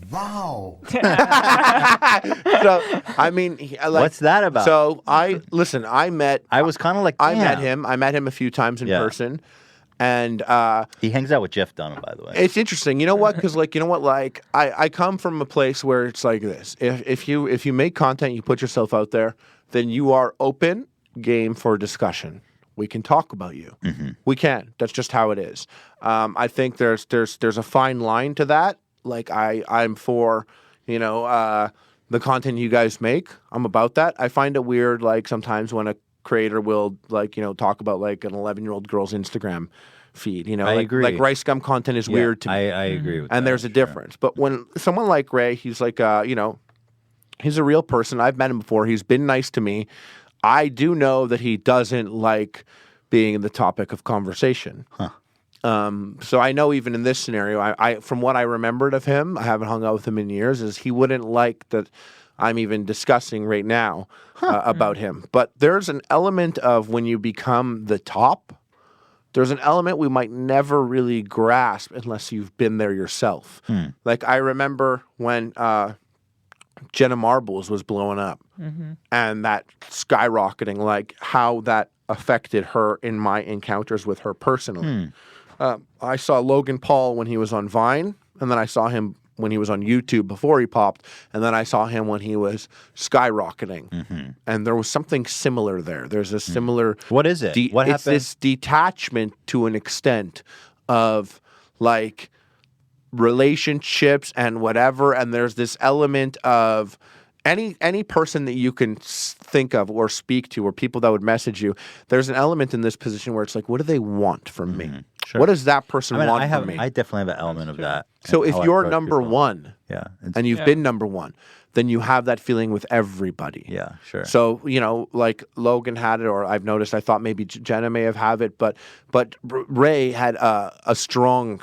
Wow. So, I mean, what's that about? So, I was kind of like, damn. I met him a few times in person. And he hangs out with Jeff Dunham, by the way. It's interesting. You know what? Because, like, you know what? Like, I come from a place where it's like this. If you make content, you put yourself out there, then you are open, game for discussion. We can talk about you. Mm-hmm. We can. That's just how it is. I think there's a fine line to that. Like I'm for, you know, the content you guys make. I'm about that. I find it weird, like sometimes when a creator will like, you know, talk about like an 11-year-old girl's Instagram feed. You know, I agree. Like Rice Gum content is weird to me. I agree with that. And there's a difference. But when someone like Ray, he's like, you know, he's a real person. I've met him before. He's been nice to me. I do know that he doesn't like being the topic of conversation. Huh. So I know even in this scenario, I from what I remembered of him, I haven't hung out with him in years, is he wouldn't like that I'm even discussing right now about him. But there's an element of when you become the top, there's an element we might never really grasp unless you've been there yourself. Like I remember when Jenna Marbles was blowing up and that skyrocketing, like how that affected her in my encounters with her personally. I saw Logan Paul when he was on Vine, and then I saw him when he was on YouTube before he popped, and then I saw him when he was skyrocketing. And there was something similar there. There's a similar... What is it? What happened? It's this detachment to an extent of like relationships and whatever, and there's this element of any person that you can think of or speak to, or people that would message you, there's an element in this position where it's like, what do they want from me? Sure. What does that person want from me? I definitely have an element of that. So if you're number one, and you've been number one, then you have that feeling with everybody. Yeah, sure. So, you know, like Logan had it, or I've noticed, I thought maybe Jenna may have it, but Ray had a strong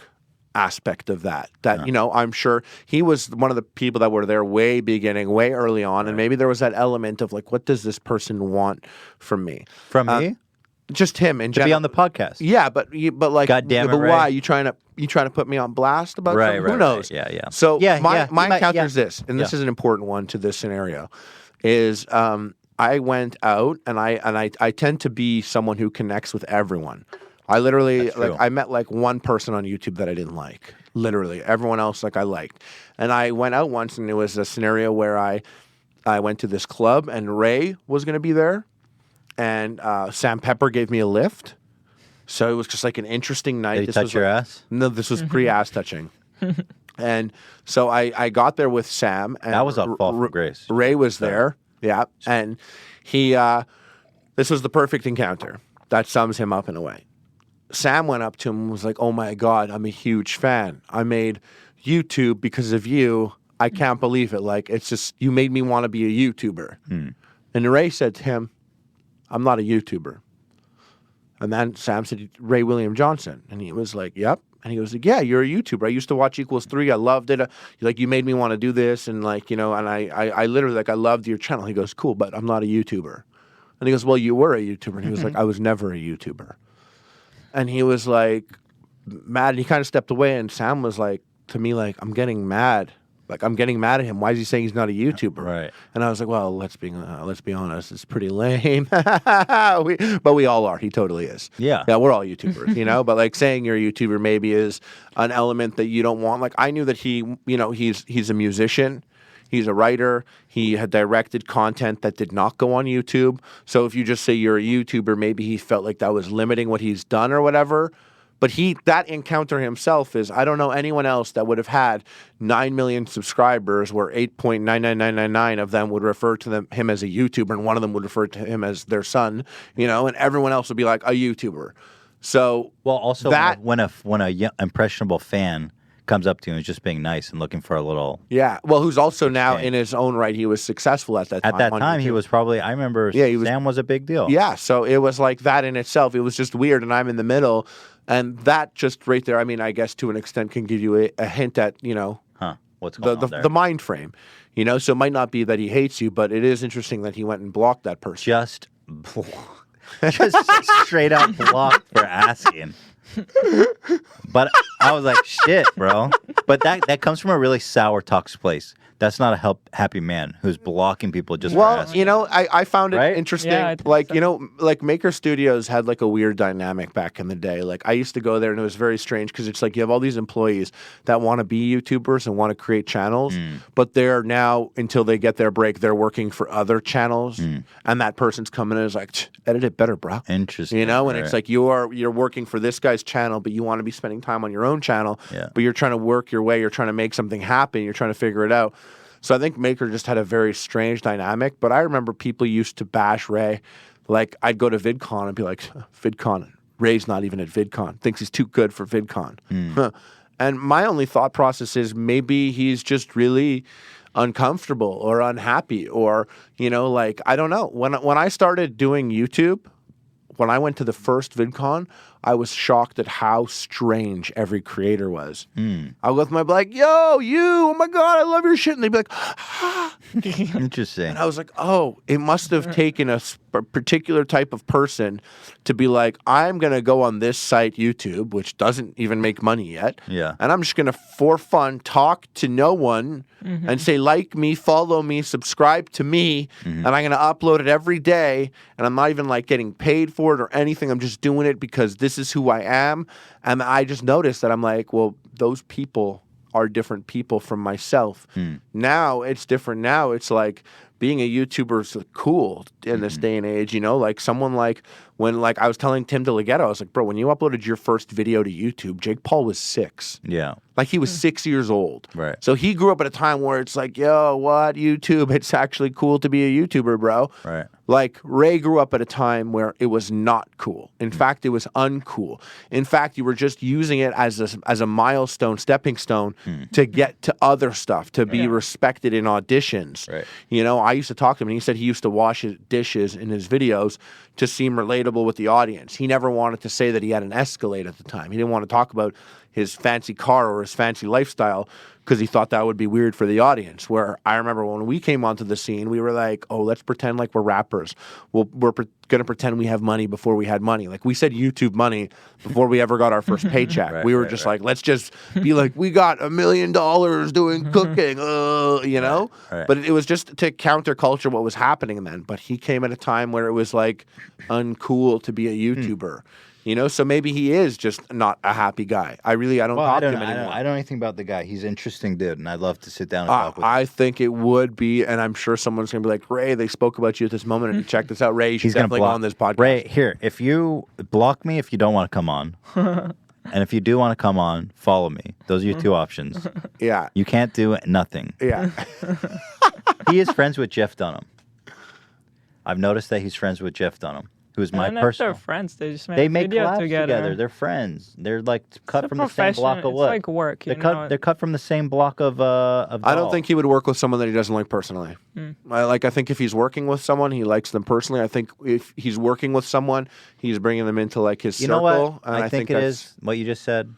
aspect of that, you know, I'm sure he was one of the people that were there way beginning, way early on, and maybe there was that element of like, what does this person want from me? From me? Just him and to be on the podcast. Yeah, but like, God damn it, but Ray. why you trying to put me on blast about something? Who knows? Right. Yeah. So my encounter is this, and this is an important one to this scenario, is I went out and I tend to be someone who connects with everyone. I literally I met like one person on YouTube that I didn't like. Literally, everyone else like I liked. And I went out once, and it was a scenario where I went to this club, and Ray was going to be there, and Sam Pepper gave me a lift. So it was just like an interesting night. Did he touch your ass? No, this was pre-ass touching. And so I got there with Sam. And that was a fall from grace. Ray was there. Yeah, and he. This was the perfect encounter. That sums him up in a way. Sam went up to him and was like, "Oh my God, I'm a huge fan. I made YouTube because of you. I can't believe it. Like, it's just, you made me want to be a YouTuber." And Ray said to him, "I'm not a YouTuber." And then Sam said, "Ray William Johnson." And he was like, "Yep." And he was like, "Yeah, you're a YouTuber. I used to watch Equals 3. I loved it. Like, you made me want to do this. And like, you know, and I literally, like, I loved your channel." He goes, "Cool, but I'm not a YouTuber." And he goes, "Well, you were a YouTuber." And he was like, "I was never a YouTuber." And he was like mad, and he kind of stepped away, and Sam was like, to me, like, I'm getting mad. Like, I'm getting mad at him. Why is he saying he's not a YouTuber? Right. And I was like, well, let's be honest, it's pretty lame. But we all are. He totally is. Yeah. Yeah, we're all YouTubers, you know? But like saying you're a YouTuber maybe is an element that you don't want. Like, I knew that he, you know, he's a musician. He's a writer. He had directed content that did not go on YouTube. So if you just say you're a YouTuber, maybe he felt like that was limiting what he's done or whatever. But that encounter himself is, I don't know anyone else that would have had 9 million subscribers where 8.99999 of them would refer to him as a YouTuber, and one of them would refer to him as their son, you know, and everyone else would be like a YouTuber. So well, also that when a young, impressionable fan comes up to you and is just being nice and looking for a little well, who's also now in his own right, he was successful at that time. At that time, he was probably, I remember Sam was a big deal. Yeah, so it was like that in itself. It was just weird, and I'm in the middle, and that just right there, I mean, I guess to an extent can give you a hint at, you know, what's going on there. The mind frame, you know, so it might not be that he hates you, but it is interesting that he went and blocked that person. Just straight out blocked for asking. But I was like, shit, bro. But that comes from a really sour, toxic place. That's not a happy man who's blocking people just for asking. You know, I found it interesting. Yeah, like, so. You know, like Maker Studios had like a weird dynamic back in the day. Like, I used to go there, and it was very strange because it's like you have all these employees that want to be YouTubers and want to create channels, but they're now, until they get their break, they're working for other channels, and that person's coming in and is like, edit it better, bro. Interesting. You know, and it's like you're working for this guy's channel, but you want to be spending time on your own channel, but you're trying to work your way, you're trying to make something happen, you're trying to figure it out. So I think Maker just had a very strange dynamic. But I remember people used to bash Ray. Like, I'd go to VidCon and be like, VidCon, Ray's not even at VidCon. Thinks he's too good for VidCon. And my only thought process is maybe he's just really uncomfortable or unhappy, or, you know, like, I don't know. When I started doing YouTube, when I went to the first VidCon, I was shocked at how strange every creator was. I would go with my like, yo, you, oh my God, I love your shit. And they'd be like, ah. Interesting. And I was like, oh, it must have taken a particular type of person to be like, I'm going to go on this site, YouTube, which doesn't even make money yet. Yeah. And I'm just going to, for fun, talk to no one and say, like me, follow me, subscribe to me. And I'm going to upload it every day. And I'm not even like getting paid for it or anything. I'm just doing it because this is who I am. And I just noticed that I'm like, well, those people are different people from myself. Now it's different. Now it's like being a YouTuber is cool in this day and age, you know, like someone like when like I was telling Tim DeLegetto, I was like, bro, when you uploaded your first video to YouTube, Jake Paul was 6. Yeah. Like he was 6 years old. Right. So he grew up at a time where it's like, yo, what, YouTube? It's actually cool to be a YouTuber, bro. Right. Like Ray grew up at a time where it was not cool. In fact, it was uncool. In fact, you were just using it as a milestone, stepping stone to get to other stuff, to be respected in auditions. Right. You know, I used to talk to him and he said he used to wash his dishes in his videos to seem relatable with the audience. He never wanted to say that he had an Escalade at the time. He didn't want to talk about his fancy car or his fancy lifestyle because he thought that would be weird for the audience. Where I remember when we came onto the scene, we were like, oh, let's pretend like we're rappers. We're going to pretend we have money before we had money. Like we said YouTube money before we ever got our first paycheck. We were just like, let's just be like, we got $1 million doing cooking, you know? Right. But it was just to counterculture what was happening then. But he came at a time where it was like uncool to be a YouTuber. You know, so maybe he is just not a happy guy. I don't talk to him anymore. I don't know anything about the guy. He's an interesting dude, and I'd love to sit down and talk with him. I think it would be, and I'm sure someone's going to be like, Ray, they spoke about you at this moment, and check this out. Ray, you should definitely go on this podcast. Ray, here, if you block me if you don't want to come on, and if you do want to come on, follow me. Those are your two options. Yeah. You can't do nothing. Yeah. He is friends with Jeff Dunham. I've noticed that he's friends with Jeff Dunham. Who's my personal. They're friends. They just make video collabs together. They're friends. They're like cut from the same block of what? It's like work. They're cut from the same block of. I don't think he would work with someone that he doesn't like personally. I think if he's working with someone, he likes them personally. I think if he's working with someone, he's bringing them into like his circle. Know what? And I think it is what you just said.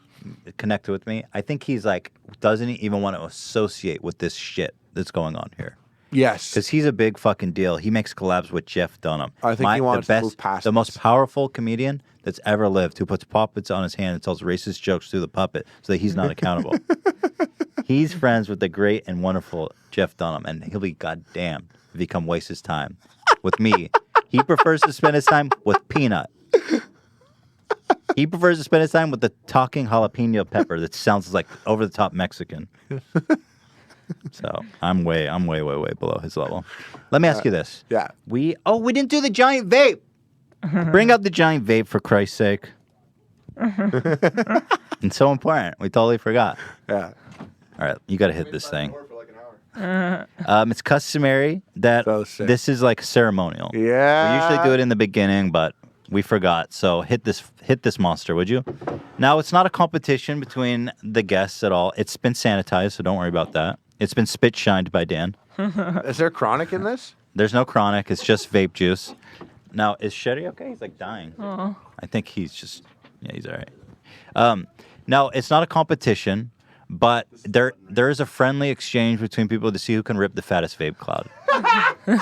Connected with me. I think he's like doesn't even want to associate with this shit that's going on here. Yes. Because he's a big fucking deal. He makes collabs with Jeff Dunham. I think he wants to move past the most powerful comedian that's ever lived, who puts puppets on his hand and tells racist jokes through the puppet so that he's not accountable. He's friends with the great and wonderful Jeff Dunham, and he'll be goddamned if he come waste his time with me. He prefers to spend his time with Peanut. He prefers to spend his time with the talking jalapeno pepper that sounds like over-the-top Mexican. So I'm way below his level. Let me ask you this. Yeah. We didn't do the giant vape. Bring up the giant vape for Christ's sake. It's so important. We totally forgot. Yeah. All right, you got to hit this thing. It's customary that this is like ceremonial. Yeah. We usually do it in the beginning, but we forgot. So hit this monster, would you? Now, it's not a competition between the guests at all. It's been sanitized, so don't worry about that. It's been spit shined by Dan. Is there chronic in this? There's no chronic. It's just vape juice. Now, is Shetty okay? He's like dying. Oh. I think he's he's all right. Now, it's not a competition, but there is a friendly exchange between people to see who can rip the fattest vape cloud.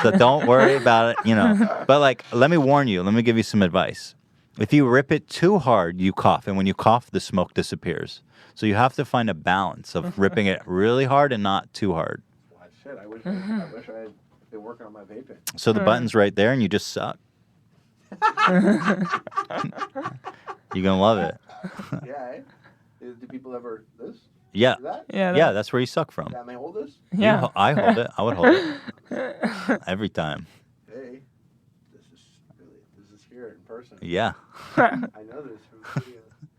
So don't worry about it, you know. But like, let me warn you. Let me give you some advice. If you rip it too hard, you cough, and when you cough, the smoke disappears. So you have to find a balance of ripping it really hard and not too hard. Well, shit, I wish I had been working on my vaping. So the button's right there, and you just suck. You're gonna love it. Yeah. Do people ever this? Yeah. That? Yeah. That's where you suck from. Can I hold this? Yeah. I hold it. I would hold it every time. Hey, this is here in person. Yeah. I know this from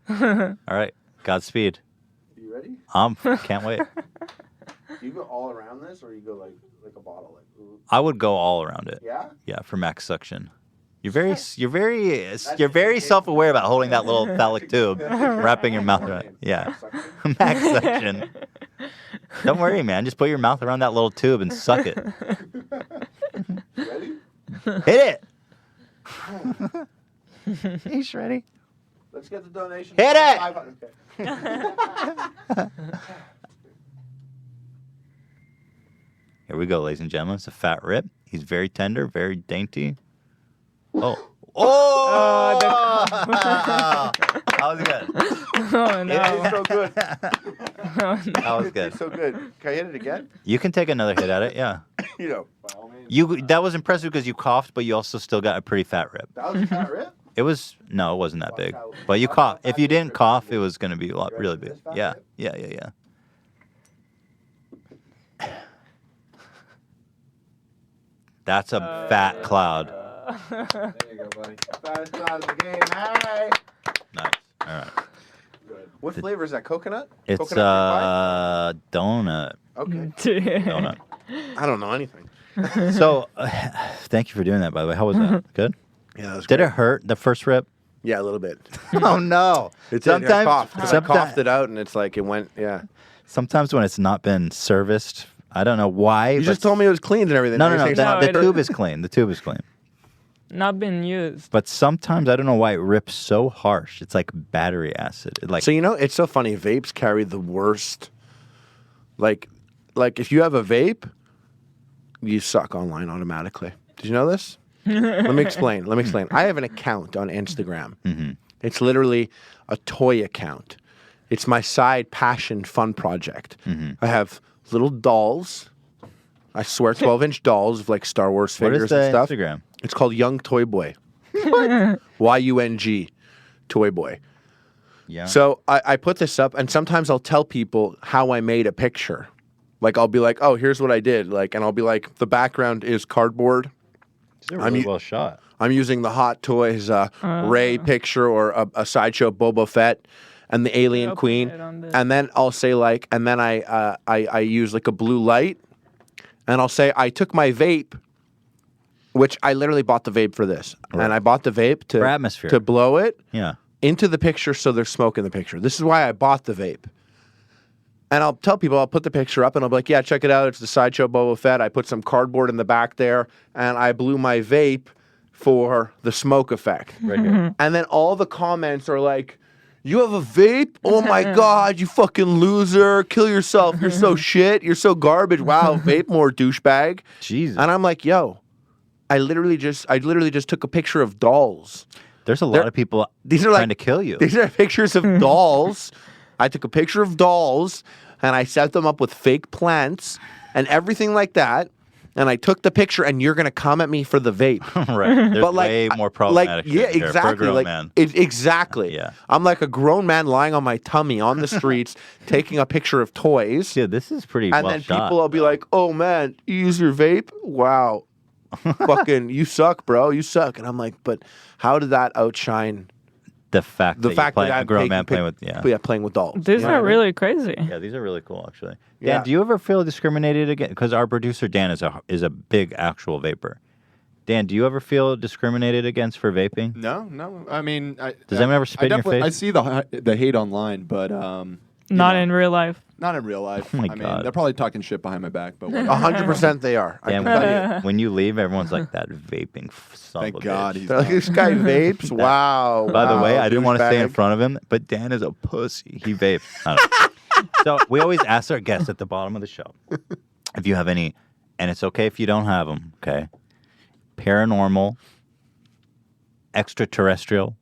video. All right. Godspeed. You ready? Can't wait. Do you go all around this, or you go like a bottle? Like, ooh. I would go all around it. Yeah. Yeah, for max suction. You're very self-aware about holding that little phallic tube, wrapping your mouth around it. Yeah. Max suction. Don't worry, man. Just put your mouth around that little tube and suck it. Ready? Hit it. He's ready. Let's get the donation. Hit it! 500. Okay. Here we go, ladies and gentlemen. It's a fat rip. He's very tender, very dainty. Oh. Oh! That was good. Oh, no. It's so good. That was good. It's so good. Can I hit it again? You can take another hit at it, yeah. You know, by all means. That was impressive because you coughed, but you also still got a pretty fat rip. That was a fat rip? No, it wasn't that big. But you coughed. If you didn't cough, it was going to be really big. Yeah. That's a fat cloud. There you go, buddy. Fattest cloud in the game. Hey. Nice. All right. What flavor is that? Coconut? It's Coconut donut. Okay. Donut. I don't know anything. So, thank you for doing that, by the way. How was that? Good? Yeah, that was Did great. it hurt, the first rip? Yeah, a little bit. Oh, no. Sometimes I coughed it out and it's like it went, yeah. Sometimes when it's not been serviced, I don't know why. You just told me it was cleaned and everything. No. Now you're saying No, The it- tube is clean. The tube is clean. Not been used. But sometimes I don't know why it rips so harsh. It's like battery acid. So it's so funny. Vapes carry the worst. Like if you have a vape, you suck online automatically. Did you know this? Let me explain. I have an account on Instagram. Mm-hmm. It's literally a toy account. It's my side passion fun project. Mm-hmm. I have little dolls. I swear, 12-inch dolls of like Star Wars What figures is the and stuff. Instagram? It's called Young Toy Boy. YUNG, Toy Boy. Yeah. So I put this up, and sometimes I'll tell people how I made a picture. Like I'll be like, "Oh, here's what I did." Like, and I'll be like, "The background is cardboard. These are really well shot. I'm using the Hot Toys Ray picture or a sideshow Boba Fett and the Alien Open Queen." it on the- And then I'll say like, and then I use like a blue light, and I'll say I took my vape, which I literally bought the vape for this, Right. and I bought the vape For atmosphere. to blow it Yeah. into the picture so there's smoke in the picture. This is why I bought the vape. And I'll tell people, I'll put the picture up and I'll be like, yeah, check it out. It's the Sideshow Boba Fett. I put some cardboard in the back there and I blew my vape for the smoke effect. Right here. And then all the comments are like, you have a vape? Oh my God, you fucking loser. Kill yourself. You're so shit. You're so garbage. Wow, vape more, douchebag. Jesus. And I'm like, yo, I literally just took a picture of dolls. There's a lot of people These are trying like to kill you. These are pictures of dolls. I took a picture of dolls and I set them up with fake plants and everything like that. And I took the picture, and you're gonna come at me for the vape. Right. There's But like, way more problematic yeah, shit here exactly. for a grown like, man. Exactly. Yeah. I'm like a grown man lying on my tummy on the streets, taking a picture of toys. Dude, this is pretty And well then shot. people will be like, "Oh man, you use your vape? Wow, fucking, you suck, bro. You suck." And I'm like, "But how did that outshine the fact the that fact you're that a I'm grown taking man playing with playing with dolls?" These You know are what I mean? really crazy. Yeah, these are really cool, actually. Yeah. Dan, do you ever feel discriminated against? Because our producer Dan is a big actual vapor. Dan, do you ever feel discriminated against for vaping? No. I mean, Does anyone ever spit in your face? I see the hate online, but Not in real life. not in real life. Oh my I mean, God. they're probably talking shit behind my back, but whatever. 100% they are. I Dan, can tell you. when you leave, everyone's like, that vaping son Thank of a God bitch. he's They're like, this guy vapes? Wow. By the way, wow, I didn't want to stay in douchebag. front of him, but Dan is a pussy. He vapes. I don't know. So we always ask our guests at the bottom of the show if you have any, and it's okay if you don't have them, okay? Paranormal, extraterrestrial,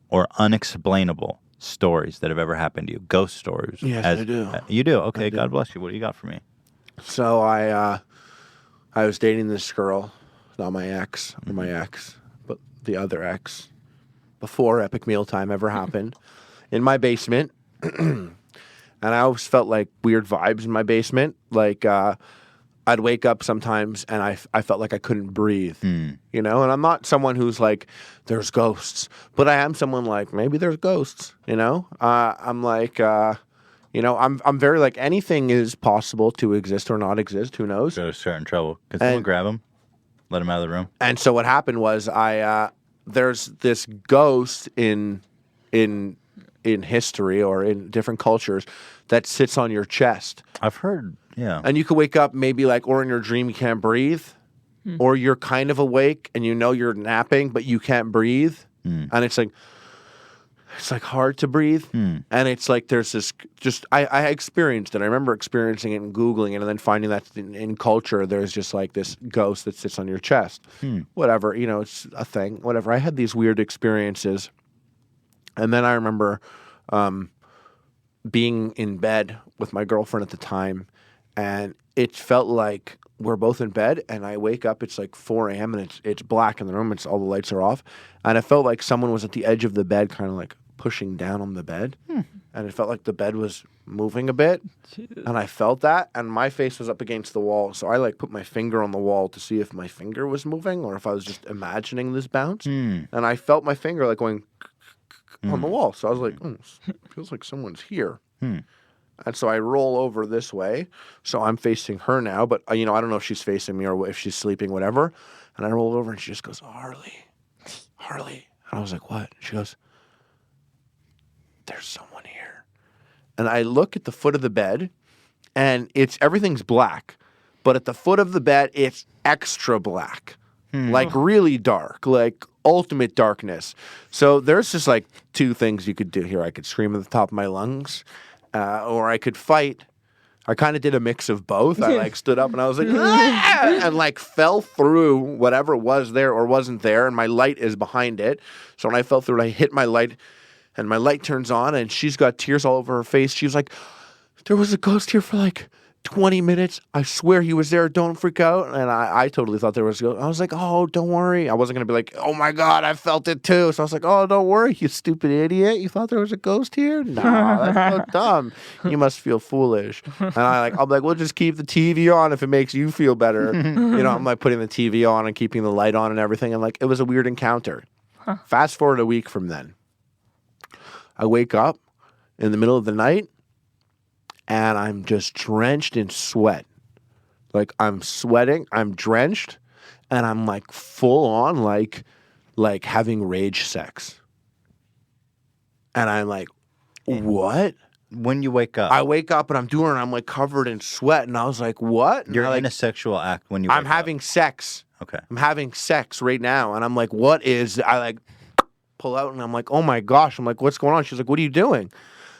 or unexplainable stories that have ever happened to you. Ghost stories. Yes, I do. You do? Okay, God bless you. What do you got for me? So I was dating this girl, not my ex, or my ex, but the other ex, before Epic Mealtime ever happened, in my basement. And I always felt like weird vibes in my basement. Like I'd wake up sometimes and I felt like I couldn't breathe, you know? And I'm not someone who's like, there's ghosts, but I am someone like, maybe there's ghosts, you know? I'm like, you know, I'm very like, anything is possible to exist or not exist. Who knows? Go to certain trouble. Can someone grab him? Let him out of the room? And so what happened was there's this ghost in history or in different cultures that sits on your chest. I've heard, yeah. And you could wake up maybe like, or in your dream you can't breathe, or you're kind of awake and you know you're napping, but you can't breathe. And it's like hard to breathe. And it's like there's this I experienced it. I remember experiencing it and Googling it and then finding that in culture, there's just like this ghost that sits on your chest. Whatever, you know, it's a thing, whatever. I had these weird experiences. And then I remember being in bed with my girlfriend at the time, and it felt like we're both in bed, and I wake up, it's like 4 a.m., and it's black in the room, all the lights are off, and it felt like someone was at the edge of the bed, kind of like pushing down on the bed. and it felt like the bed was moving a bit. Jesus. And I felt that, and my face was up against the wall. So I like put my finger on the wall to see if my finger was moving or if I was just imagining this bounce. And I felt my finger like going on the wall. So I was like, feels like someone's here. And so I roll over this way. So I'm facing her now, but I don't know if she's facing me or if she's sleeping, whatever. And I roll over and she just goes, Harley. And I was like, what? She goes, there's someone here. And I look at the foot of the bed, and everything's black. But at the foot of the bed, it's extra black. Like really dark, like ultimate darkness. So there's just like two things you could do here. I could scream at the top of my lungs, or I could fight. I kind of did a mix of both. I like stood up and I was like, "Ah!" and like fell through whatever was there or wasn't there, and my light is behind it. So when I fell through it, I hit my light, and my light turns on, and she's got tears all over her face. She was like, there was a ghost here for like 20 minutes. I swear he was there. Don't freak out. And I totally thought there was a ghost. I was like, oh, don't worry. I wasn't going to be like, oh my God, I felt it too. So I was like, oh, don't worry, you stupid idiot. You thought there was a ghost here? No, that's so dumb. You must feel foolish. And I'm like, we'll just keep the TV on if it makes you feel better. I'm like putting the TV on and keeping the light on and everything. And like, it was a weird encounter. Fast forward a week from then. I wake up in the middle of the night, and I'm just drenched in sweat. Like I'm sweating, I'm drenched, and I'm like full on like having rage sex. And I'm like, what? When you wake up. I wake up and I'm like covered in sweat, and I was like, what? And You're in a sexual act when you wake I'm having sex. Okay. I'm having sex right now, and I'm like, what is? I like pull out, and I'm like, oh my gosh. I'm like, what's going on? She's like, what are you doing?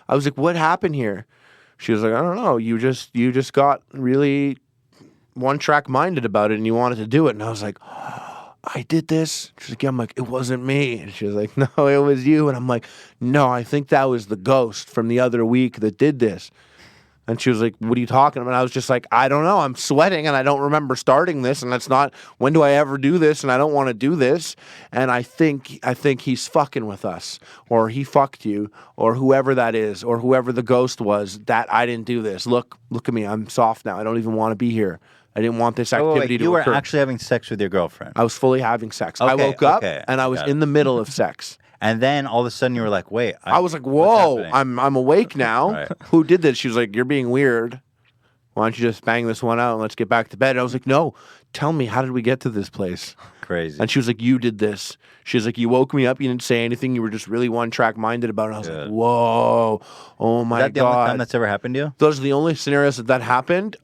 I was like, what happened here? She was like, I don't know. You just got really one-track minded about it, and you wanted to do it. And I was like, oh, I did this. She's like, yeah. I'm like, it wasn't me. And she was like, no, it was you. And I'm like, no, I think that was the ghost from the other week that did this. And she was like, what are you talking about? And I was just like, I don't know. I'm sweating, and I don't remember starting this. And that's not, when do I ever do this? And I don't want to do this. And I think he's fucking with us, or he fucked you, or whoever that is, or whoever the ghost was, that I didn't do this. Look at me. I'm soft now. I don't even want to be here. I didn't want this activity to occur. You were actually having sex with your girlfriend. I was fully having sex. I woke up, and I was in the middle of sex. And then all of a sudden you were like, wait. I was like, whoa, I'm awake now. Right. Who did this? She was like, you're being weird. Why don't you just bang this one out and let's get back to bed? And I was like, no, tell me, how did we get to this place? Crazy. And she was like, you did this. She was like, you woke me up, you didn't say anything, you were just really one-track minded about it. And I was like, whoa, oh my God. Is that the only time that's ever happened to you? Those are the only scenarios that happened.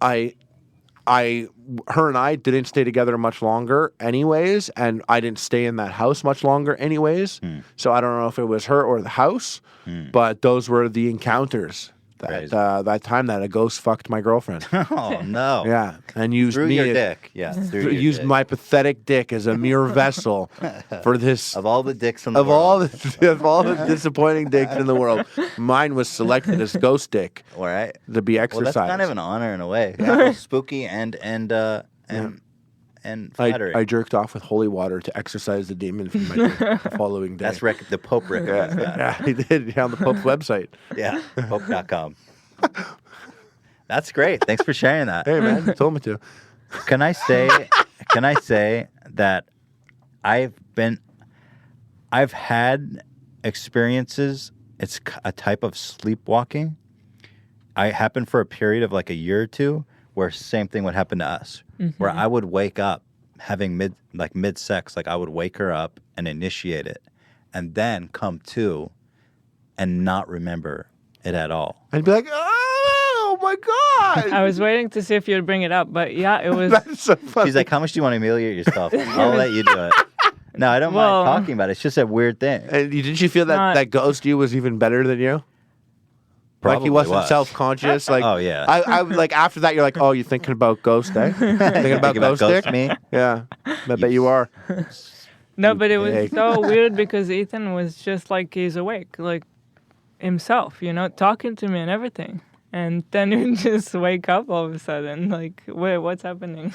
Her and I didn't stay together much longer anyways, and I didn't stay in that house much longer anyways. So I don't know if it was her or the house, but those were the encounters that time that a ghost fucked my girlfriend. Oh, no. Yeah, and used Through me your dick. Yeah, through your used dick. my pathetic dick as a mere vessel for this. Of all the dicks in the world. Of all the disappointing dicks in the world, mine was selected as ghost dick. All right. To be exercised. Well, that's kind of an honor in a way. Yeah. Spooky and flattering. I jerked off with holy water to exorcise the demon from my dick the following day. That's the Pope recommends that. Yeah, he did on the Pope's website. Yeah, Pope.com. That's great. Thanks for sharing that. Hey man, you told me to. Can I say that I've had experiences. It's a type of sleepwalking. I happened for a period of like a year or two where same thing would happen to us, where I would wake up having mid sex, like I would wake her up and initiate it, and then come to and not remember it at all. I'd be like, oh my God. I was waiting to see if you'd bring it up, but yeah, it was. That's so funny. She's like, how much do you want to humiliate yourself? I'll let you do it. No, I don't mind talking about it. It's just a weird thing. And didn't you feel that ghost you was even better than you? Probably like he wasn't was. self-conscious. Like, oh yeah. I like after that you're like, oh, you thinking about ghost, eh? Thinking about ghost dick? Me? Yeah, I bet you are. No, but it was so weird because Ethan was just like he's awake, like himself, talking to me and everything. And then you just wake up all of a sudden, like, wait, what's happening?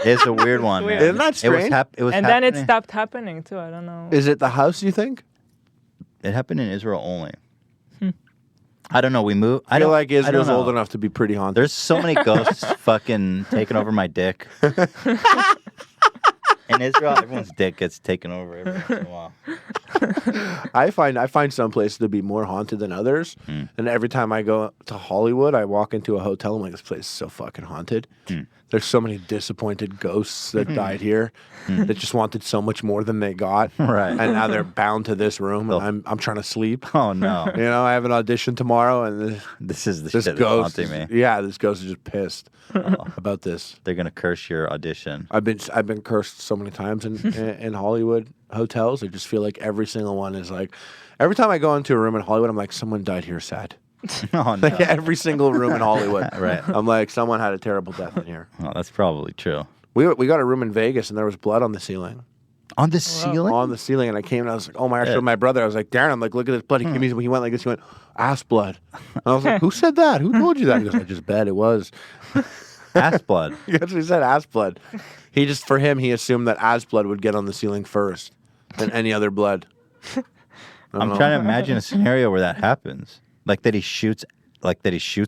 It's a weird one, man. Isn't that strange? It was and happening. then it stopped happening too. I don't know. Is it the house, you think? It happened in Israel only. I don't know. We moved. I feel like I don't Israel's know. old enough to be pretty haunted. There's so many ghosts fucking taking over my dick. In Israel, everyone's dick gets taken over every once in a while. I find some places to be more haunted than others. And every time I go to Hollywood, I walk into a hotel. I'm like, this place is so fucking haunted. There's so many disappointed ghosts that died here that just wanted so much more than they got. Right. And now they're bound to this room, and I'm trying to sleep. Oh no! You know, I have an audition tomorrow, and This is the this shit that's ghost, haunting me. yeah, this ghost is just pissed about this. They're gonna curse your audition. I've been cursed so many times in Hollywood hotels. I just feel like every single one is like, every time I go into a room in Hollywood, I'm like, someone died here sad. Oh no! Like every single room in Hollywood. Right. I'm like, someone had a terrible death in here. Oh, that's probably true. We got a room in Vegas and there was blood on the ceiling. On the ceiling? On the ceiling, and I came and I was like, oh my gosh, I showed my brother. I was like, Darren, I'm like, look at this blood. He came, he went like this. He went, ass blood. And I was like, who said that? Who told you that? He goes, I just bet it was. Ass blood. He actually said ass blood. For him, he assumed that ass blood would get on the ceiling first than any other blood. I'm trying to imagine a scenario where that happens. Like that he shoots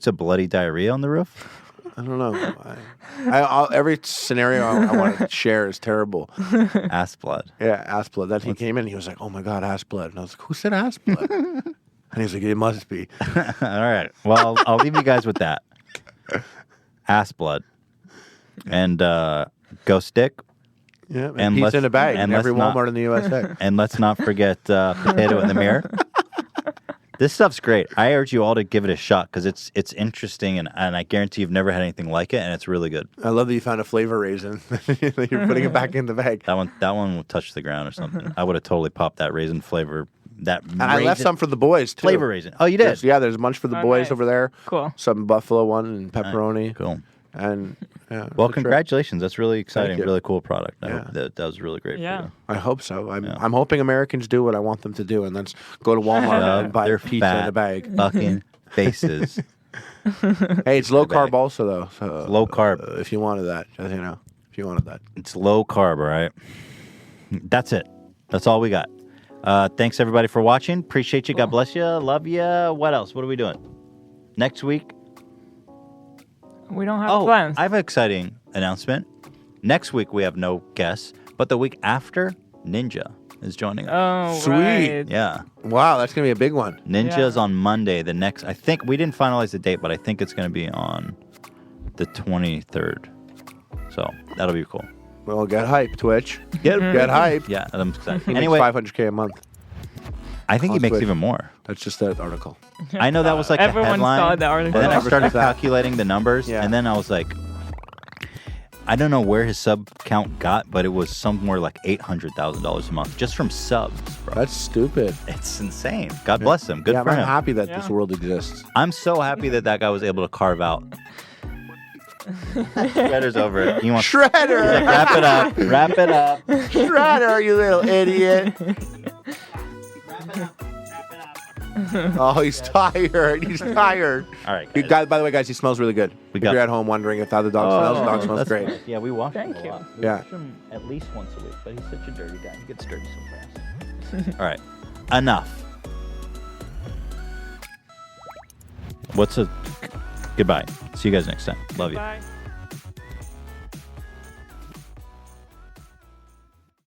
a bloody diarrhea on the roof. I don't know. Every scenario I want to share is terrible. Ass blood. Yeah, ass blood. That he came in, he was like, "Oh my god, ass blood," and I was like, "Who said ass blood?" And he was like, "It must be." All right. Well, I'll leave you guys with that. Ass blood. And ghost dick. Yeah, And and he's in a bag in every let's Walmart in the USA. And let's not forget potato in the mirror. This stuff's great. I urge you all to give it a shot because it's interesting and I guarantee you've never had anything like it and it's really good. I love that you found a flavor raisin. You're putting it back in the bag. That one will touch the ground or something. I would have totally popped that raisin flavor. And I left some for the boys too. Flavor raisin. Oh, you did? There's a bunch for the boys nice. over there. Cool. Some buffalo one and pepperoni. Cool. And yeah, Well, that's right. congratulations. That's really exciting. you. Really cool product. I Yeah. hope that was really great Yeah. for you. I hope so. I'm hoping Americans do what I want them to do, and that's go to Walmart and buy Their pizza in fat a bag. fucking faces. Hey, it's low carb also though. So Low carb. if you wanted that, just, if you wanted that. It's low carb, all right? That's it. That's all we got. Thanks, everybody, for watching. Appreciate you. God bless you. Love you. What else? What are we doing? Next week? We don't have plans. I have an exciting announcement. Next week, we have no guests, but the week after, Ninja is joining us. Oh, Sweet. right. Yeah. Wow, that's gonna be a big one. Ninja's on Monday. I think we didn't finalize the date, but I think it's going to be on the 23rd. So that'll be cool. Well, get hype, Twitch. Get hype. Yeah, I'm excited. He Anyway, makes $500K a month. I think he on makes Twitch. even more. That's just that article. I know that was like the Everyone headline. saw the article. And then I Whatever. started calculating the numbers, Yeah. and then I was like, I don't know where his sub count got, but it was somewhere like $800,000 a month just from subs, bro. That's stupid. It's insane. God bless him. Good Yeah, for I'm him. happy that Yeah. this world exists. I'm so happy that guy was able to carve out. Shredder's over it. He wants Shredder! wrap it up. Wrap it up. Shredder, you little idiot. Oh, he's tired. He's tired. All right, You guys. guys, by the way, guys, he smells really good. We If got- you're at home wondering if how the dog smells, the dog smells that's great. nice. Yeah, we wash Thank him a you. lot. We Yeah. wash him at least once a week, but he's such a dirty guy. He gets dirty so fast. All right, enough. Goodbye. See you guys next time. Love you. Bye.